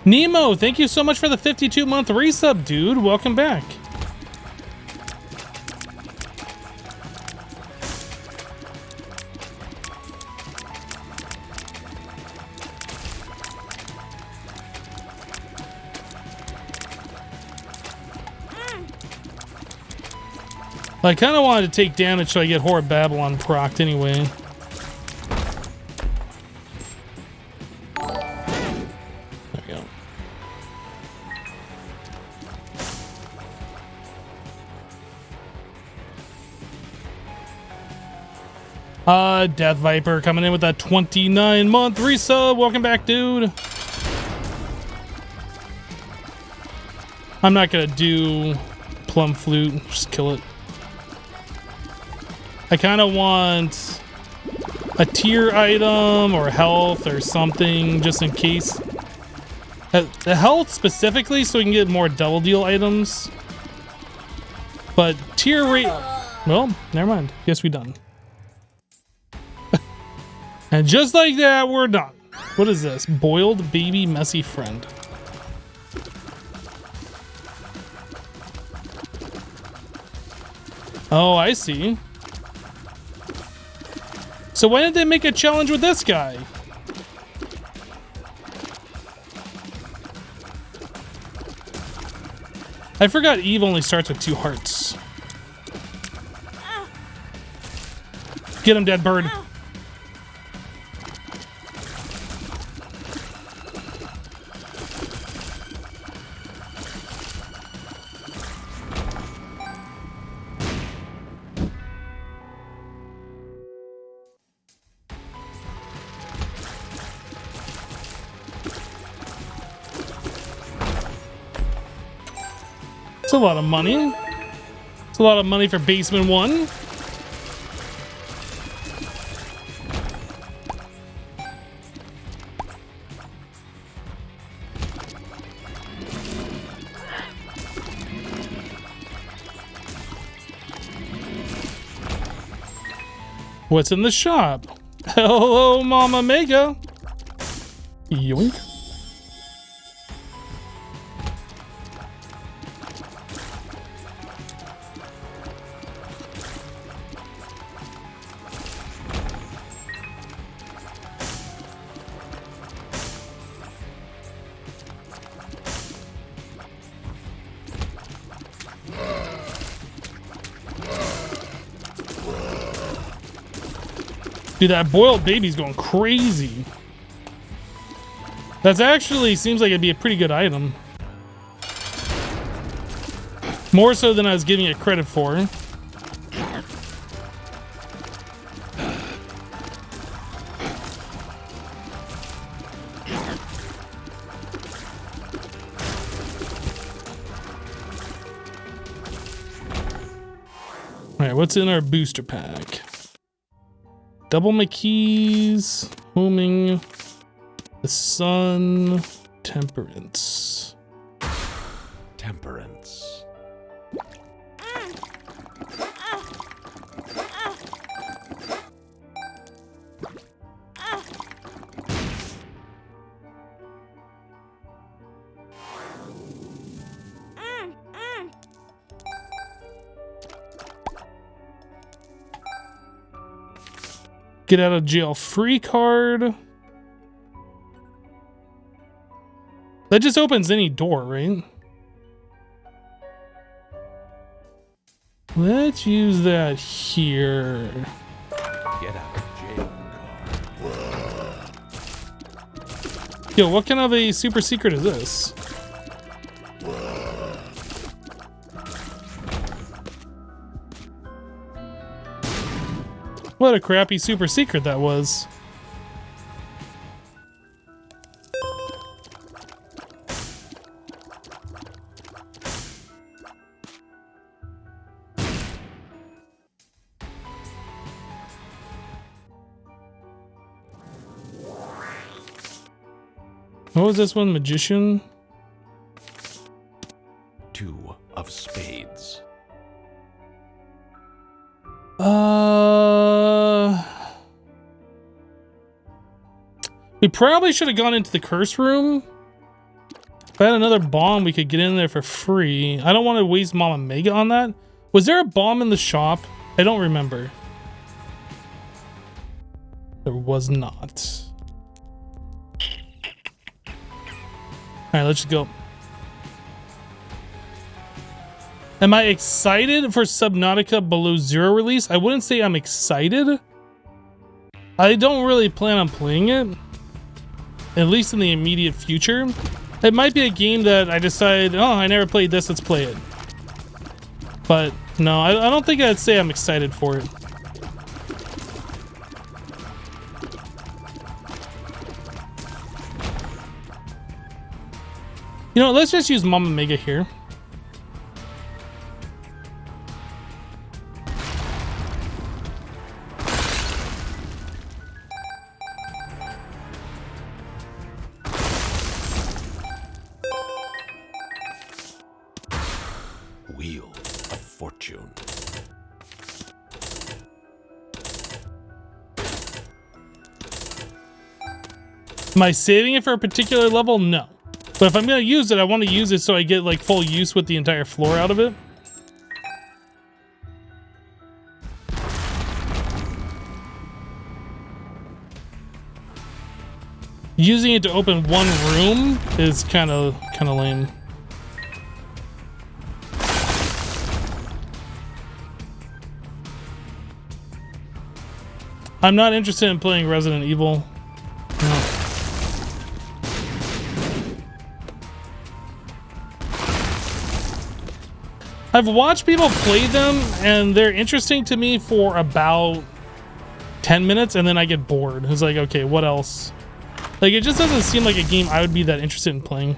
Nemo, thank you so much for the 52-month resub, dude. Welcome back. I kind of wanted to take damage so I get Horror Babylon procced anyway. There we go. Death Viper coming in with that 29-month resub. Welcome back, dude. I'm not gonna do Plum Flute. Just kill it. I kind of want a tier item or health or something just in case. The health specifically so we can get more double deal items. But tier rate... Well, never mind. Guess we done. And just like that, we're done. What is this? Boiled baby messy friend. Oh, I see. So why didn't they make a challenge with this guy? I forgot Eve only starts with 2 hearts. Get him, dead bird. It's a lot of money. It's a lot of money for Basement 1. What's in the shop? Hello, Mama Mega. Yoink. Dude, that boiled baby's going crazy. That's actually seems like it'd be a pretty good item. More so than I was giving it credit for. Alright, what's in our booster pack? Double McKees, homing, the sun, temperance. Temperance. Get out of jail free card. That just opens any door, right? Let's use that here. Get out of jail card. Yo, what kind of a super secret is this? What a crappy super secret that was. What was this one? Magician? 2 of spades. We probably should have gone into the curse room. If I had another bomb, we could get in there for free. I don't want to waste Mama Mega on that. Was there a bomb in the shop? I don't remember. There was not. Alright, let's just go. Am I excited for Subnautica Below Zero release? I wouldn't say I'm excited. I don't really plan on playing it. At least in the immediate future. It might be a game that I decide, oh, I never played this, let's play it. But no, I don't think I'd say I'm excited for it. You know, let's just use Mama Mega here. Wheel of Fortune. Am I saving it for a particular level? No. But if I'm going to use it, I want to use it so I get like full use with the entire floor out of it. Using it to open one room is kind of lame. I'm not interested in playing Resident Evil. No. I've watched people play them and they're interesting to me for about 10 minutes and then I get bored. It's like, okay, what else? Like, it just doesn't seem like a game I would be that interested in playing.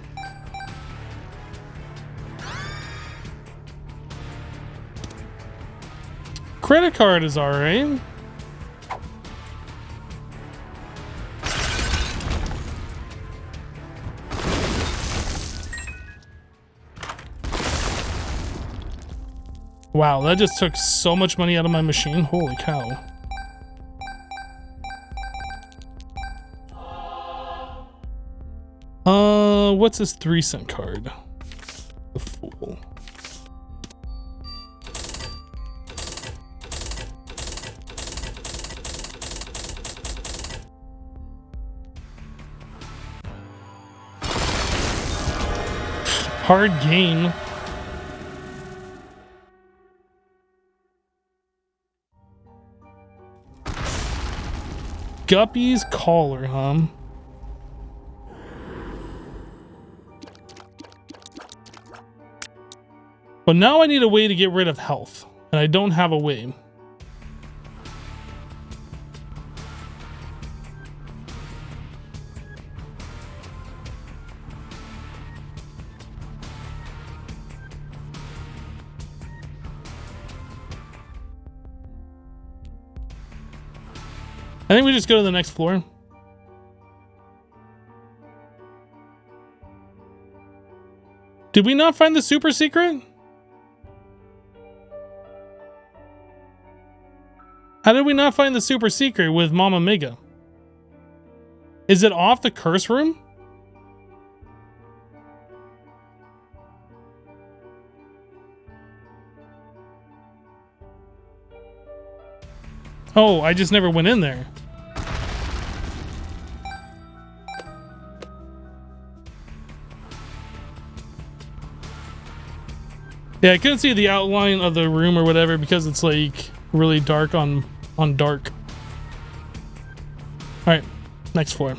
Credit card is alright. Wow, that just took so much money out of my machine. Holy cow. What's this 3-cent card? The Fool. Hard game. Guppy's collar, huh? But now I need a way to get rid of health, and I don't have a way. I think we just go to the next floor. Did we not find the super secret? How did we not find the super secret with Mama Mega? Is it off the curse room? Oh, I just never went in there. Yeah, I couldn't see the outline of the room or whatever because it's like really dark on dark. All right, next floor.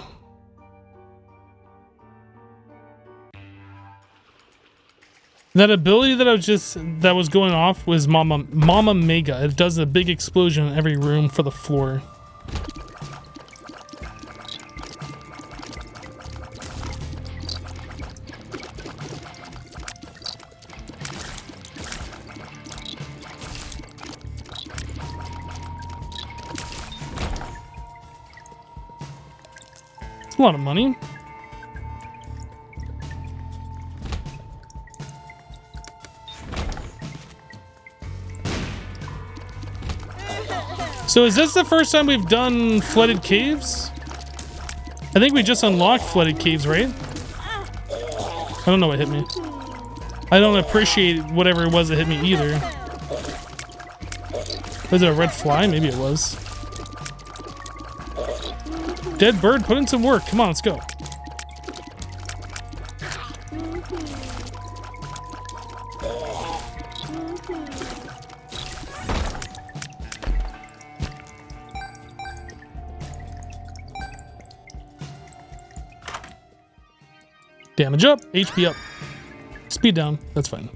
That ability that was going off was Mama Mega. It does a big explosion in every room for the floor. It's a lot of money. So is this the first time we've done flooded caves? I think we just unlocked flooded caves, right? I don't know what hit me. I don't appreciate whatever it was that hit me either. Was it a red fly? Maybe it was. Dead bird, put in some work. Come on, let's go. Damage up, HP up, speed down, that's fine.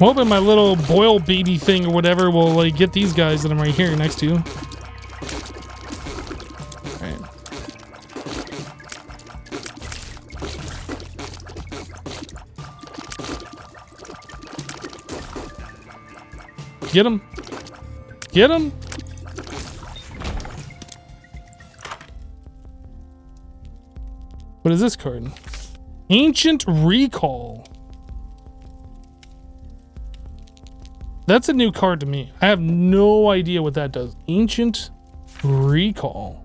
I'm hoping my little boil baby thing or whatever will like get these guys that I'm right here next to. Alright. Get him. Get him. What is this card? Ancient Recall. That's a new card to me. I have no idea what that does. Ancient Recall.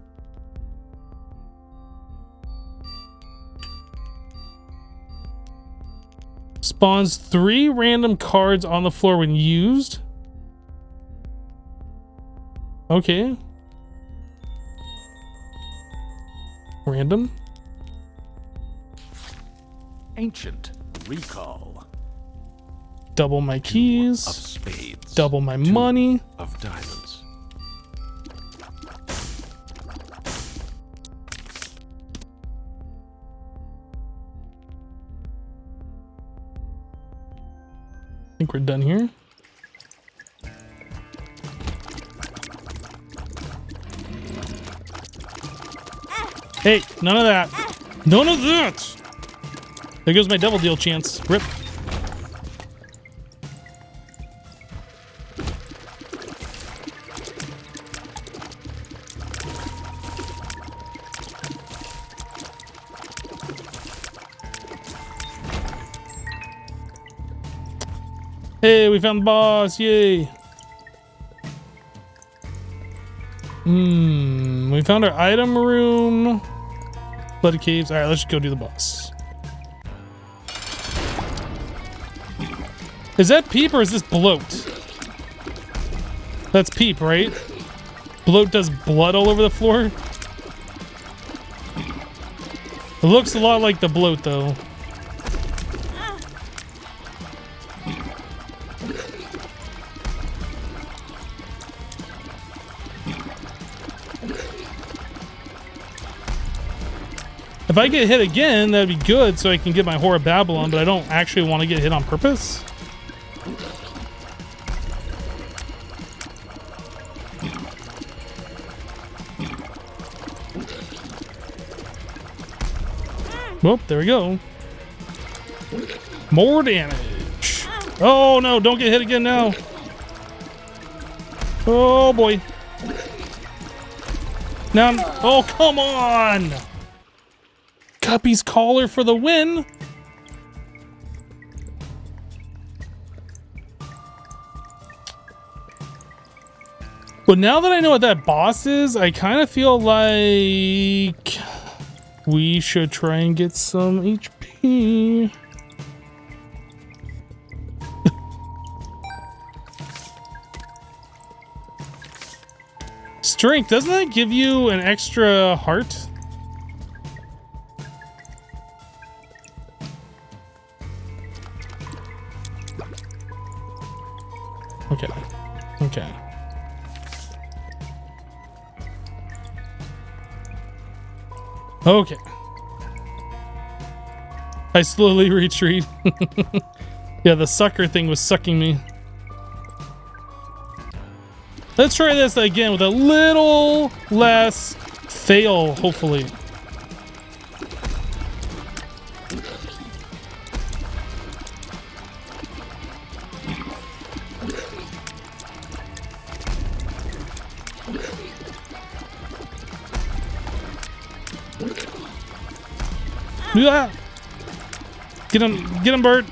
Spawns 3 random cards on the floor when used. Okay. Random. Ancient Recall. Double my keys. Of spades. Double my money. Of diamonds. I think we're done here. Hey, none of that. None of that. There goes my double deal chance. Rip. Hey, we found the boss, yay! We found our item room. Bloody caves. Alright, let's just go do the boss. Is that Peep or is this Bloat? That's Peep, right? Bloat does blood all over the floor. It looks a lot like the Bloat though. If I get hit again, that'd be good so I can get my Whore of Babylon, but I don't actually want to get hit on purpose. Well, there we go. More damage. Oh no, don't get hit again now. Oh boy. Now, oh come on. Guppy's collar for the win. But now that I know what that boss is, I kind of feel like we should try and get some HP. Strength, doesn't that give you an extra heart? Okay. Okay. Okay. I slowly retreat. Yeah, the sucker thing was sucking me. Let's try this again with a little less fail, hopefully. Yeah. Get him, Bert.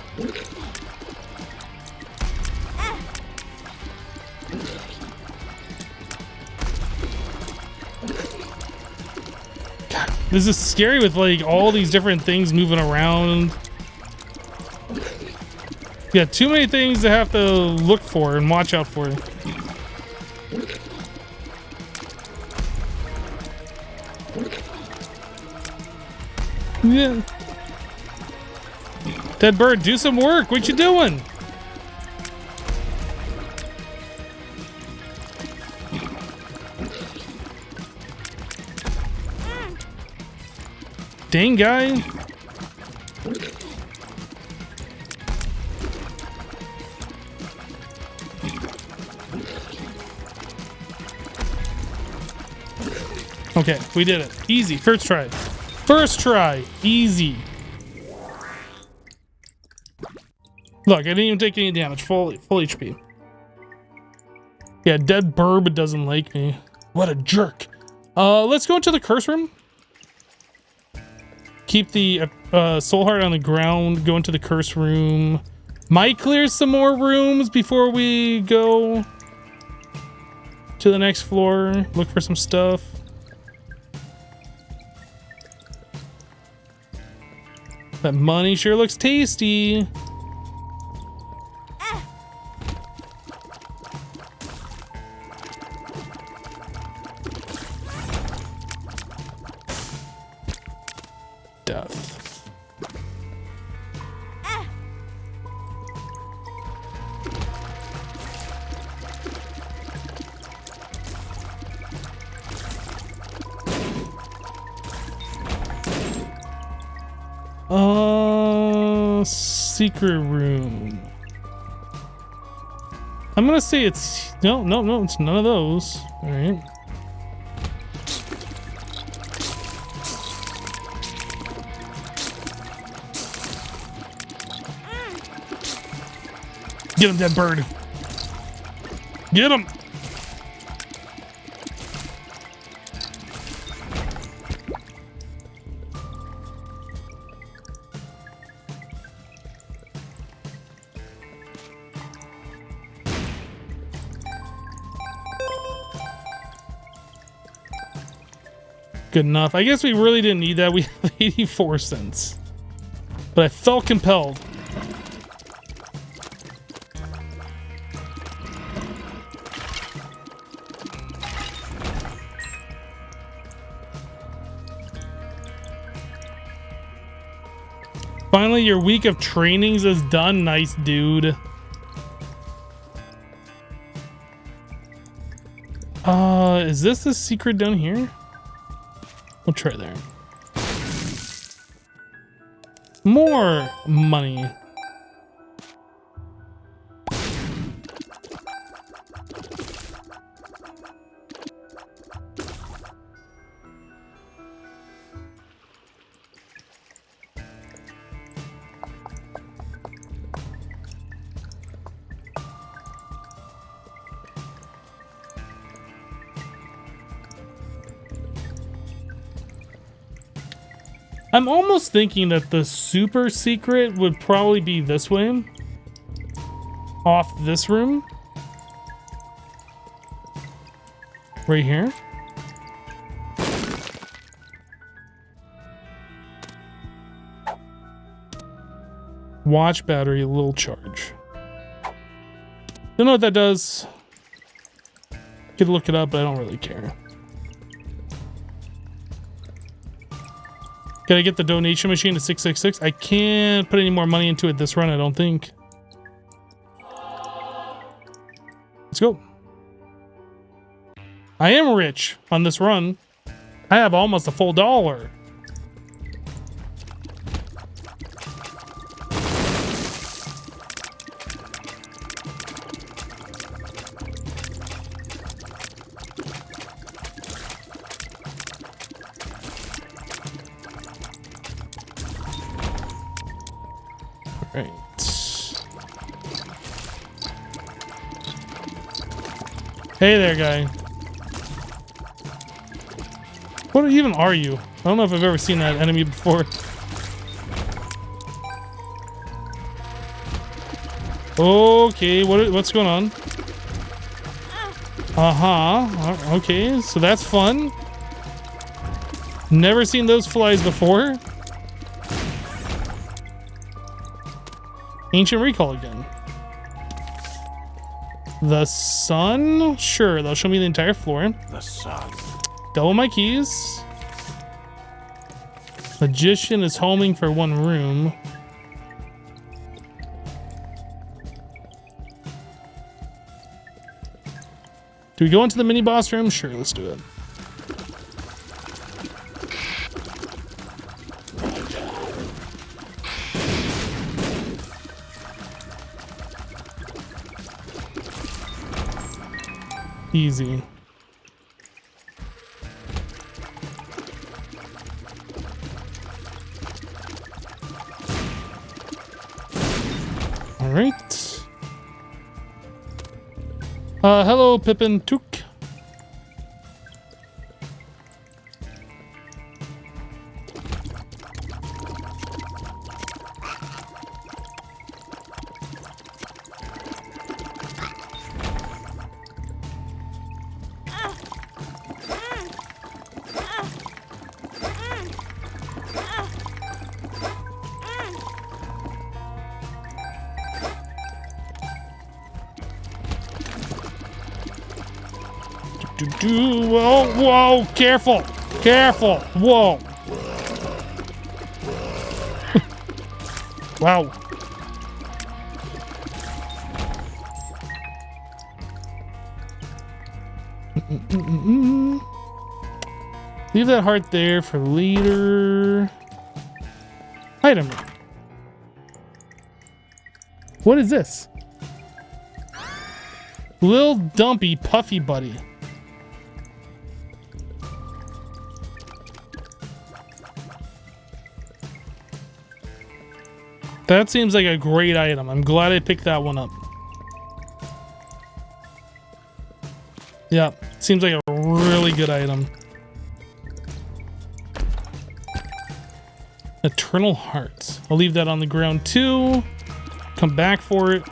God, this is scary with like all these different things moving around. Yeah, too many things to have to look for and watch out for. Yeah. Dead bird, do some work. What you doing? Dang guy. Okay, we did it. Easy. First try. First try. Easy. Look, I didn't even take any damage. Full HP. Yeah, dead burb doesn't like me. What a jerk. Let's go into the curse room. Keep the soul heart on the ground. Go into the curse room. Might clear some more rooms before we go to the next floor. Look for some stuff. That money sure looks tasty. Death. Secret room. I'm gonna say it's no, it's none of those. All right. Get him, dead bird. Get him. Good enough. I guess we really didn't need that. We have 84 cents. But I felt compelled. Finally, your week of trainings is done. Nice, dude. Is this the secret down here? We'll try there. More money. I'm almost thinking that the super secret would probably be this way. Off this room. Right here. Watch battery, little charge. Don't know what that does. Could look it up, but I don't really care. Can I get the donation machine to 666? I can't put any more money into it this run, I don't think. Let's go. I am rich on this run. I have almost a full $1. Right. Hey there, guy. What even are you? I don't know if I've ever seen that enemy before. Okay, what's going on? Uh-huh. Okay, so that's fun. Never seen those flies before. Ancient recall again. The sun? Sure, they'll show me the entire floor. The sun. Double my keys. Magician is homing for one room. Do we go into the Miniboss Room? Sure, let's do it. Easy. All right. Hello, Pippin Took. Whoa, whoa, careful, careful, whoa. Wow. Leave that heart there for later. Item. What is this? Lil Dumpy Puffy Buddy. That seems like a great item. I'm glad I picked that one up. Yeah, seems like a really good item. Eternal Heart. I'll leave that on the ground too. Come back for it.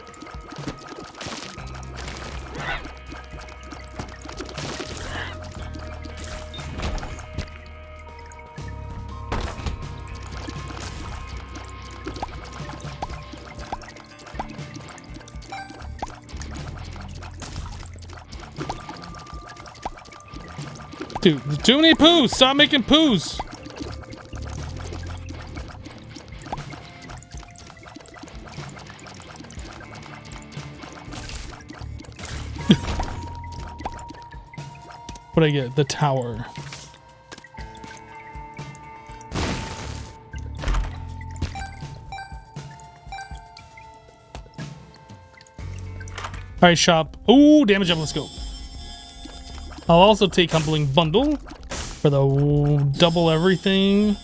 Dude, too many poos! Stop making poos! What'd I get? The tower. Alright, shop. Ooh, damage up, let's go. I'll also take Humbling Bundle for the double everything.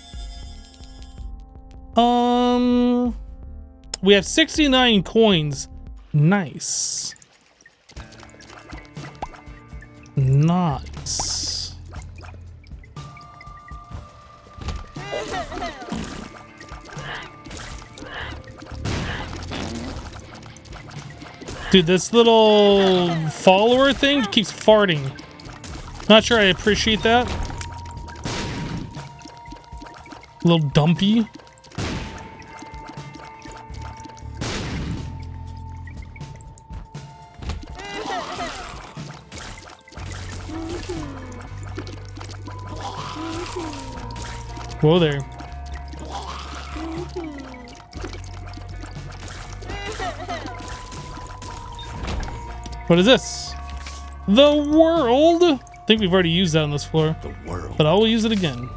We have 69 coins. Nice. Nice. Dude, this little follower thing keeps farting. Not sure I appreciate that. Little dumpy. Whoa there. What is this? The world? I think we've already used that on this floor. The world. But I will use it again.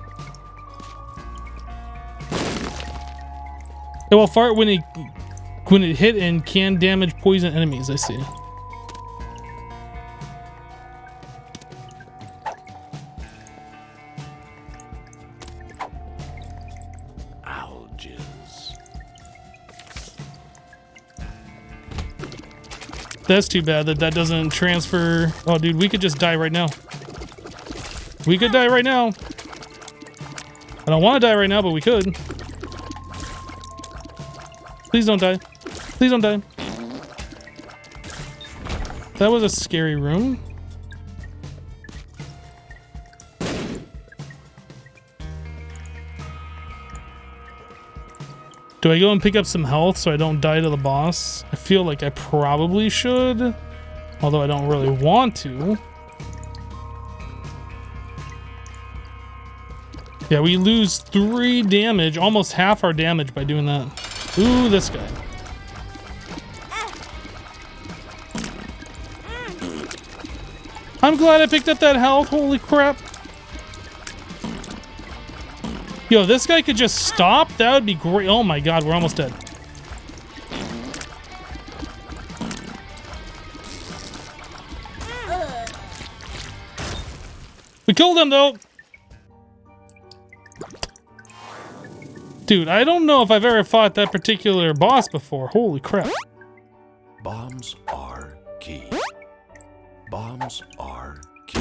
It will fart when it hit and can damage poison enemies, I see. That's too bad that that doesn't transfer. Oh, dude, we could just die right now. We could die right now. I don't want to die right now, but we could. Please don't die. Please don't die. That was a scary room. Do I go and pick up some health so I don't die to the boss? I feel like I probably should, although I don't really want to. Yeah, we lose 3 damage, almost half our damage by doing that. Ooh, this guy. I'm glad I picked up that health, holy crap. Yo, this guy could just stop? That would be great. Oh my god, we're almost dead. We killed him though! Dude, I don't know if I've ever fought that particular boss before. Holy crap. Bombs are key. Bombs are key.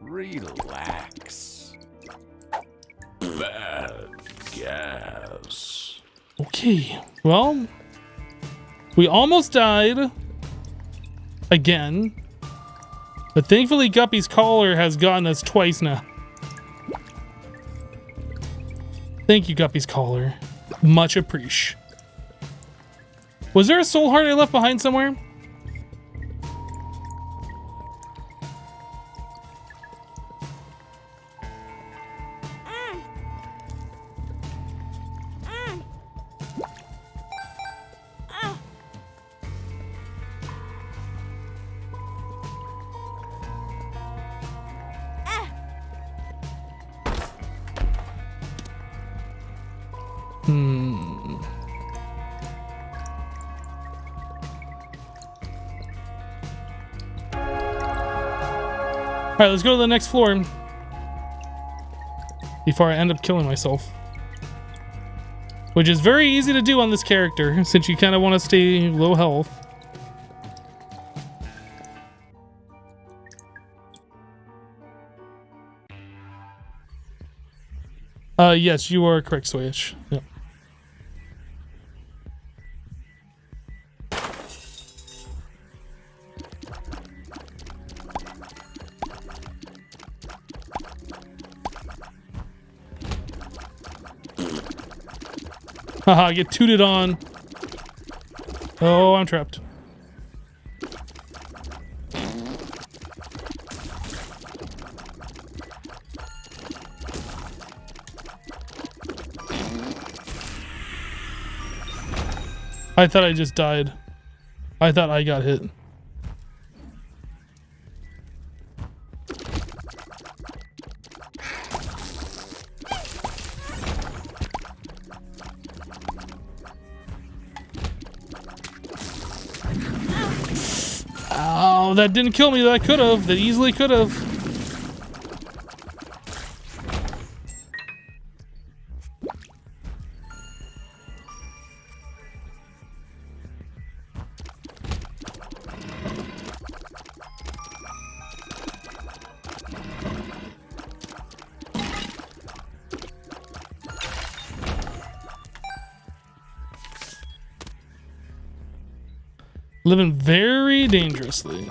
Relax. Bad gas. Okay, well, we almost died again, but thankfully Guppy's collar has gotten us twice now. Thank you, Guppy's collar. Much appreciated. Was there a soul heart I left behind somewhere? Alright, let's go to the next floor before I end up killing myself. Which is very easy to do on this character, since you kind of want to stay low health. Yes, you are correct, Switch. Yep. Haha, get tooted on. Oh, I'm trapped. I thought I just died. I thought I got hit. Oh, that didn't kill me. That could have. That easily could have. Living very dangerously.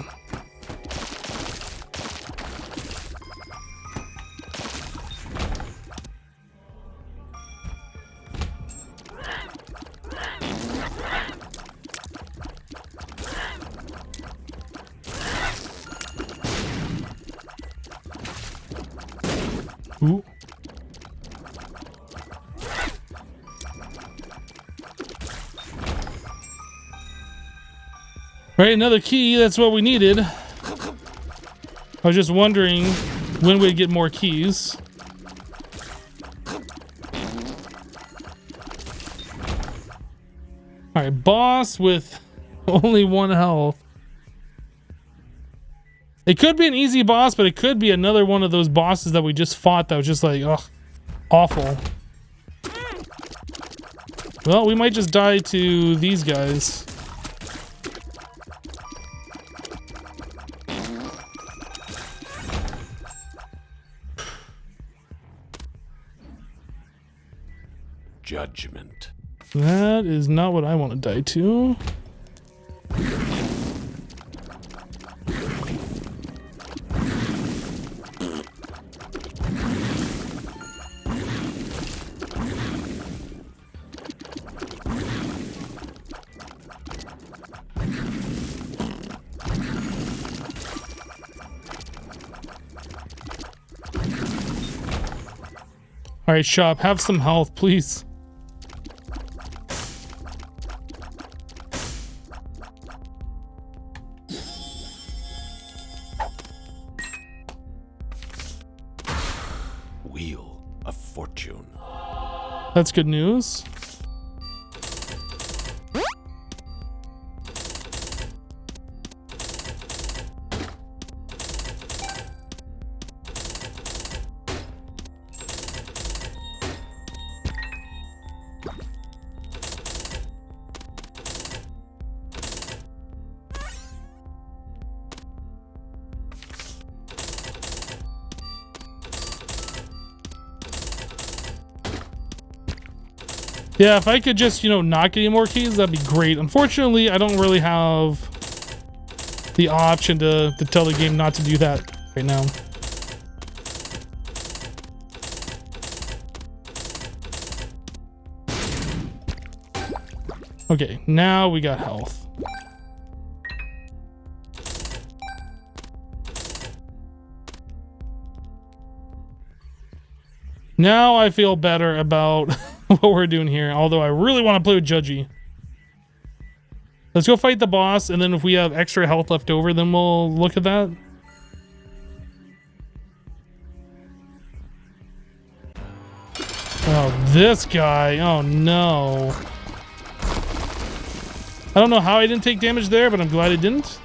Ooh. Right, another key. That's what we needed. I was just wondering when we'd get more keys. Alright, boss with only 1 health. It could be an easy boss, but it could be another one of those bosses that we just fought that was just like, ugh, awful. Well, we might just die to these guys. Judgment. That is not what I want to die to. All right, shop, have some health, please. Wheel of Fortune. That's good news. Yeah, if I could just, you know, not get any more keys, that'd be great. Unfortunately, I don't really have the option to tell the game not to do that right now. Okay, now we got health. Now I feel better about what we're doing here, although I really want to play with Judgy. Let's go fight the boss, and then if we have extra health left over, then we'll look at that. Oh, this guy. Oh, no. I don't know how I didn't take damage there, but I'm glad I didn't.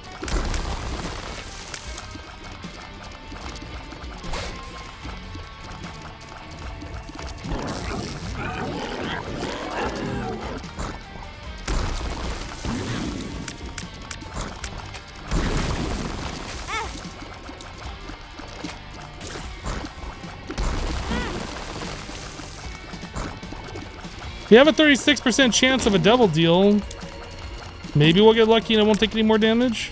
We have a 36% chance of a double deal. Maybe we'll get lucky and I won't take any more damage.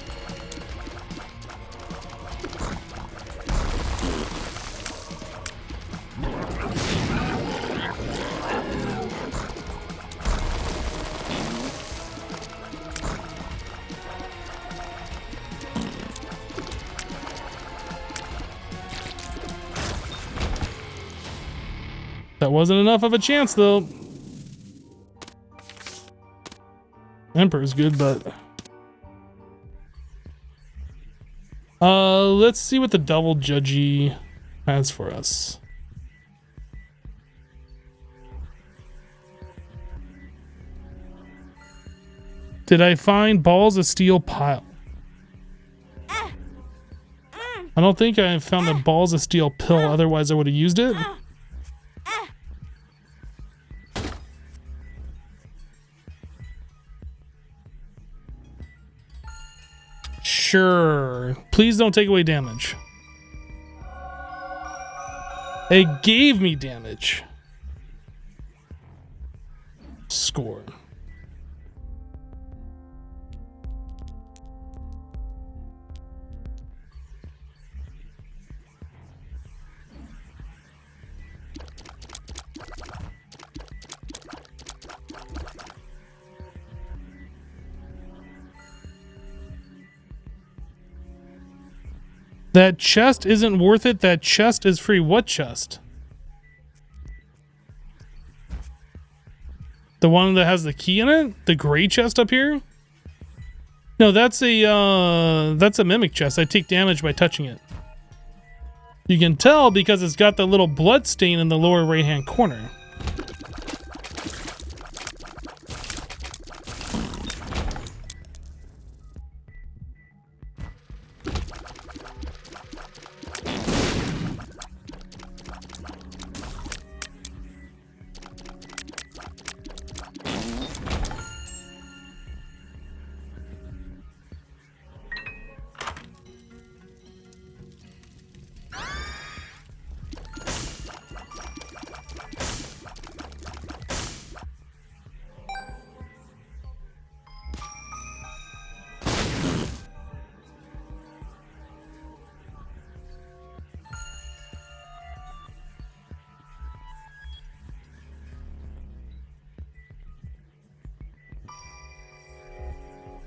That wasn't enough of a chance though. Emperor's good, but let's see what the double judgy has for us. Did I find balls of steel pile? I don't think I found a balls of steel pill, otherwise I would have used it. Sure. Please don't take away damage. It gave me damage. Score. That chest isn't worth it. That chest is free. What chest? The one that has the key in it? The gray chest up here? No, that's a mimic chest. I take damage by touching it. You can tell because it's got the little blood stain in the lower right hand corner.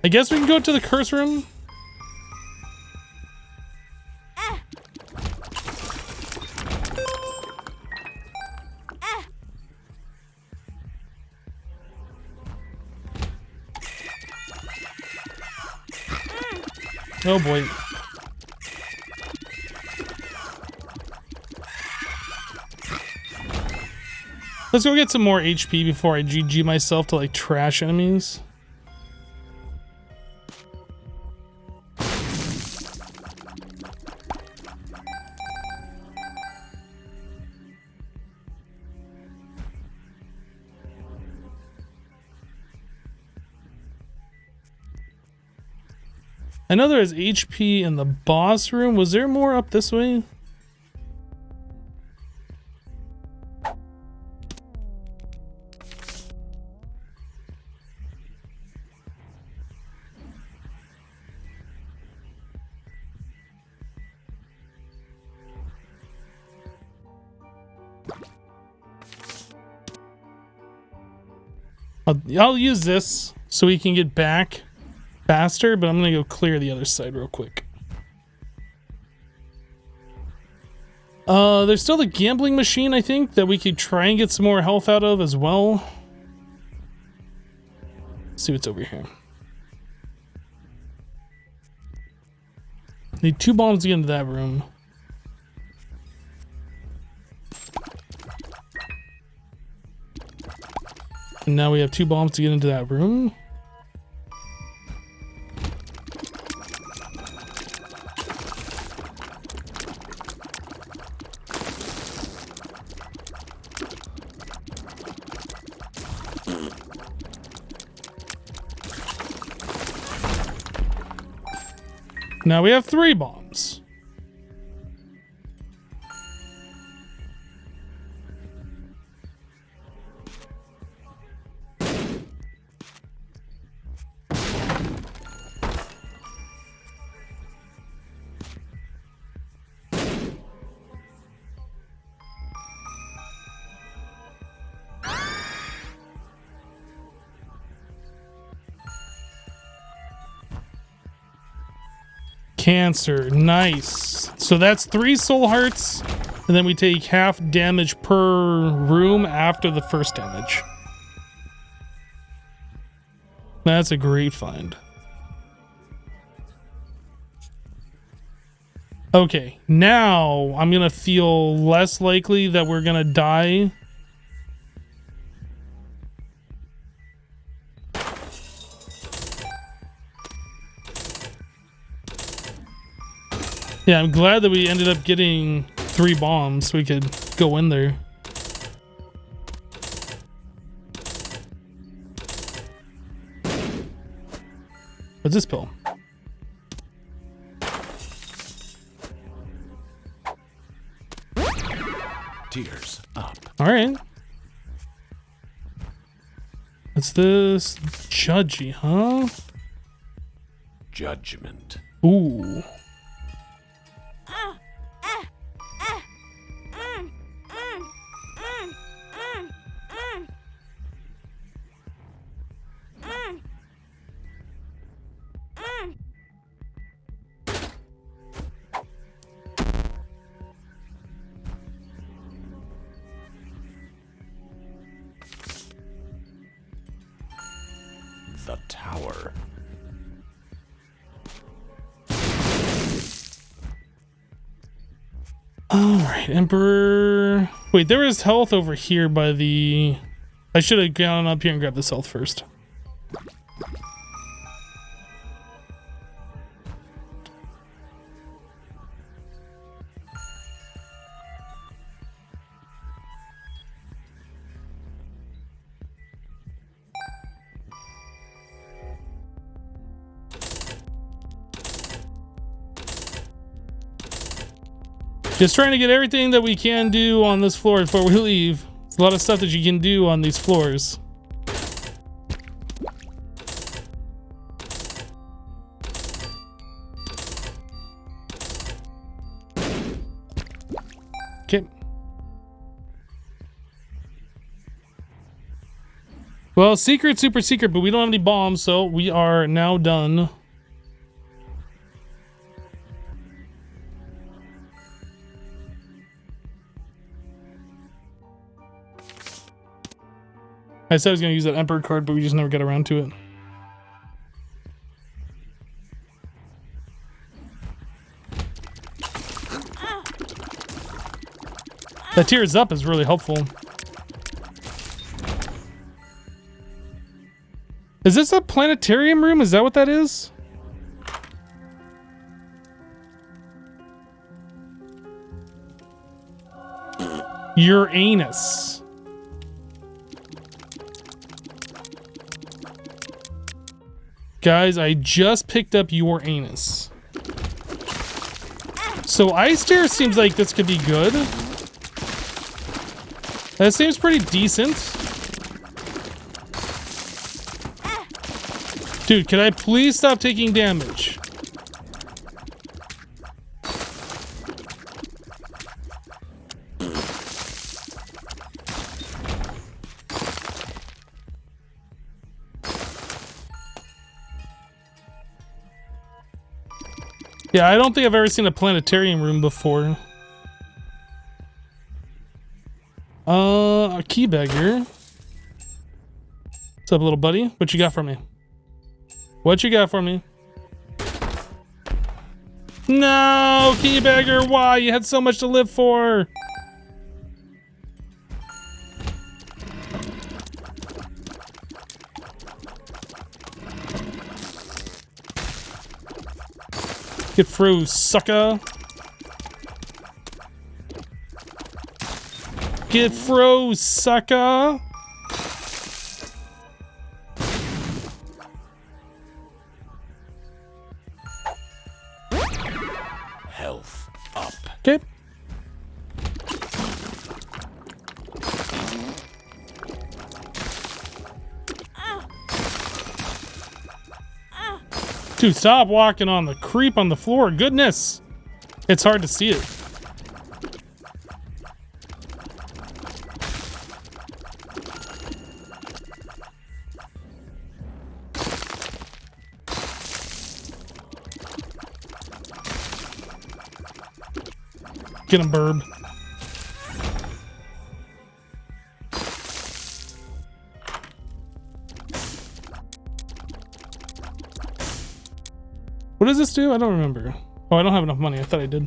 I guess we can go to the curse room. Oh boy. Let's go get some more HP before I GG myself to like trash enemies. I know there is HP in the boss room. Was there more up this way? I'll use this so we can get back faster, but I'm gonna go clear the other side real quick. There's still the gambling machine, I think, that we could try and get some more health out of as well. Let's see what's over here. Need 2 bombs to get into that room. And now we have 2 bombs to get into that room. Now we have 3 bombs. Cancer, nice. So that's 3 soul hearts, and then we take half damage per room after the first damage. That's a great find. Okay, now I'm gonna feel less likely that we're gonna die. Yeah, I'm glad that we ended up getting 3 bombs so we could go in there. What's this pill? Tears up. All right. What's this? Judgy, huh? Judgment. Ooh. All right, Emperor. Wait, there is health over here by the... I should have gone up here and grabbed this health first. Just trying to get everything that we can do on this floor before we leave. There's a lot of stuff that you can do on these floors. Okay. Well, secret, super secret, but we don't have any bombs, so we are now done. I said I was going to use that Emperor card, but we just never got around to it. That tears up is really helpful. Is this a planetarium room? Is that what that is? Uranus. Guys, I just picked up Uranus. So Ice Tear seems like this could be good. That seems pretty decent. Dude, can I please stop taking damage? Yeah, I don't think I've ever seen a planetarium room before. A key beggar. What's up, little buddy? What you got for me? What you got for me? No, key beggar, why? You had so much to live for. Get froze, sucker. Get froze, sucker. Health up. Okay. Dude, stop walking on the creep on the floor. Goodness. It's hard to see it. Get him, Burb. What does this do? I don't remember. Oh, I don't have enough money. I thought I did.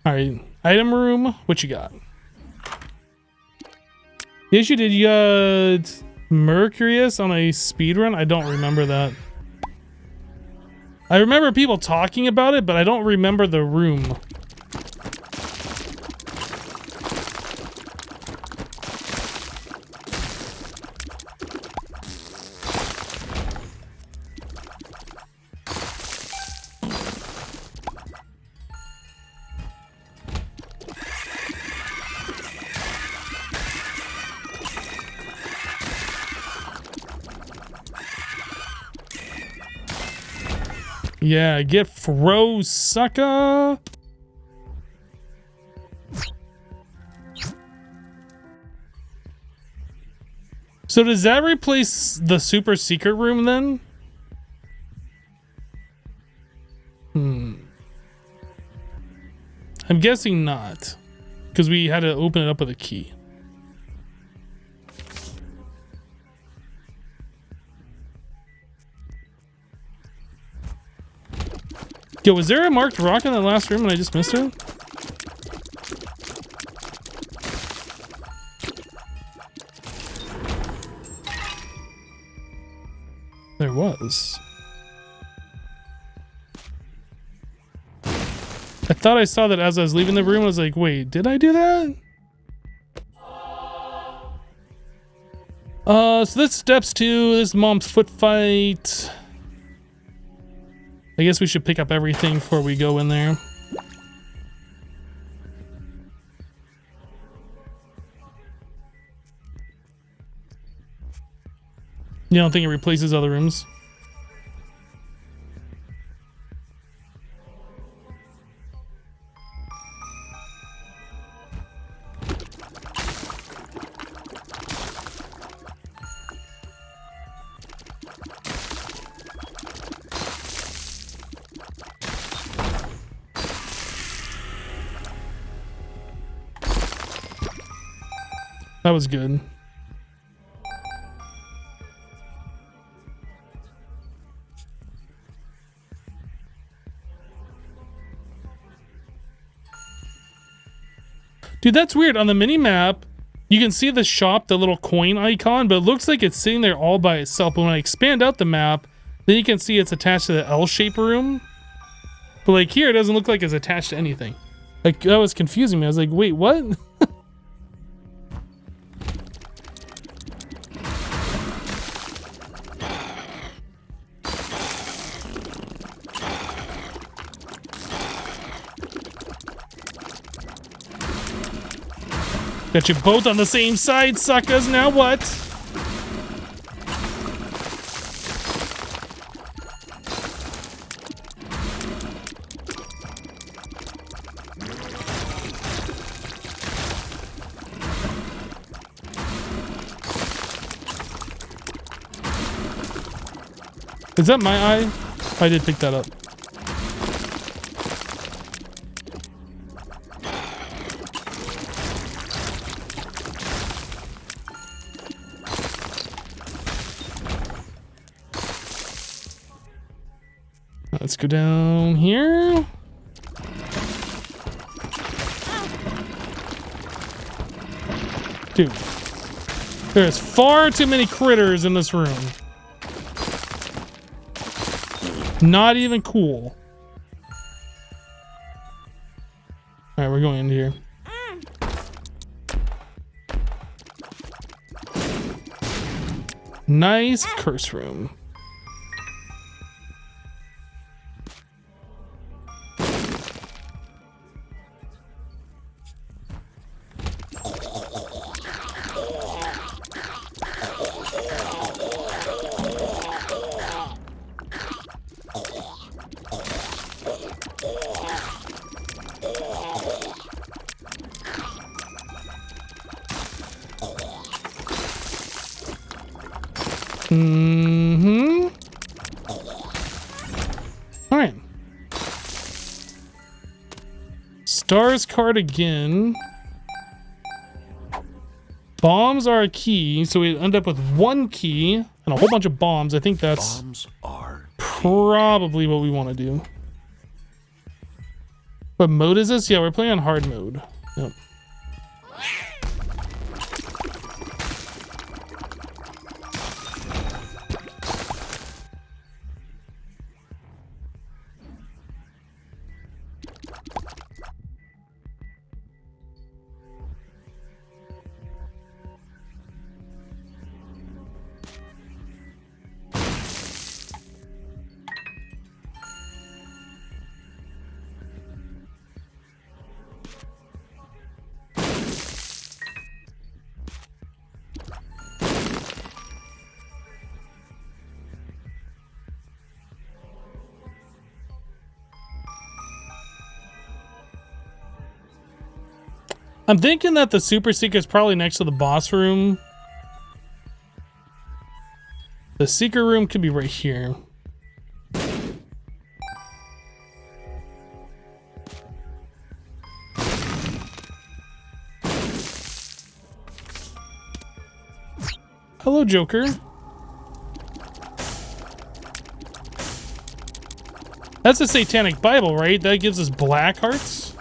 Alright. Item room. What you got? Yes, you did. You got Mercurius on a speedrun? I don't remember that. I remember people talking about it, but I don't remember the room. Yeah, get froze, sucker. So does that replace the super secret room then? I'm guessing not, because we had to open it up with a key. Yo, was there a marked rock in that last room and I just missed it? There was. I thought I saw that as I was leaving the room. I was like, wait, did I do that? So this steps to this mom's foot fight. I guess we should pick up everything before we go in there. You don't think it replaces other rooms? That was good. Dude, that's weird. On the mini map, you can see the shop, the little coin icon, but it looks like it's sitting there all by itself. But when I expand out the map, then you can see it's attached to the L-shaped room. But like here, it doesn't look like it's attached to anything. Like, that was confusing me. I was like, wait, what? Got you both on the same side, suckers. Now what? Is that my eye? I did pick that up. Let's go down here. Dude, there's far too many critters in this room. Not even cool. All right, we're going in here. Nice curse room. All right. Stars card again. Bombs are a key, so we end up with one key and a whole bunch of bombs. I think that's probably what we want to do. What mode is this? Yeah, we're playing on hard mode. Yep. I'm thinking that the Super Seeker is probably next to the boss room. The Seeker room could be right here. Hello, Joker. That's a Satanic Bible, right? That gives us black hearts.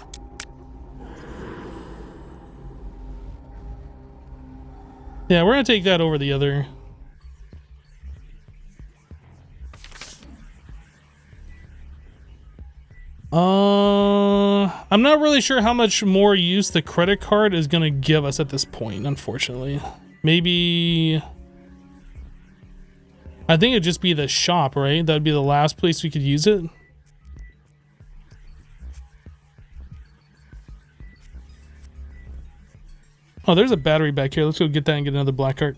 Yeah, we're gonna take that over the other. I'm not really sure how much more use the credit card is gonna give us at this point, unfortunately. Maybe... I think it'd just be the shop, right? That'd be the last place we could use it. Oh, there's a battery back here. Let's go get that and get another black heart.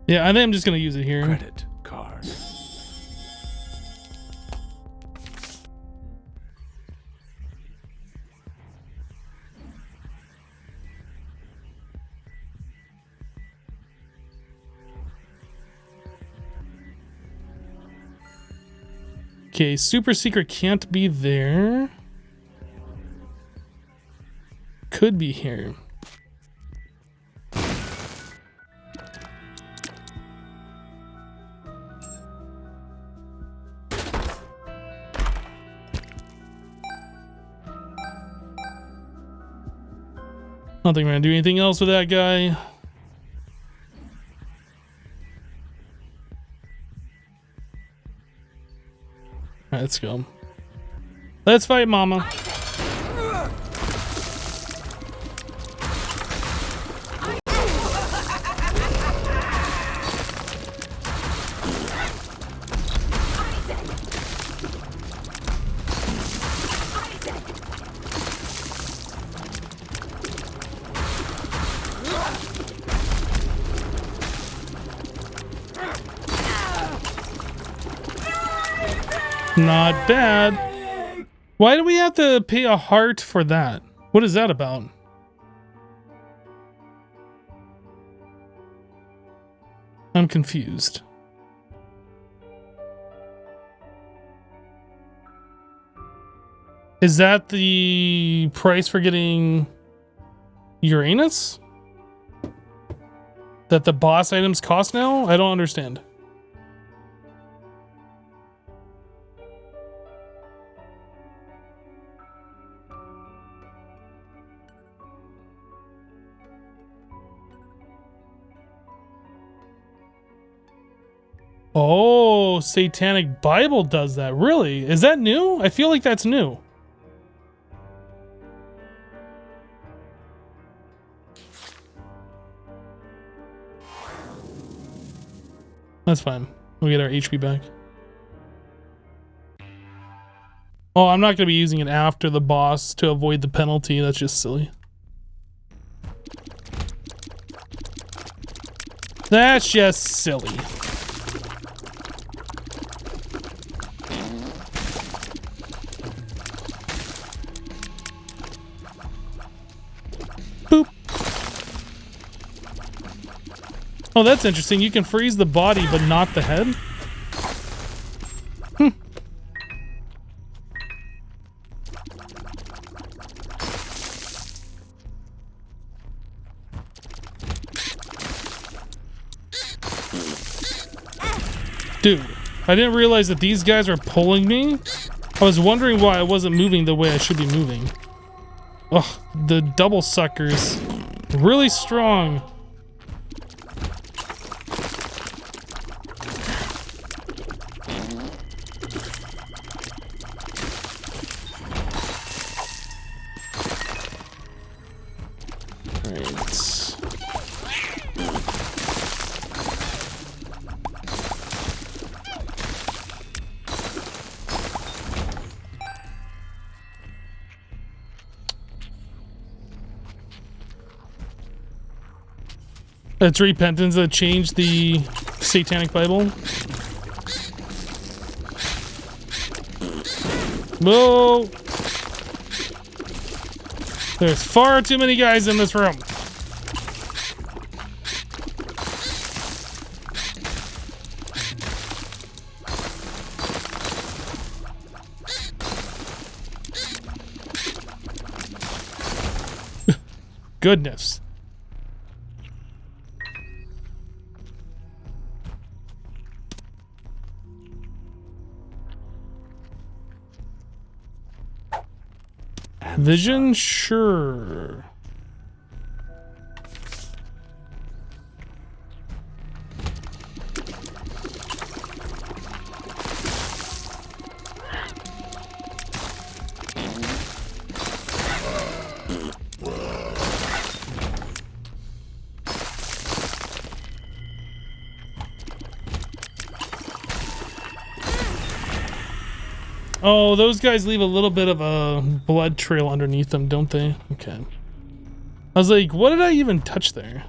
Yeah, I think I'm just gonna use it here. Credit card. Okay, super secret can't be there. Could be here. I don't think we're gonna do anything else with that guy. Alright, let's go. Let's fight Mama. Not bad. Why do we have to pay a heart for that? What is that about? I'm confused. Is that the price for getting Uranus? That the boss items cost now? I don't understand. Oh, Satanic Bible does that. Really? Is that new? I feel like that's new. That's fine. We'll get our HP back. Oh, I'm not going to be using it after the boss to avoid the penalty. That's just silly. That's just silly. Boop. Oh, that's interesting. You can freeze the body, but not the head. Hmm. Dude, I didn't realize that these guys were pulling me. I was wondering why I wasn't moving the way I should be moving. Ugh, the double suckers. Really strong. That's repentance that changed the Satanic Bible. Whoa! There's far too many guys in this room. Goodness. Vision? Sure. Oh, those guys leave a little bit of a blood trail underneath them, don't they? Okay. I was like, what did I even touch there?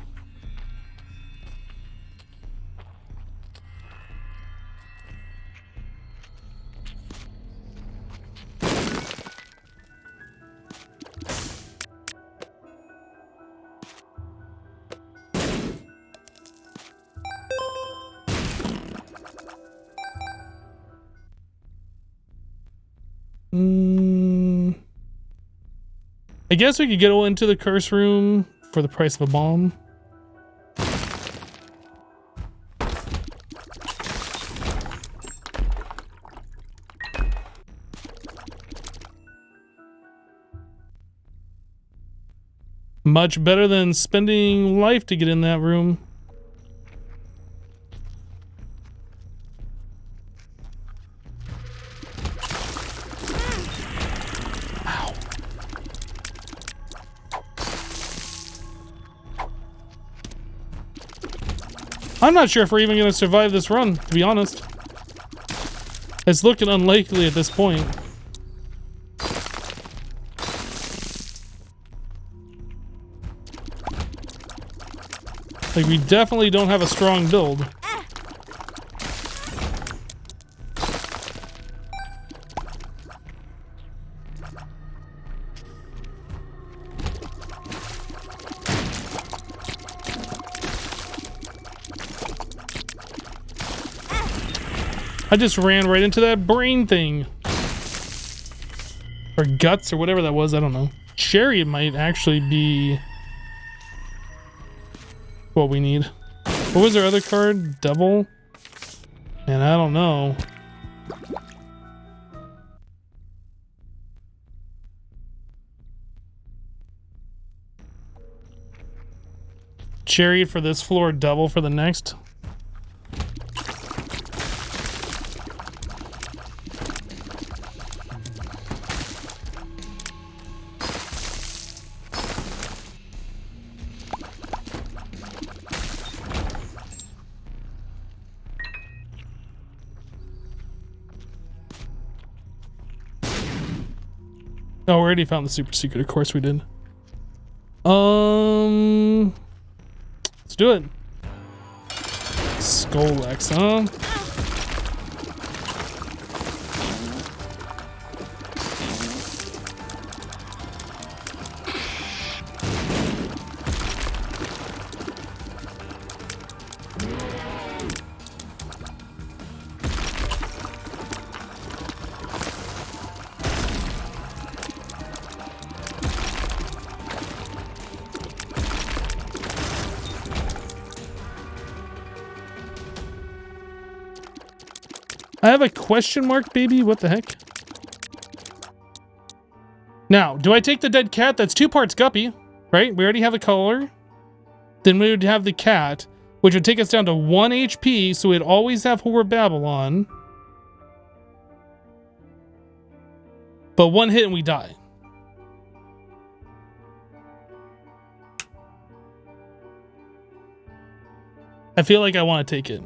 I guess we could go into the curse room for the price of a bomb. Much better than spending life to get in that room. I'm not sure if we're even going to survive this run, to be honest. It's looking unlikely at this point. Like, we definitely don't have a strong build. I just ran right into that brain thing. Or guts, or whatever that was, I don't know. Cherry might actually be what we need. What was our other card? Devil? Man, I don't know. Chariot for this floor, Devil for the next. Oh, we already found the super secret. Of course we did. Let's do it. Skull-X, huh? I have a question mark, baby? What the heck? Now, do I take the dead cat? That's 2 parts guppy, right? We already have a color. Then we would have the cat, which would take us down to 1 HP, so we'd always have Whore Babylon. But 1 hit and we die. I feel like I want to take it.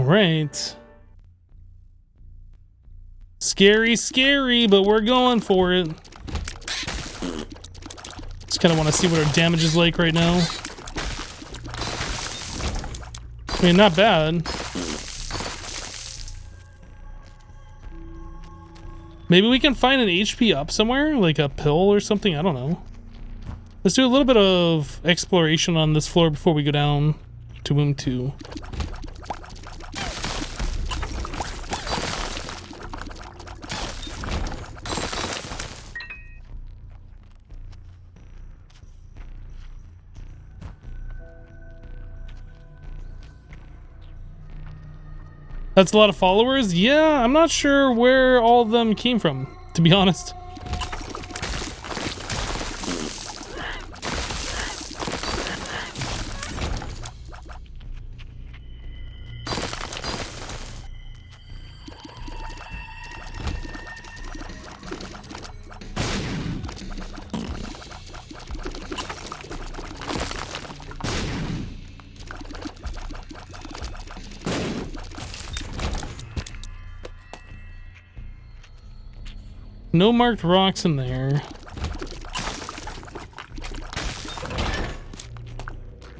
right. Scary, scary, but we're going for it. Just kind of want to see what our damage is like right now. I mean, not bad. Maybe we can find an HP up somewhere, like a pill or something. I don't know. Let's do a little bit of exploration on this floor before we go down to Womb 2. That's a lot of followers? Yeah, I'm not sure where all of them came from, to be honest. No marked rocks in there.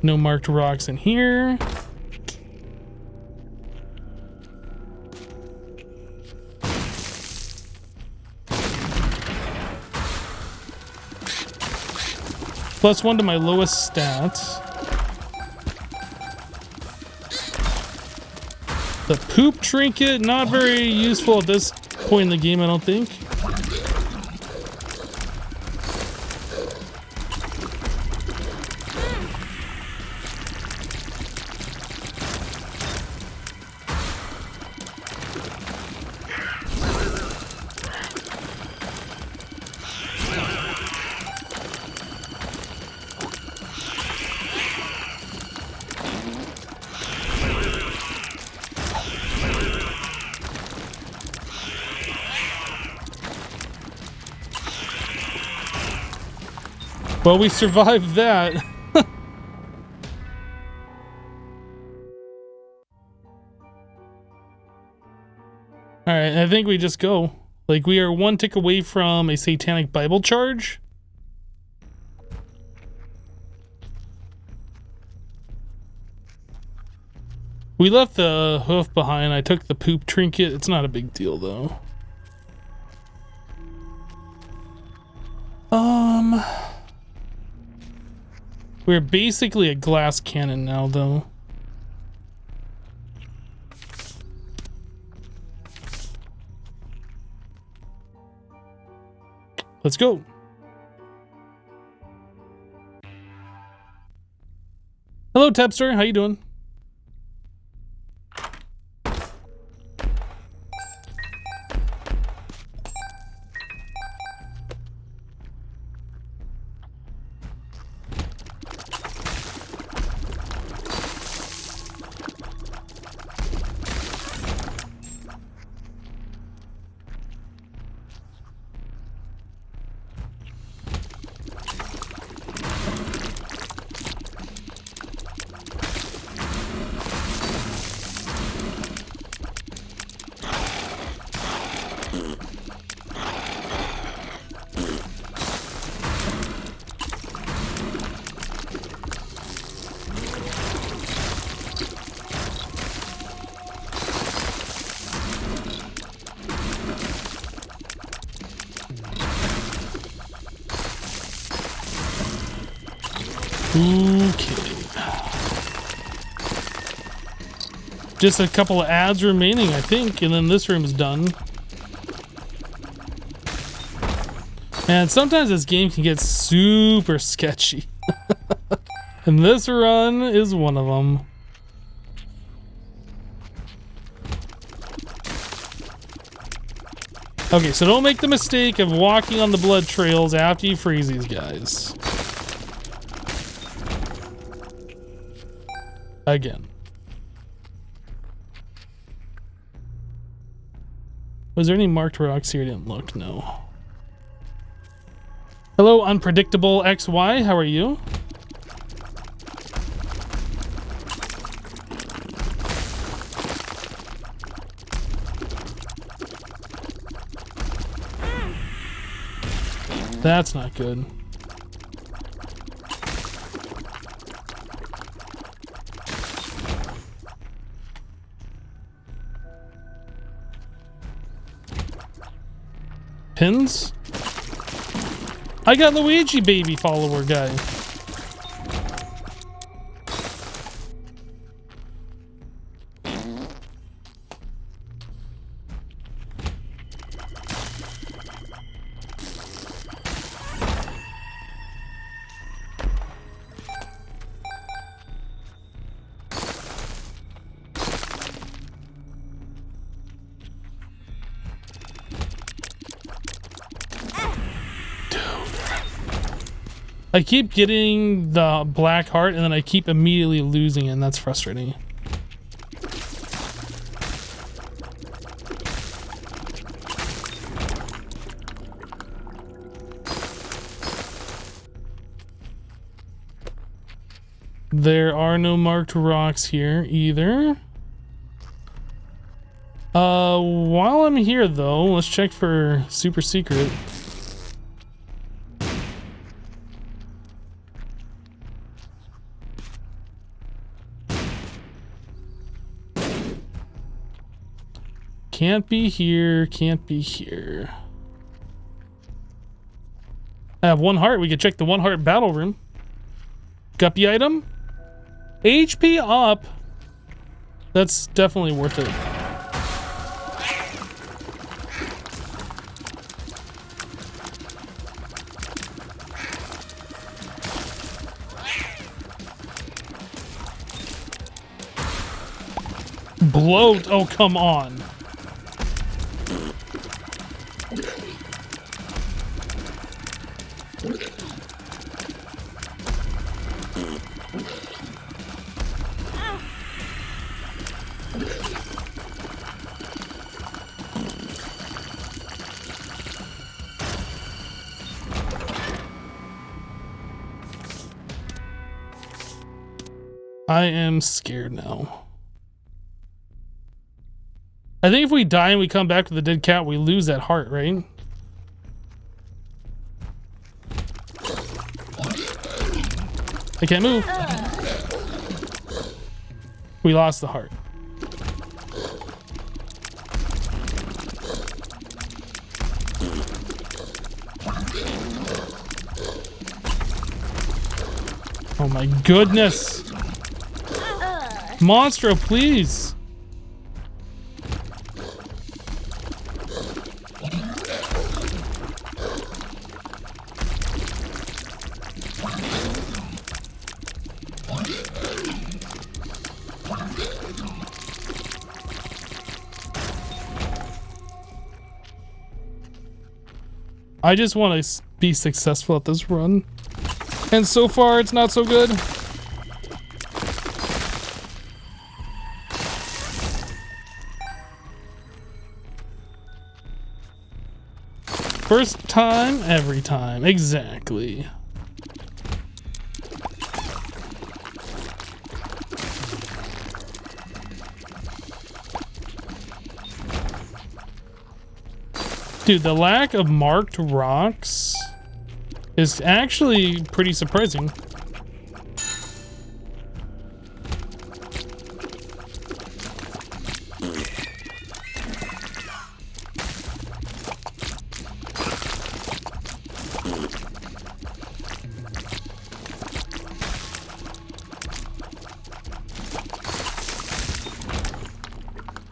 No marked rocks in here. +1 to my lowest stats. The poop trinket, not very useful at this point in the game, I don't think. Well, we survived that. Alright, I think we just go. Like, we are one tick away from a Satanic Bible charge. We left the hoof behind. I took the poop trinket. It's not a big deal, though. We're basically a glass cannon now, though. Let's go. Hello, Tepster. How you doing? Okay. Just a couple of ads remaining, I think, and then this room is done. And sometimes this game can get super sketchy. And this run is one of them. Okay, so don't make the mistake of walking on the blood trails after you freeze these guys. Again. Was there any marked rocks here? I didn't look, no. Hello, Unpredictable XY, how are you? That's not good. Pins? I got Luigi baby follower guy. I keep getting the black heart and then I keep immediately losing it, and that's frustrating. There are no marked rocks here either. While I'm here though, let's check for super secret. Can't be here, can't be here. I have 1 heart. We could check the 1 heart battle room. Guppy item? HP up. That's definitely worth it. Bloat. Oh, come on. I am scared now. I think if we die and we come back with the dead cat, we lose that heart, right? I can't move. We lost the heart. Oh my goodness. Monstro, please. I just want to be successful at this run. And so far, it's not so good. First time, every time. Exactly. Dude, the lack of marked rocks is actually pretty surprising.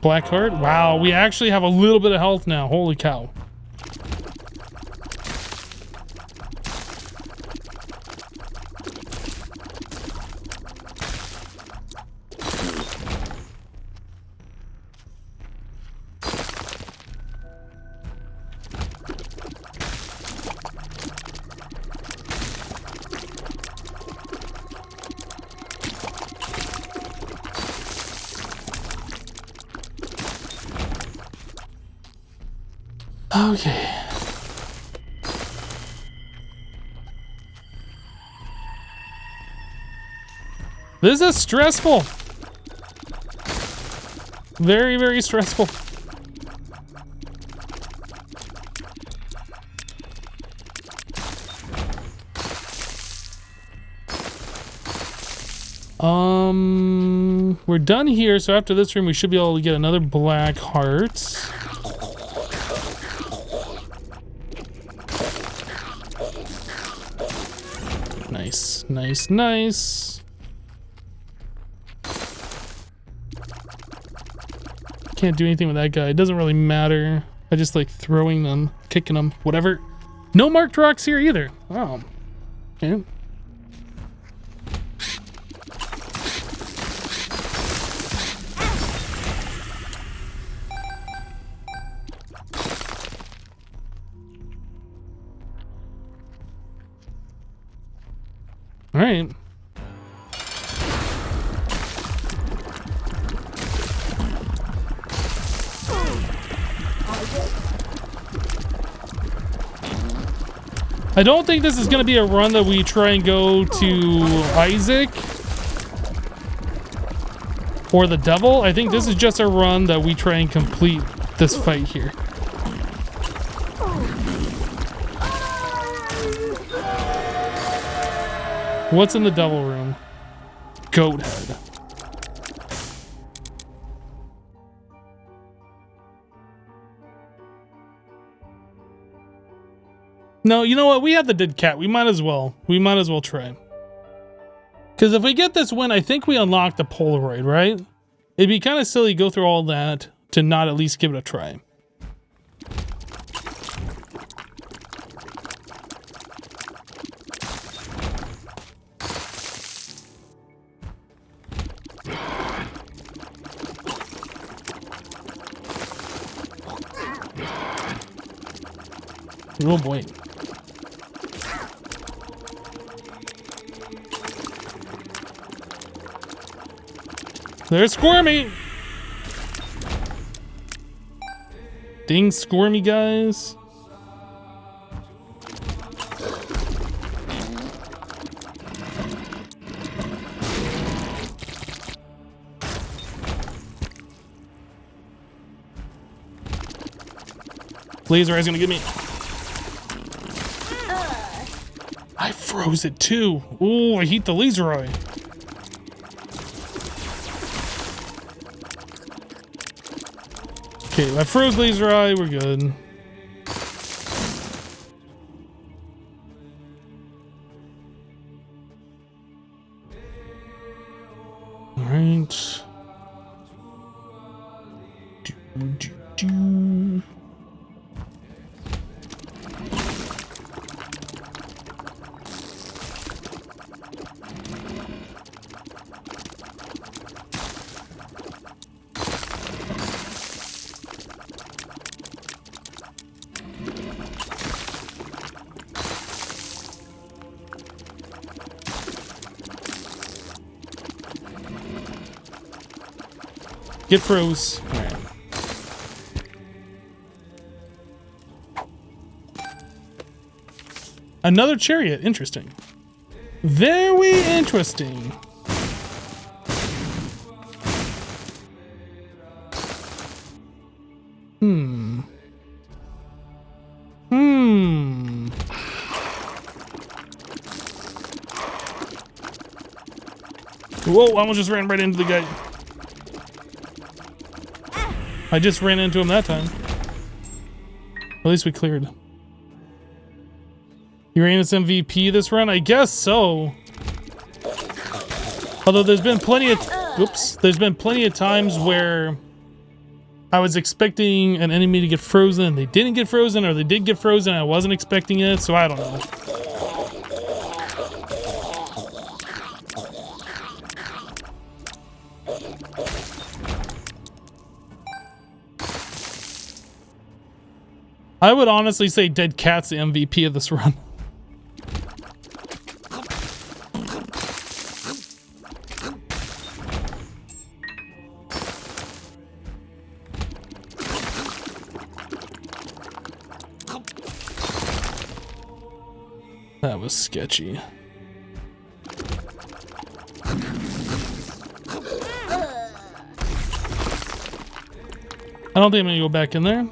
Black heart? Wow, we actually have a little bit of health now. Holy cow. Okay. This is stressful. Very, very stressful. We're done here, so after this room we should be able to get another black heart. Nice, nice, nice. Can't do anything with that guy. It doesn't really matter. I just like throwing them, kicking them, whatever. No marked rocks here either. Oh. Okay. All right. I don't think this is going to be a run that we try and go to Isaac or the devil. I think this is just a run that we try and complete this fight here. What's in the devil room? Goat head. No, you know what? We have the dead cat. We might as well. We might as well try. Because if we get this win, I think we unlock the Polaroid, right? It'd be kind of silly to go through all that to not at least give it a try. Oh boy. There's Squirmy! Ding Squirmy, guys. Laser Eye's gonna get me. I froze it too. Ooh, I heat the laser eye. Okay, I froze laser eye, we're good. Alright. Get froze. All right. Another chariot. Interesting. Very interesting. Whoa, I almost just ran right into the guy. I just ran into him that time. At least we cleared. Uranus MVP this run? I guess so. Although there's been plenty of there's been plenty of times where I was expecting an enemy to get frozen and they didn't get frozen, or they did get frozen and I wasn't expecting it, so I don't know. I would honestly say Dead Cat's the MVP of this run. That was sketchy. I don't think I'm gonna go back in there.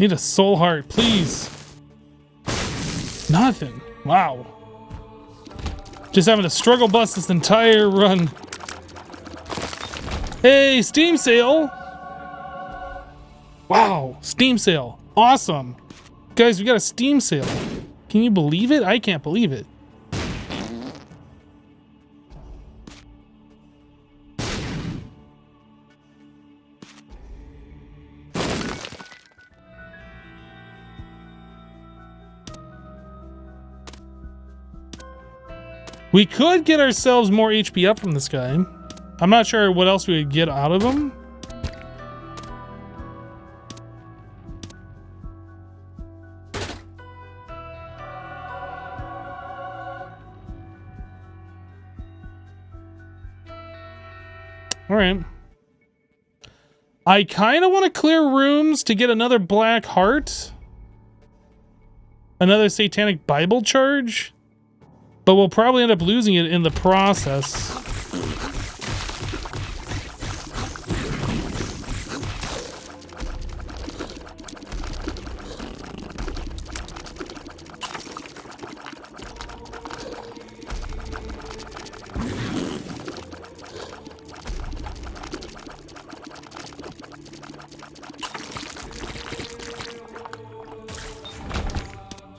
Need a soul heart, please. Nothing. Wow. Just having to struggle bus this entire run. Hey, Steam sale. Wow, Steam sale. Awesome. Guys, we got a Steam sale. Can you believe it? I can't believe it. We could get ourselves more HP up from this guy. I'm not sure what else we would get out of him. All right. I kind of want to clear rooms to get another black heart. Another Satanic Bible charge. But we'll probably end up losing it in the process.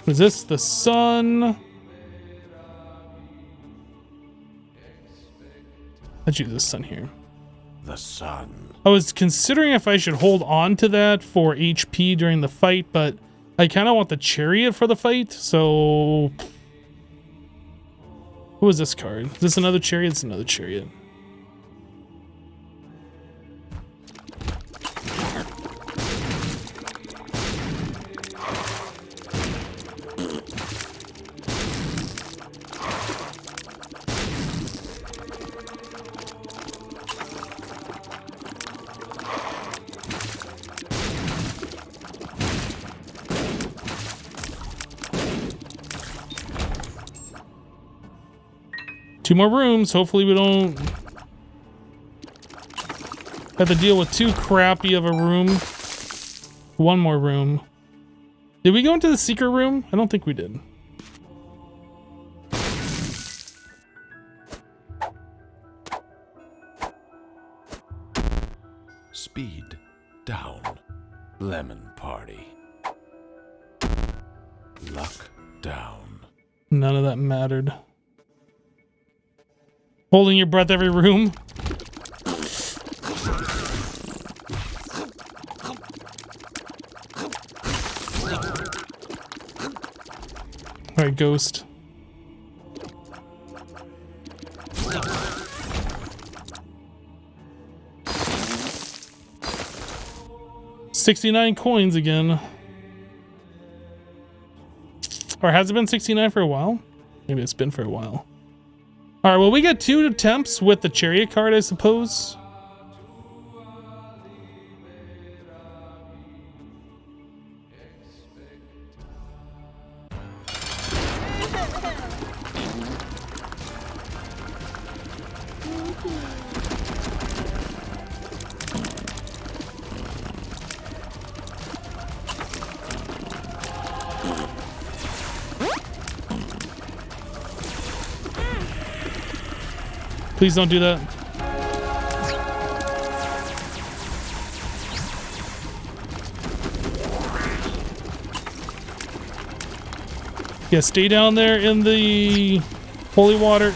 Is this the sun? Let's use the sun here. The sun. I was considering if I should hold on to that for HP during the fight, but I kind of want the chariot for the fight, so... Who is this card? Is this another chariot? It's another chariot. Two more rooms. Hopefully we don't have to deal with too crappy of a room. One more room. Did we go into the secret room? I don't think we did. Speed down. Lemon party. Luck down. None of that mattered. Holding your breath every room. All right, ghost. $69 coins again. Or has it been 69 for a while? Maybe it's been for a while. All right, well, we got 2 attempts with the chariot card, I suppose. Please don't do that. Yeah, stay down there in the holy water.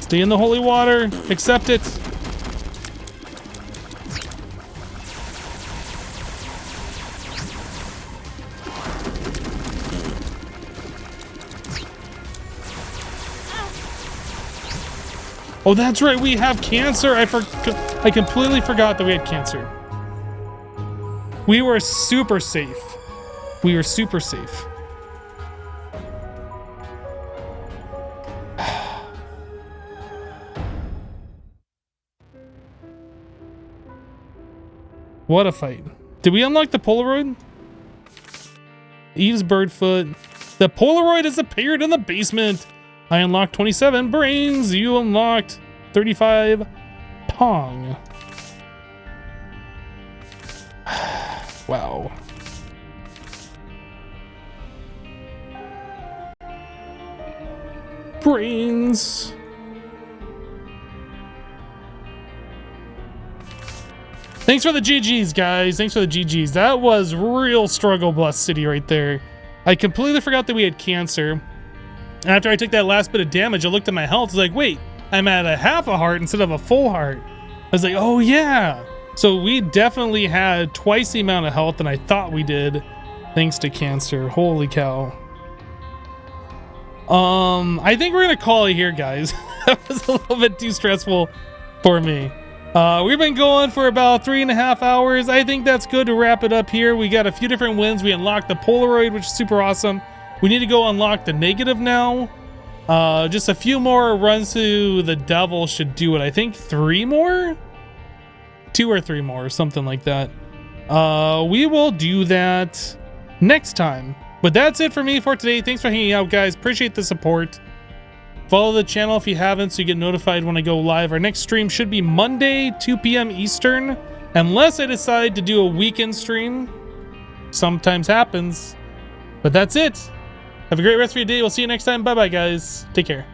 Stay in the holy water. Accept it. Oh, that's right. We have cancer. I completely forgot that we had cancer. We were super safe. We were super safe. What a fight. Did we unlock the Polaroid? Eve's Birdfoot. The Polaroid has appeared in the basement. I unlocked 27 brains. You unlocked 35 Pong. Wow. Brains. Thanks for the GGs, guys. Thanks for the GGs. That was real struggle bus city right there. I completely forgot that we had cancer. After I took that last bit of damage, I looked at my health. I was like, wait, I'm at a half a heart instead of a full heart. I was like, oh yeah. So we definitely had twice the amount of health than I thought we did, thanks to cancer. Holy cow. I think we're gonna call it here, guys. That was a little bit too stressful for me. We've been going for about 3.5 hours. I think that's good to wrap it up here. We got a few different wins. We unlocked the Polaroid, which is super awesome. We need to go unlock the negative now. Just a few more runs to the devil should do it. I think 3 more? 2 or 3 more, something like that. We will do that next time. But that's it for me for today. Thanks for hanging out, guys. Appreciate the support. Follow the channel if you haven't so you get notified when I go live. Our next stream should be Monday, 2 p.m. Eastern. Unless I decide to do a weekend stream. Sometimes happens. But that's it. Have a great rest of your day. We'll see you next time. Bye-bye, guys. Take care.